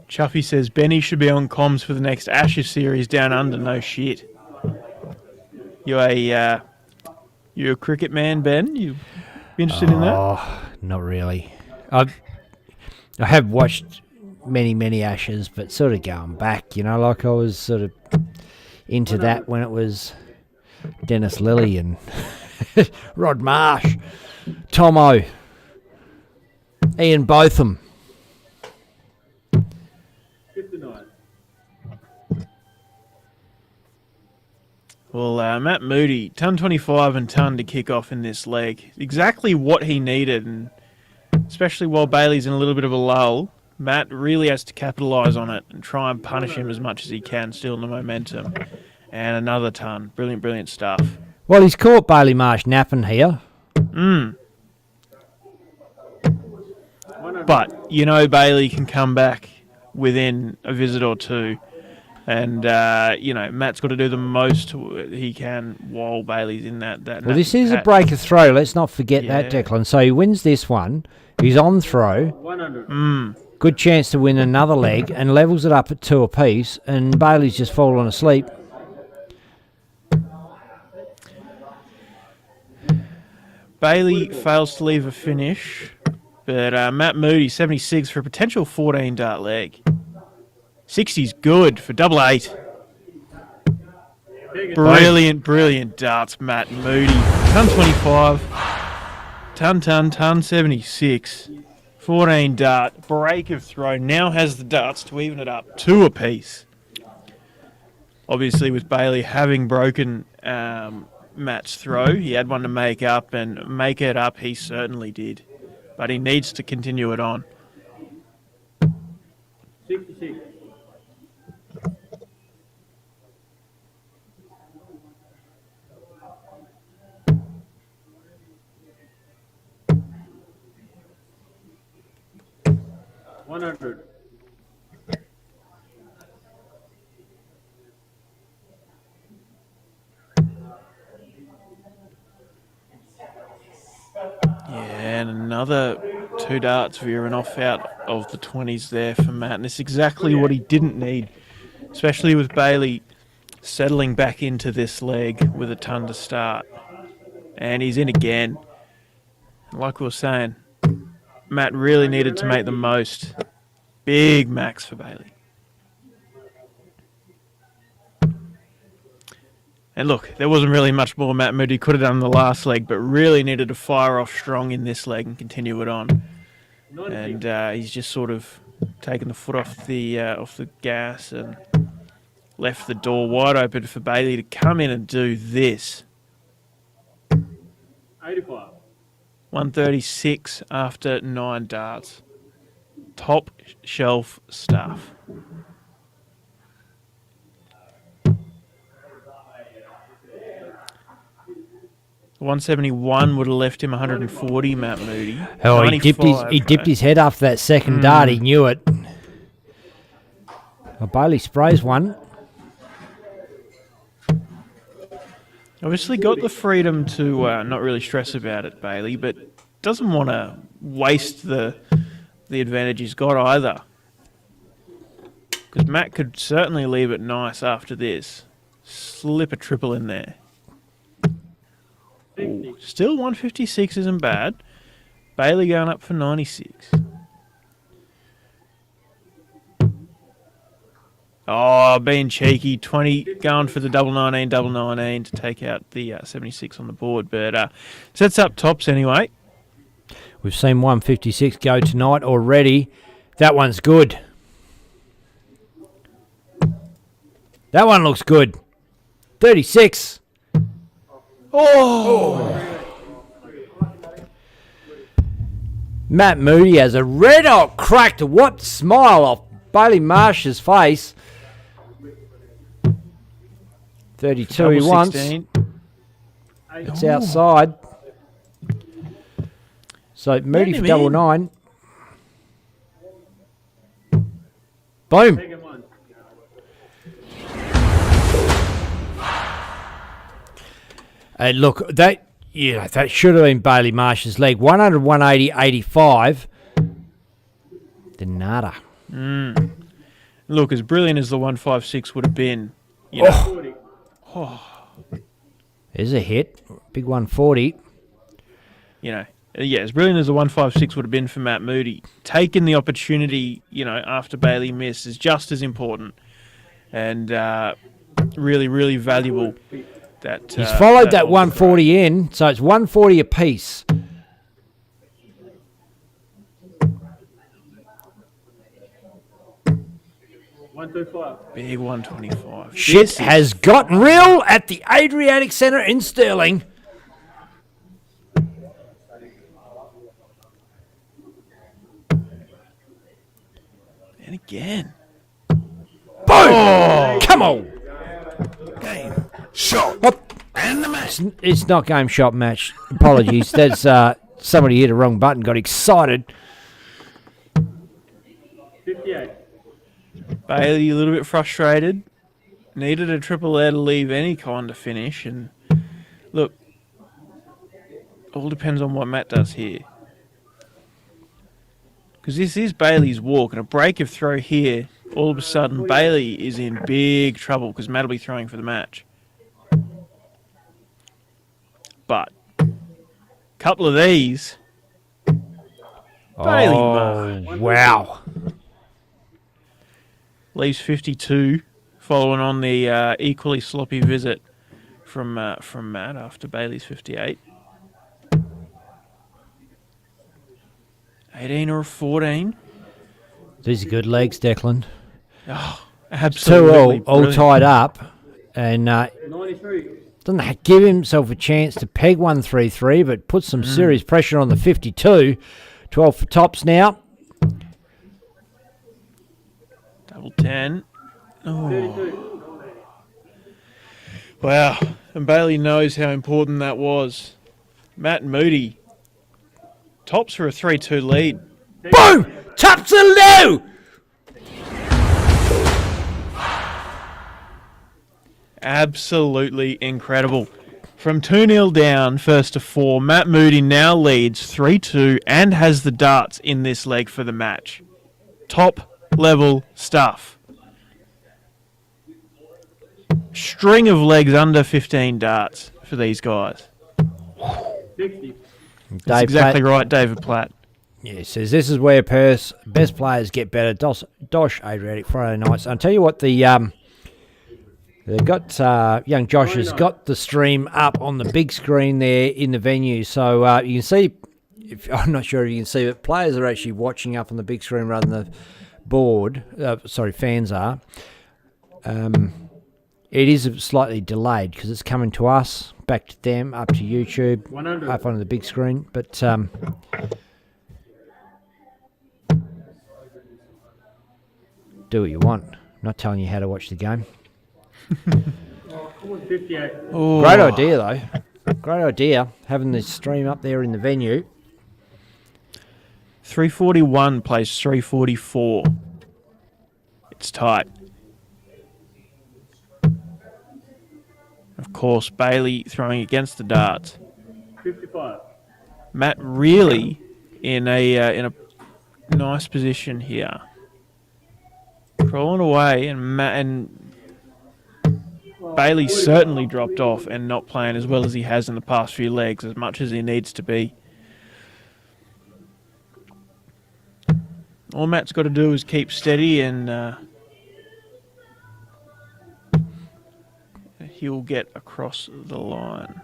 Chuffy says Benny should be on comms for the next Ashes series down under. No shit. You a cricket man, Ben? You be interested in that? Oh, not really. I have watched many Ashes, but sort of going back, like I was sort of into that when it was Dennis Lilly and Rod Marsh, Tomo, Ian Botham. 59. Well, Matt Moody, ton 25 and ton to kick off in this leg. Exactly what he needed, and especially while Bailey's in a little bit of a lull, Matt really has to capitalise on it and try and punish him as much as he can, still in the momentum. And another ton. Brilliant stuff. Well, he's caught Bailey Marsh napping here. But, Bailey can come back within a visit or two. And, Matt's got to do the most he can while Bailey's in that Well, this is a break of throw. Let's not forget that, Declan. So he wins this one. He's on throw. 100. Good chance to win another leg and levels it up at 2 apiece. And Bailey's just fallen asleep. Bailey fails to leave a finish. But Matt Moody, 76 for a potential 14 dart leg. 60's good for double 8. Brilliant darts, Matt Moody. Ton 25. Ton 76. 14 dart. Break of throw. Now has the darts to even it up 2 apiece. Obviously, with Bailey having broken Matt's throw, he had one to make up, and make it up he certainly did. But he needs to continue it on. 66. $100. Yeah, and another 2 darts veering off out of the 20s there for Matt. And it's exactly what he didn't need, especially with Bailey settling back into this leg with a ton to start. And he's in again. Like we were saying, Matt really needed to make the most. Big max for Bailey. And look, there wasn't really much more Matt Moody could have done in the last leg, but really needed to fire off strong in this leg and continue it on. And he's just sort of taken the foot off the gas and left the door wide open for Bailey to come in and do this. 85. 136 after 9 darts. Top shelf stuff. $171 would have left him 140, Matt Moody. Oh, he dipped his head after that second dart. He knew it. Well, Bailey sprays one. Obviously got the freedom to not really stress about it, Bailey, but doesn't want to waste the advantage he's got either. Because Matt could certainly leave it nice after this. Slip a triple in there. Ooh, still 156 isn't bad. Bailey going up for 96. Oh, being cheeky. 20 going for the double 19 to take out the 76 on the board. But sets up tops anyway. We've seen 156 go tonight already. That one's good. That one looks good. 36. Oh! Matt Moody has a red hot crack to wipe the smile off Bailey Marsh's face. 32 he wants. 16. It's outside. So Moody for double 9. Boom. And look, that should have been Bailey Marsh's leg. 100, 180, 85. Then nada. Look, as brilliant as the 156 would have been, you know. There's a hit. Big 140. You know, as brilliant as the 156 would have been for Matt Moody, taking the opportunity, you know, after Bailey missed is just as important and really, really valuable. He's followed that 140 in, so it's 140 apiece. Big 125. Shit has gotten real at the Adriatic Centre in Stirling. And again. Boom! Oh. Come on! Game, shot, and the match. It's not game, shot, match. Apologies. That's somebody hit a wrong button, got excited. 58. Bailey a little bit frustrated. Needed a triple there to leave any kind of finish. And look, all depends on what Matt does here. Because this is Bailey's walk, and a break of throw here, all of a sudden Bailey is in big trouble because Matt will be throwing for the match. But a couple of these. Bailey Marsh. Wow. Leaves 52, following on the equally sloppy visit from Matt after Bailey's 58. 18 or a 14. These are good legs, Declan. Oh, absolutely. Two all tied up. And 93. doesn't give himself a chance to peg 133, but put some serious pressure on the 52. 12 for tops now. Double 10. Oh. Wow. And Bailey knows how important that was. Matt Moody. Tops for a 3-2 lead. Boom! Tops are low! Absolutely incredible. From 2-0 down, first to 4, Matt Moody now leads 3-2 and has the darts in this leg for the match. Top level stuff. String of legs under 15 darts for these guys. 60. That's exactly right, David Platt. Yeah, says this is where best players get better. Dosh, Adriatic, Friday nights. I'll tell you what, they've got young Josh has got the stream up on the big screen there in the venue, so you can see. I'm not sure if you can see, but players are actually watching up on the big screen rather than the board. Fans are. It is slightly delayed because it's coming to us, back to them, up to YouTube, 100. up on the big screen. But do what you want. I'm not telling you how to watch the game. 58. Oh. Great idea, though. Great idea, having the stream up there in the venue. 341 plays 344. It's tight. Of course, Bailey throwing against the darts. 55. Matt really in a nice position here. Crawling away, and Bailey certainly dropped off and not playing as well as he has in the past few legs, as much as he needs to be. All Matt's got to do is keep steady and he'll get across the line.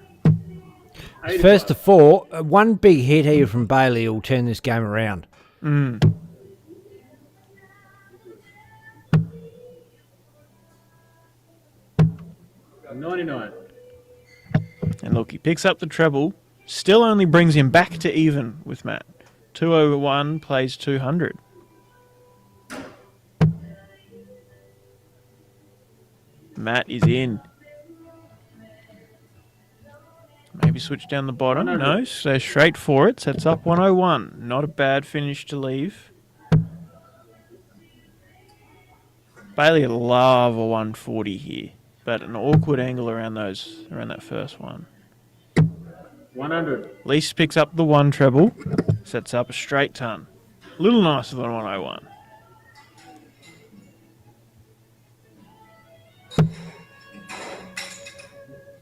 First to 4, one big hit here from Bailey will turn this game around. 99. And look, he picks up the treble, still only brings him back to even with Matt. 201 plays 200. Matt is in. Maybe switch down the bottom. No, so straight for it. Sets up 101. Not a bad finish to leave. Bailey would love a 140 here, but an awkward angle around that first one. 100. Lease picks up the 1 treble, sets up a straight ton. A little nicer than 101.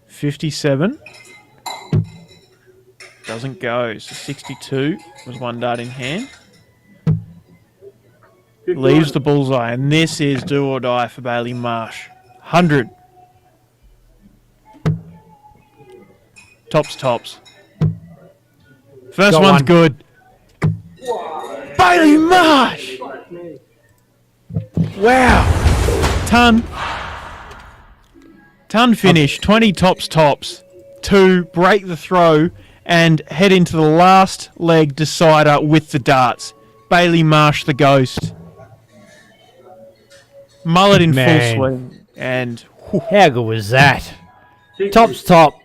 $57. Doesn't go. So 62 was 1 dart in hand. 51. Leaves the bullseye, and this is do or die for Bailey Marsh. 100. Tops. First Got one's one. good. Bailey Marsh! Wow. Ton finish. 20 tops. 2, break the throw, and head into the last leg decider with the darts. Bailey Marsh, the ghost. Mullet in Man. full swing. And How good was that? 60. Tops.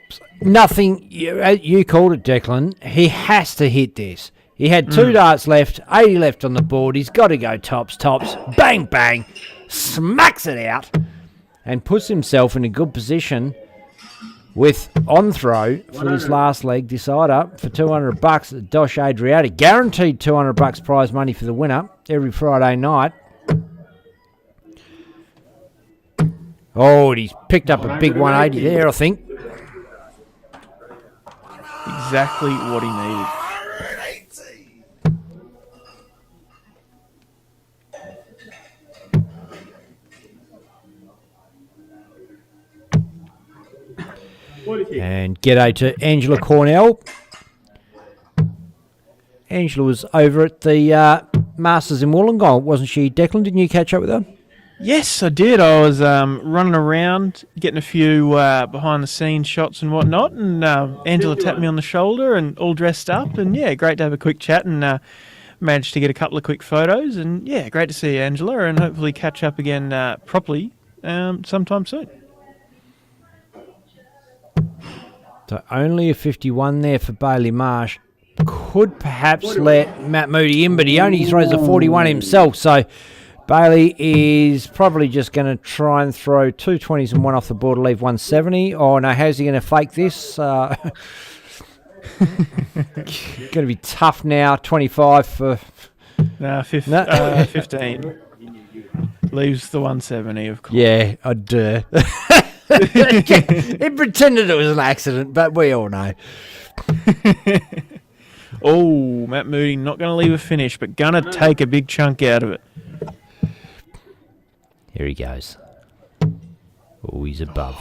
Nothing. You called it, Declan. He has to hit this. He had 2 darts left, 80 left on the board. He's got to go tops. Bang, bang. Smacks it out and puts himself in a good position with on throw for this last leg decider for $200 at Dosh Adriatic. Guaranteed $200 prize money for the winner every Friday night. Oh, and he's picked up a big 180 there, I think. exactly what he needed. And g'day to Angela Cornell. Angela was over at the Masters in Wollongong, wasn't she, Declan? Didn't you catch up with her? Yes, I did. I was running around, getting a few behind-the-scenes shots and whatnot, and Angela tapped me on the shoulder and all dressed up, and yeah, great to have a quick chat, and managed to get a couple of quick photos, and yeah, great to see you, Angela, and hopefully catch up again properly sometime soon. So only a 51 there for Bailey Marsh. Could perhaps let Matt Moody in, but he only throws a 41 himself, so Bailey is probably just going to try and throw 2 20s and one off the board to leave 170. Oh, no, how's he going to fake this? Going to be tough now, 25 for... No, 15. Leaves the 170, of course. Yeah, I do. He pretended it was an accident, but we all know. Oh, Matt Moody not going to leave a finish, but going to take a big chunk out of it. Here he goes. Oh, he's above.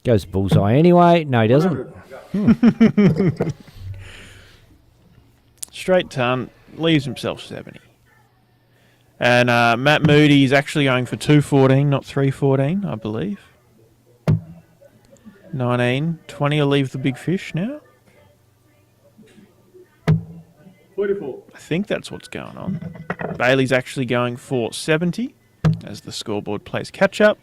Goes bullseye anyway. No, he doesn't. Straight ton, leaves himself 70. And Matt Moody is actually going for 214, not 314, I believe. 19, 20 will leave the big fish now. 44. I think that's what's going on. Bailey's actually going for 70 as the scoreboard plays catch up.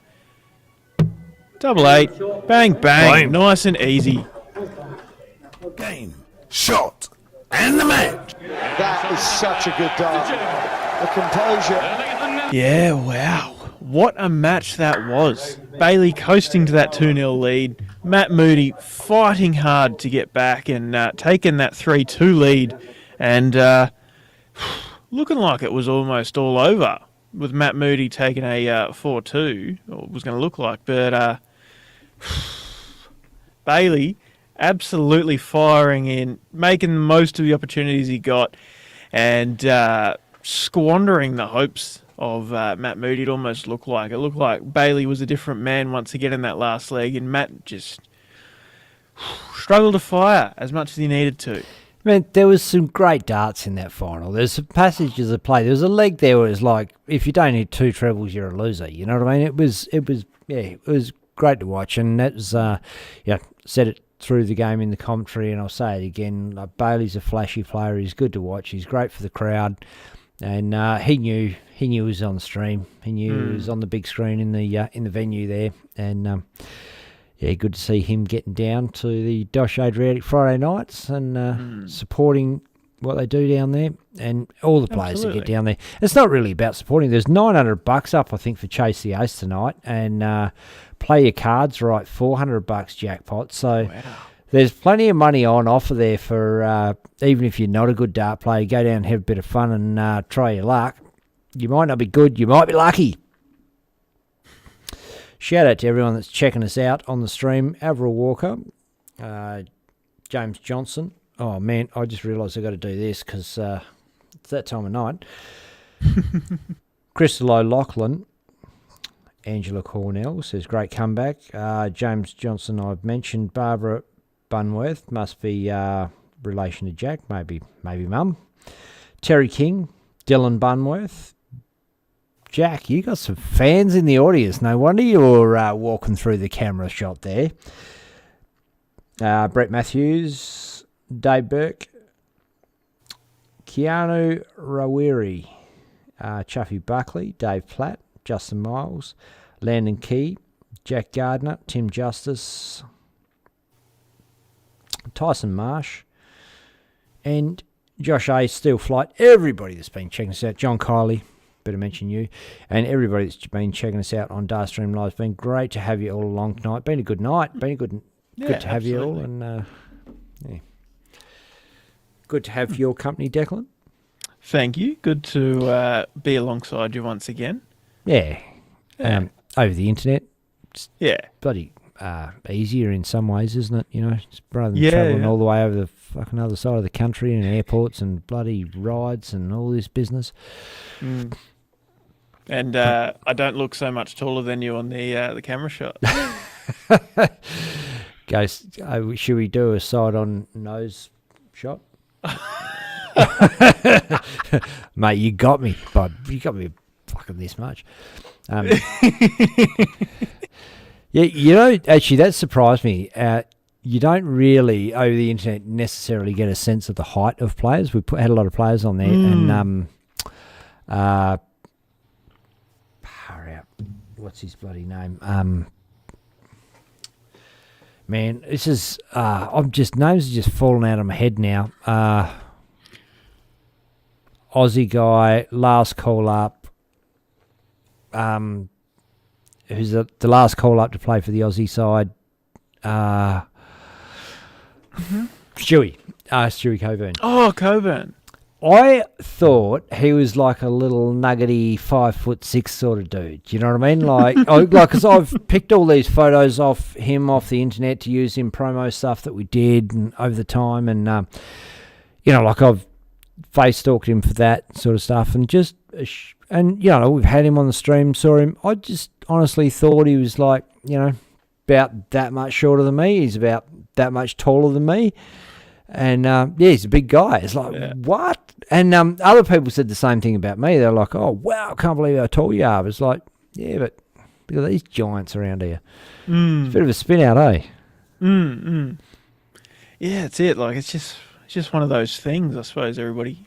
88, bang, bang, nice and easy. Game, shot, and the match. That is such a good dart. The composure. Yeah, wow. What a match that was. Bailey coasting to that 2-0 lead. Matt Moody fighting hard to get back and taking that 3-2 lead. And looking like it was almost all over with Matt Moody taking a 4-2, or it was going to look like. But Bailey absolutely firing in, making the most of the opportunities he got, and squandering the hopes of Matt Moody. It almost looked like. It looked like Bailey was a different man once again in that last leg, and Matt just struggled to fire as much as he needed to. Man, there was some great darts in that final. There's some passages of play. There was a leg there where it was like, if you don't hit 2 trebles, you're a loser. You know what I mean? It was great to watch, and that was, said it through the game in the commentary, and I'll say it again. Like, Bailey's a flashy player. He's good to watch. He's great for the crowd, and he knew he was on the stream. He knew he was on the big screen in the venue there, and good to see him getting down to the Dosh Adriatic Friday nights and supporting what they do down there, and all the players that get down there. It's not really about supporting. There's $900 up, I think, for Chase the Ace tonight, and play your cards right, $400 jackpot. So there's plenty of money on offer there for even if you're not a good dart player, go down and have a bit of fun and try your luck. You might not be good, you might be lucky. Shout out to everyone that's checking us out on the stream. Avril Walker, James Johnson. Oh, man, I just realised I've got to do this because it's that time of night. Crystal O'Loughlin. Angela Cornell says, great comeback. James Johnson, I've mentioned. Barbara Bunworth, must be relation to Jack, maybe mum. Terry King, Dylan Bunworth. Jack, you got some fans in the audience. No wonder you're walking through the camera shot there. Brett Matthews, Dave Burke, Keanu Rawiri, Chuffy Buckley, Dave Platt, Justin Miles, Landon Key, Jack Gardner, Tim Justice, Tyson Marsh, and Josh A. Steel Flight. Everybody that's been checking us out, John Kiley, better mention you, and everybody that's been checking us out on Darstream Live. It's been great to have you all along tonight. Been a good night. Been a good to have you all, and good to have your company, Declan. Thank you. Good to be alongside you once again. Yeah. Over the internet. It's bloody easier in some ways, isn't it? You know, rather than travelling all the way over the fucking other side of the country and airports and bloody rides and all this business. And I don't look so much taller than you on the camera shot. Should we do a side-on nose shot? Mate, you got me, bud. You got me fucking this much. Yeah, you know, actually, that surprised me. You don't really, over the internet, necessarily get a sense of the height of players. We had a lot of players on there, and what's his bloody name? Man, this is names are just falling out of my head now. Aussie guy, last call up. Who's the last call up to play for the Aussie side? Stewie Coburn. Oh, Coburn. I thought he was like a little nuggety 5'6" sort of dude. Do you know what I mean? Like, because I've picked all these photos off him off the internet to use in promo stuff that we did and over the time, and like I've face stalked him for that sort of stuff, and we've had him on the stream, saw him. I just honestly thought he was like, about that much shorter than me. He's about that much taller than me. And, he's a big guy. It's like, what? And other people said the same thing about me. They're like, oh, wow, I can't believe how tall you are. It's like, yeah, but look at these giants around here. It's a bit of a spin out, eh? Yeah, that's it. Like, it's just one of those things, I suppose, everybody.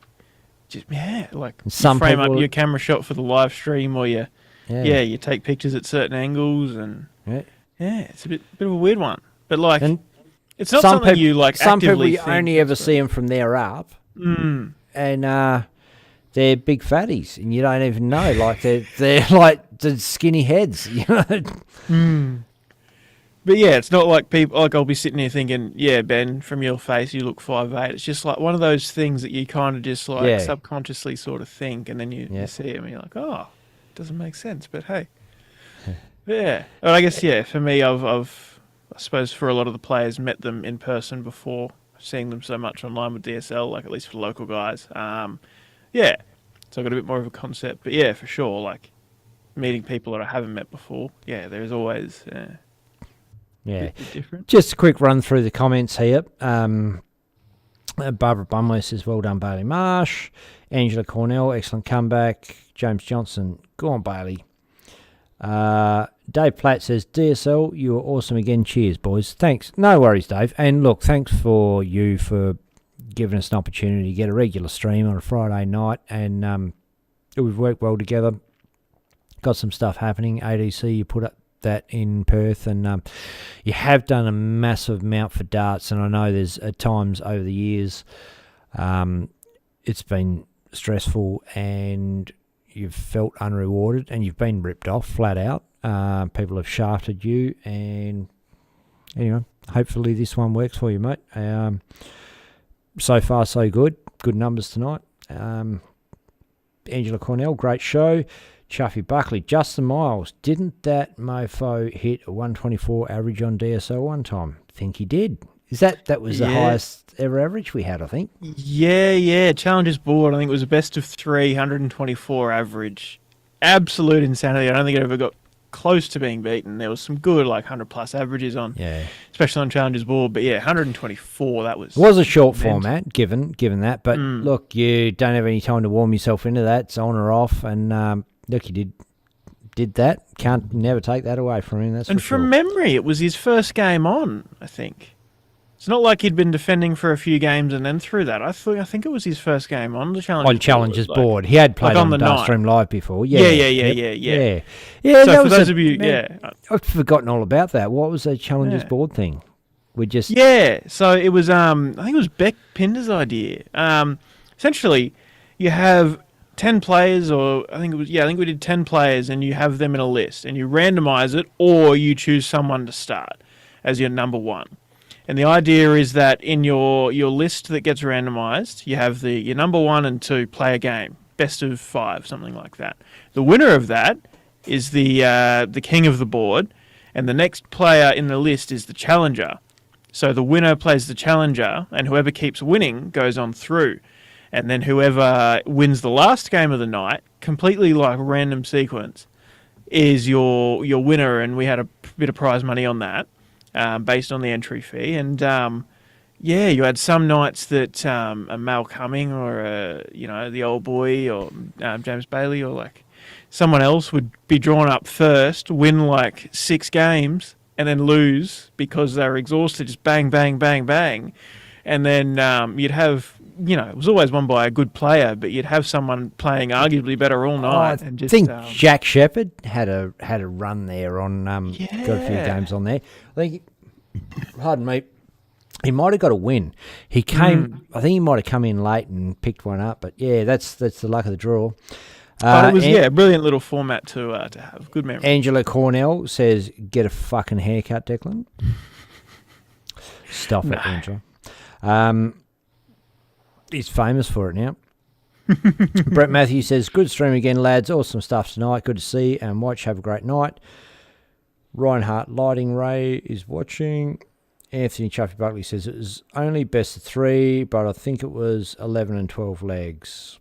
Some frame people, up your camera shot for the live stream, or you take pictures at certain angles, and it's a bit of a weird one. But like, it's not something you like. Some people actively you only ever see them from there up, and they're big fatties, and you don't even know. Like they're like the skinny heads, you know. But yeah, it's not like people. Like I'll be sitting here thinking, yeah, Ben, from your face, you look 5'8". It's just like one of those things that you kind of just like subconsciously sort of think, and then you see it, and you're like, oh, it doesn't make sense. But hey, but I guess for me, I've I suppose for a lot of the players, met them in person before seeing them so much online with DSL, like at least for local guys. So I got a bit more of a concept. But yeah, for sure, like meeting people that I haven't met before. Yeah, there's always Yeah. bit different. Just a quick run through the comments here. Barbara Bumley says, well done, Bailey Marsh. Angela Cornell, excellent comeback. James Johnson, go on, Bailey. Dave Platt says, DSL, you are awesome again. Cheers, boys. Thanks. No worries, Dave. And look, thanks for giving us an opportunity to get a regular stream on a Friday night. And we've worked well together. Got some stuff happening. ADC, you put up that in Perth, and you have done a massive amount for darts, and I know there's at times over the years it's been stressful and you've felt unrewarded and you've been ripped off flat out. People have shafted you, and anyway, hopefully this one works for you, mate. So far so good numbers tonight. Angela Cornell, great show. Chuffy Buckley, Justin Miles, didn't that mofo hit a 124 average on DSL one time? Think he did. That was the highest ever average we had, I think. Yeah. Challengers board, I think it was a best of 3, 124 average. Absolute insanity. I don't think it ever got close to being beaten. There was some good, like 100+ averages on, especially on Challengers board. But yeah, 124. That was. It was a short format, given that. But look, you don't have any time to warm yourself into that. It's on or off, and look, he did that. Can't never take that away from him. That's and for sure. from memory, it was his first game on, I think. It's not like he'd been defending for a few games and then through that. I think it was his first game on the Challengers board. He had played on the Dartstream Live before. Yeah. Yeah. So that for those of you, I've forgotten all about that. What was the Challengers board thing? So it was I think it was Beck Pinder's idea. Essentially, you have 10 players, or I think we did 10 players, and you have them in a list, and you randomise it, or you choose someone to start as your number one. And the idea is that in your list that gets randomised, you have your number 1 and 2 play a game, best of 5, something like that. The winner of that is the king of the board, and the next player in the list is the challenger. So the winner plays the challenger, and whoever keeps winning goes on through. And then whoever wins the last game of the night, completely like random sequence, is your winner. And we had a bit of prize money on that, based on the entry fee. And you had some nights that a Mal Cumming or the old boy or James Bailey or like someone else would be drawn up first, win like 6 games, and then lose because they were exhausted. Just bang, bang, bang, bang, and then you'd have. It was always won by a good player, but you'd have someone playing arguably better all night. I think Jack Shepherd had a run there on got a few games on there. I think, pardon me, he might have got a win. He came. I think he might have come in late and picked one up. But yeah, that's the luck of the draw. But it was a brilliant little format to have. Good memory. Angela Cornell says, "Get a fucking haircut, Declan." Stop it, Angela. He's famous for it now. Brett Matthews says, good stream again, lads. Awesome stuff tonight. Good to see and watch. Have a great night. Reinhardt Lighting Ray is watching. Anthony Chuffy Buckley says, it was only best of 3, but I think it was 11 and 12 legs.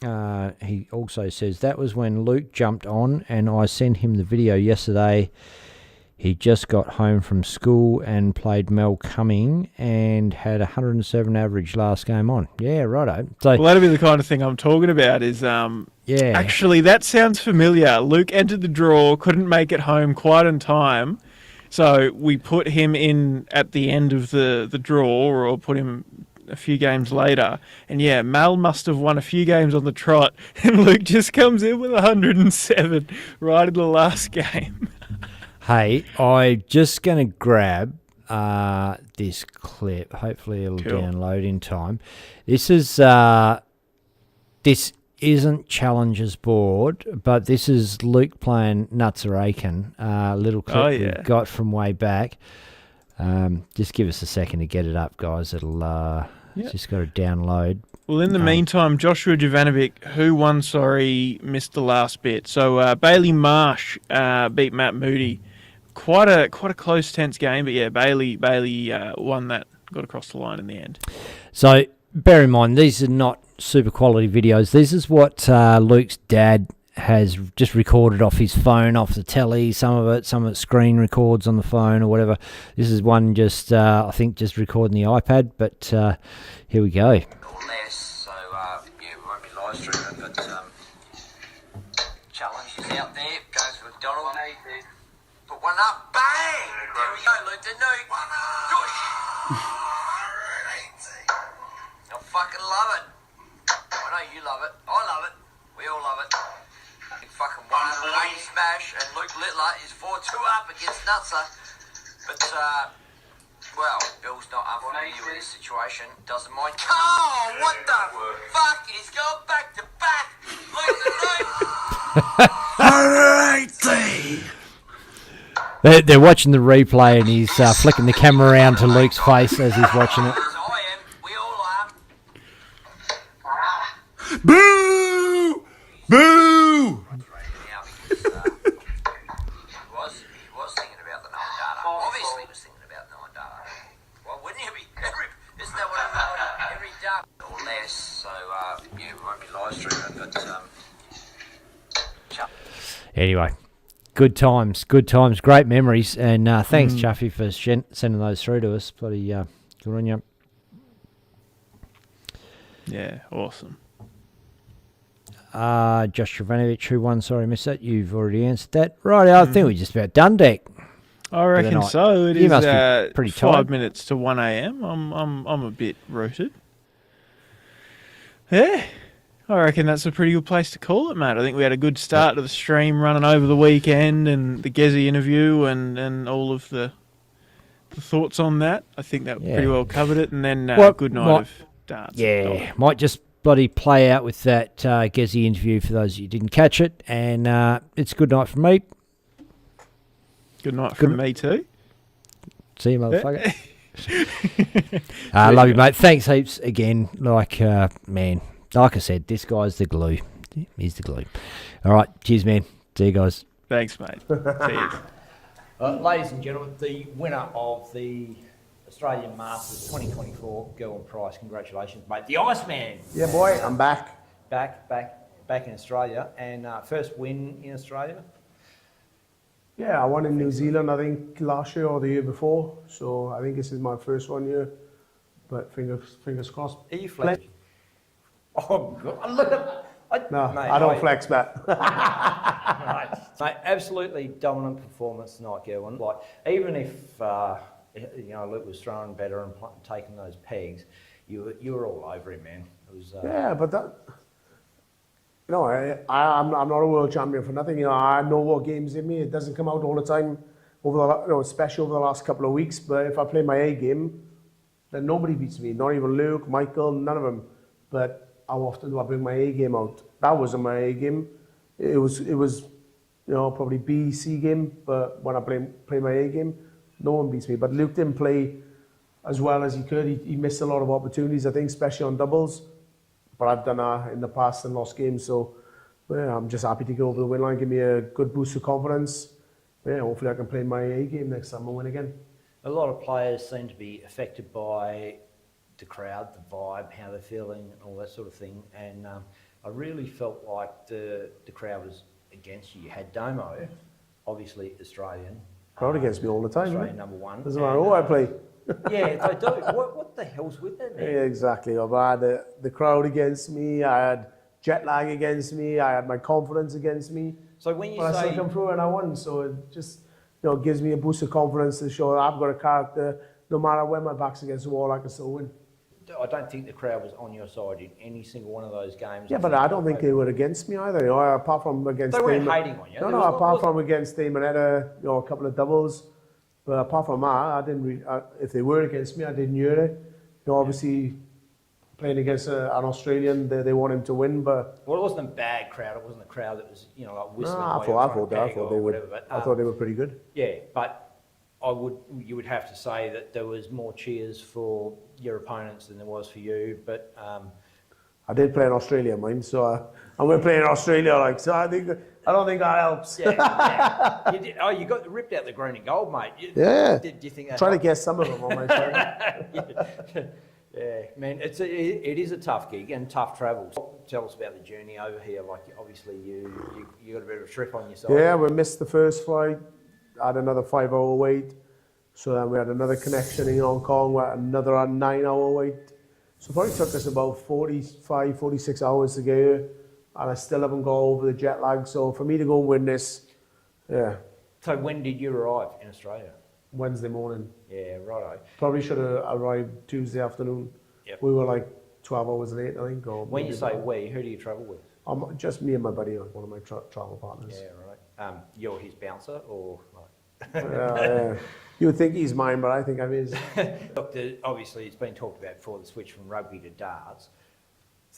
He also says, that was when Luke jumped on and I sent him the video yesterday. He just got home from school and played Mel Cumming and had 107 average last game on. Yeah, righto. So, well, that'll be the kind of thing I'm talking about is, actually, that sounds familiar. Luke entered the draw, couldn't make it home quite in time. So we put him in at the end of the draw or put him a few games later. And yeah, Mel must have won a few games on the trot and Luke just comes in with 107 right in the last game. Hey, I'm just going to grab this clip. Hopefully it'll download in time. This isn't Challengers board, but this is Luke playing Nuts Are Aching. Little clip we got from way back. Just give us a second to get it up, guys. It'll just got to download. Well, in the meantime, Joshua Jovanovic, who won, missed the last bit. So Bailey Marsh beat Matt Moody. Quite a close, tense game, but yeah, Bailey won that, got across the line in the end. So bear in mind, these are not super quality videos. This is what Luke's dad has just recorded off his phone, off the telly, some of it screen records on the phone or whatever. This is one just, I think, just recording the iPad, but here we go. Less, so yeah, we won't be live streaming, but challenge is out there, goes for Donald. Put one up, bang! There we go, Luke the Nuke. Dosh! I fucking love it. I know you love it. I love it. We all love it. Fucking 180 smash, and Luke Littler is 4-2 up against Nutzer. But, well, Bill's not unfamiliar with this situation. Doesn't mind. Oh, what the fuck? He's going back to back. Luke the Nuke. They're watching the replay, and he's flicking the camera around to Luke's face as he's watching it. Boo! Boo! He was thinking about the nine data. Obviously, he was thinking about nine data. Why wouldn't he be? Isn't that what every day or less? So yeah, we won't be live streaming, but Anyway, good times, great memories, and thanks, Chuffy, for sending those through to us. Bloody good on you. Yeah, awesome. Josh Jovanovic, who won? Sorry, missed that. You've already answered that. Right, I think we're just about done, Deck. I reckon so. It You is must be pretty 5 tired. minutes to 1 a.m. I'm a bit rooted. Yeah, I reckon that's a pretty good place to call it, mate. I think we had a good start to the stream running over the weekend and the Gezi interview and all of the thoughts on that. I think that pretty well covered it. And then good night of darts. Yeah, might just bloody play out with that Gezi interview for those of you who didn't catch it. And it's good night from me. Good night from me too. See you, motherfucker. Love you, mate. Thanks heaps again. Man, like I said, this guy's the glue. He's the glue. All right, cheers, man. See you guys. Thanks, mate. See you. Ladies and gentlemen, the winner of the Australian Masters 2024, Gerwyn Price. Congratulations, mate. The Iceman. Yeah, boy, I'm back. Back in Australia, and first win in Australia. Yeah, I won in New Zealand, I think, last year or the year before. So I think this is my first one here. But fingers crossed. Are you flexing? Oh, God. Look at... I don't flex back. Right. Mate, absolutely dominant performance tonight, Gerwyn. Like, even if Luke was throwing better and taking those pegs, you were all over him, man. It was. Yeah, but that. I'm not a world champion for nothing. I know what game's in me. It doesn't come out all the time, especially over the last couple of weeks. But if I play my A game, then nobody beats me. Not even Luke, Michael, none of them. But how often do I bring my A game out? That wasn't my A game. It was probably B, C game. But when I play my A game, no one beats me. But Luke didn't play as well as he could. He missed a lot of opportunities, I think, especially on doubles. But I've done that in the past and lost games. So yeah, I'm just happy to go over the win line, give me a good boost of confidence. Yeah, hopefully I can play my A game next time and win again. A lot of players seem to be affected by the crowd, the vibe, how they're feeling, and all that sort of thing. And I really felt like the crowd was against you. You had Domo, obviously Australian. Crowd against me all the time. Australian #1. Doesn't matter who I play. Yeah, they do. What the hell's with that, man? Yeah, exactly. I've had the crowd against me. I had jet lag against me. I had my confidence against me. So when you I still come through and I won. So it just gives me a boost of confidence to show that I've got a character. No matter when my back's against the wall, I can still win. I don't think the crowd was on your side in any single one of those games. Yeah, but I don't think they were against me either. Apart from against. They weren't hating on you. No, apart from against Damonetta, a couple of doubles. But apart from that, I didn't. If they were against me, I didn't hear it. Obviously, playing against an Australian, they want him to win. But it wasn't a bad crowd. It wasn't a crowd that was like whistling. No, I thought they were pretty good. Yeah, but you would have to say that there was more cheers for your opponents than there was for you. But I did play in Australia, mind. So I'm going to play in Australia, so I don't think that helps. Yeah. You did, you got ripped out the green and gold, mate. Yeah. Did you think that? Try to guess some of them on my phone. Yeah, man, it is a tough gig and tough travel. Tell us about the journey over here. Like, obviously, you got a bit of a trip on your side. Yeah, we missed the first flight. Had another 5-hour wait. So then we had another connection in Hong Kong. We had another 9-hour wait. So it probably took us about 45, 46 hours to get here. And I still haven't got over the jet lag. So for me to go and win this, yeah. So when did you arrive in Australia? Wednesday morning. Yeah, righto. Probably should have arrived Tuesday afternoon. Yep. We were like 12 hours late, I think. Or When you say we, who do you travel with? Just me and my buddy, like one of my travel partners. Yeah, right. You're his bouncer, or like? Yeah. You would think he's mine, but I think I'm his. Look, obviously, it's been talked about before, the switch from rugby to darts.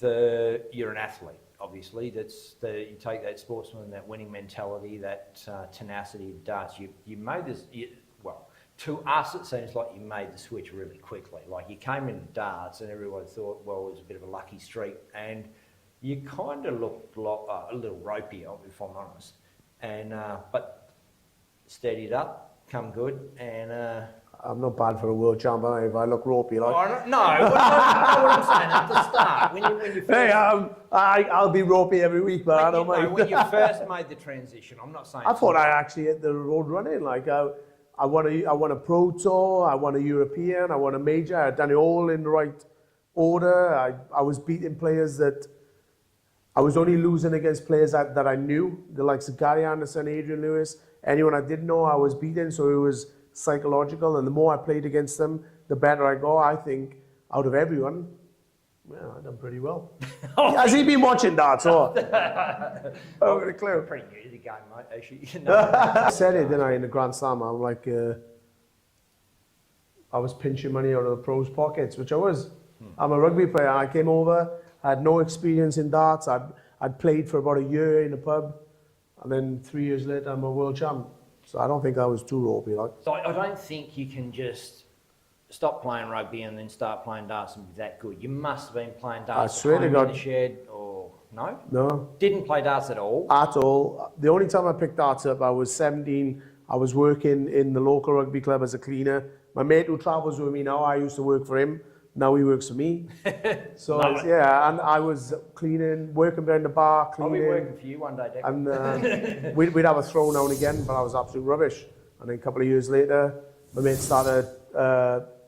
You're an athlete, obviously. You take that sportsman, that winning mentality, that tenacity of darts. You made this. Well, to us, it seems like you made the switch really quickly. Like, you came into darts, and everyone thought, well, it was a bit of a lucky streak, and you kind of looked a little ropey, if I'm honest. And but steadied up, come good, and. I'm not bad for a world champ, am I? If I look ropey, like. Oh, no, what I'm saying at the start, when you first. Hey, I'll be ropey every week, but I don't mind. When you first made the transition, I'm not saying. I thought I actually hit the road running. Like I won a pro tour, I won a European, I won a major. I had done it all in the right order. I was beating players that. I was only losing against players that I knew, the likes of Gary Anderson, Adrian Lewis, anyone I didn't know I was beating. So it was psychological, and the more I played against them, the better I go. I think out of everyone, well, I've done pretty well. Has he been watching darts or? I haven't got a clue. Pretty new to the game, mate. Actually, I said it, didn't I, in the Grand Slam? I'm like, I was pinching money out of the pros' pockets, which I was. I'm a rugby player. I came over. I had no experience in darts. I'd played for about a year in a pub, and then 3 years later, I'm a world champ. So I don't think I was too ropey, like. So I don't think you can just stop playing rugby and then start playing darts and be that good. You must have been playing darts I swear at to home God. in the shed, or no? No. Didn't play darts at all? At all. The only time I picked darts up, I was 17. I was working in the local rugby club as a cleaner. My mate who travels with me now, I used to work for him. Now he works for me. So yeah, and I was cleaning, working behind the bar, cleaning. I'll be working for you one day, Declan. And we'd have a throw now and again, but I was absolute rubbish. And then a couple of years later, my mate started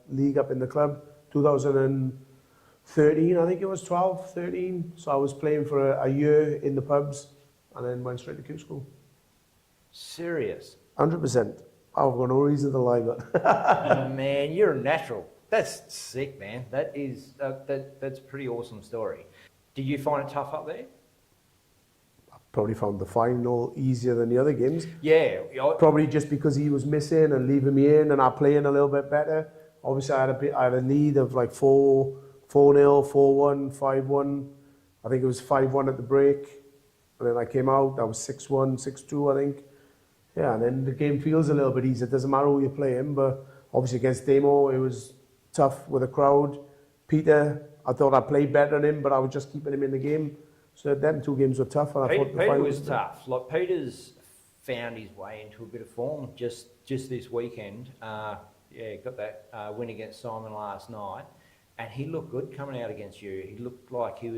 league up in the club, 2013, I think it was 12, 13. So I was playing for a year in the pubs, and then went straight to Q school. Serious? 100%. I've got no reason to lie, but. Oh, man, you're a natural. That's sick, man. That is that's a pretty awesome story. Did you find it tough up there? I probably found the final easier than the other games. Yeah. Probably just because he was missing and leaving me in, and I playing a little bit better. Obviously, I had a lead of like 4-0, 4-1, 5-1. I think it was 5-1 at the break, and then I came out. I was 6-1, 6-2, I think. Yeah, and then the game feels a little bit easier. It doesn't matter who you're playing, but obviously against Damo, it was tough with the crowd. Peter, I thought I played better than him, but I was just keeping him in the game. So them two games were tough. And Peter was tough. Like, Peter's found his way into a bit of form just this weekend. Got that win against Simon last night, and he looked good coming out against you. He looked like he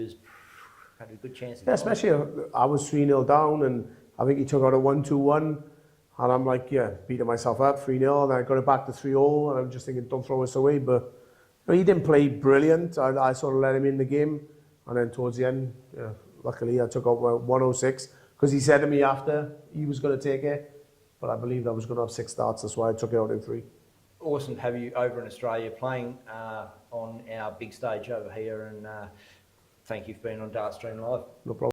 had a good chance. Yeah, especially I was 3-0 down, and I think he took out a 1-2-1. And I'm like, beating myself up, 3-0, and I got it back to 3-0, and I'm just thinking, don't throw us away. But he didn't play brilliant. I sort of let him in the game, and then towards the end, luckily I took out 106, because he said to me after he was going to take it, but I believed I was going to have 6 starts, that's why I took it out in 3. Awesome to have you over in Australia playing on our big stage over here, and thank you for being on Dartstream Live. No problem.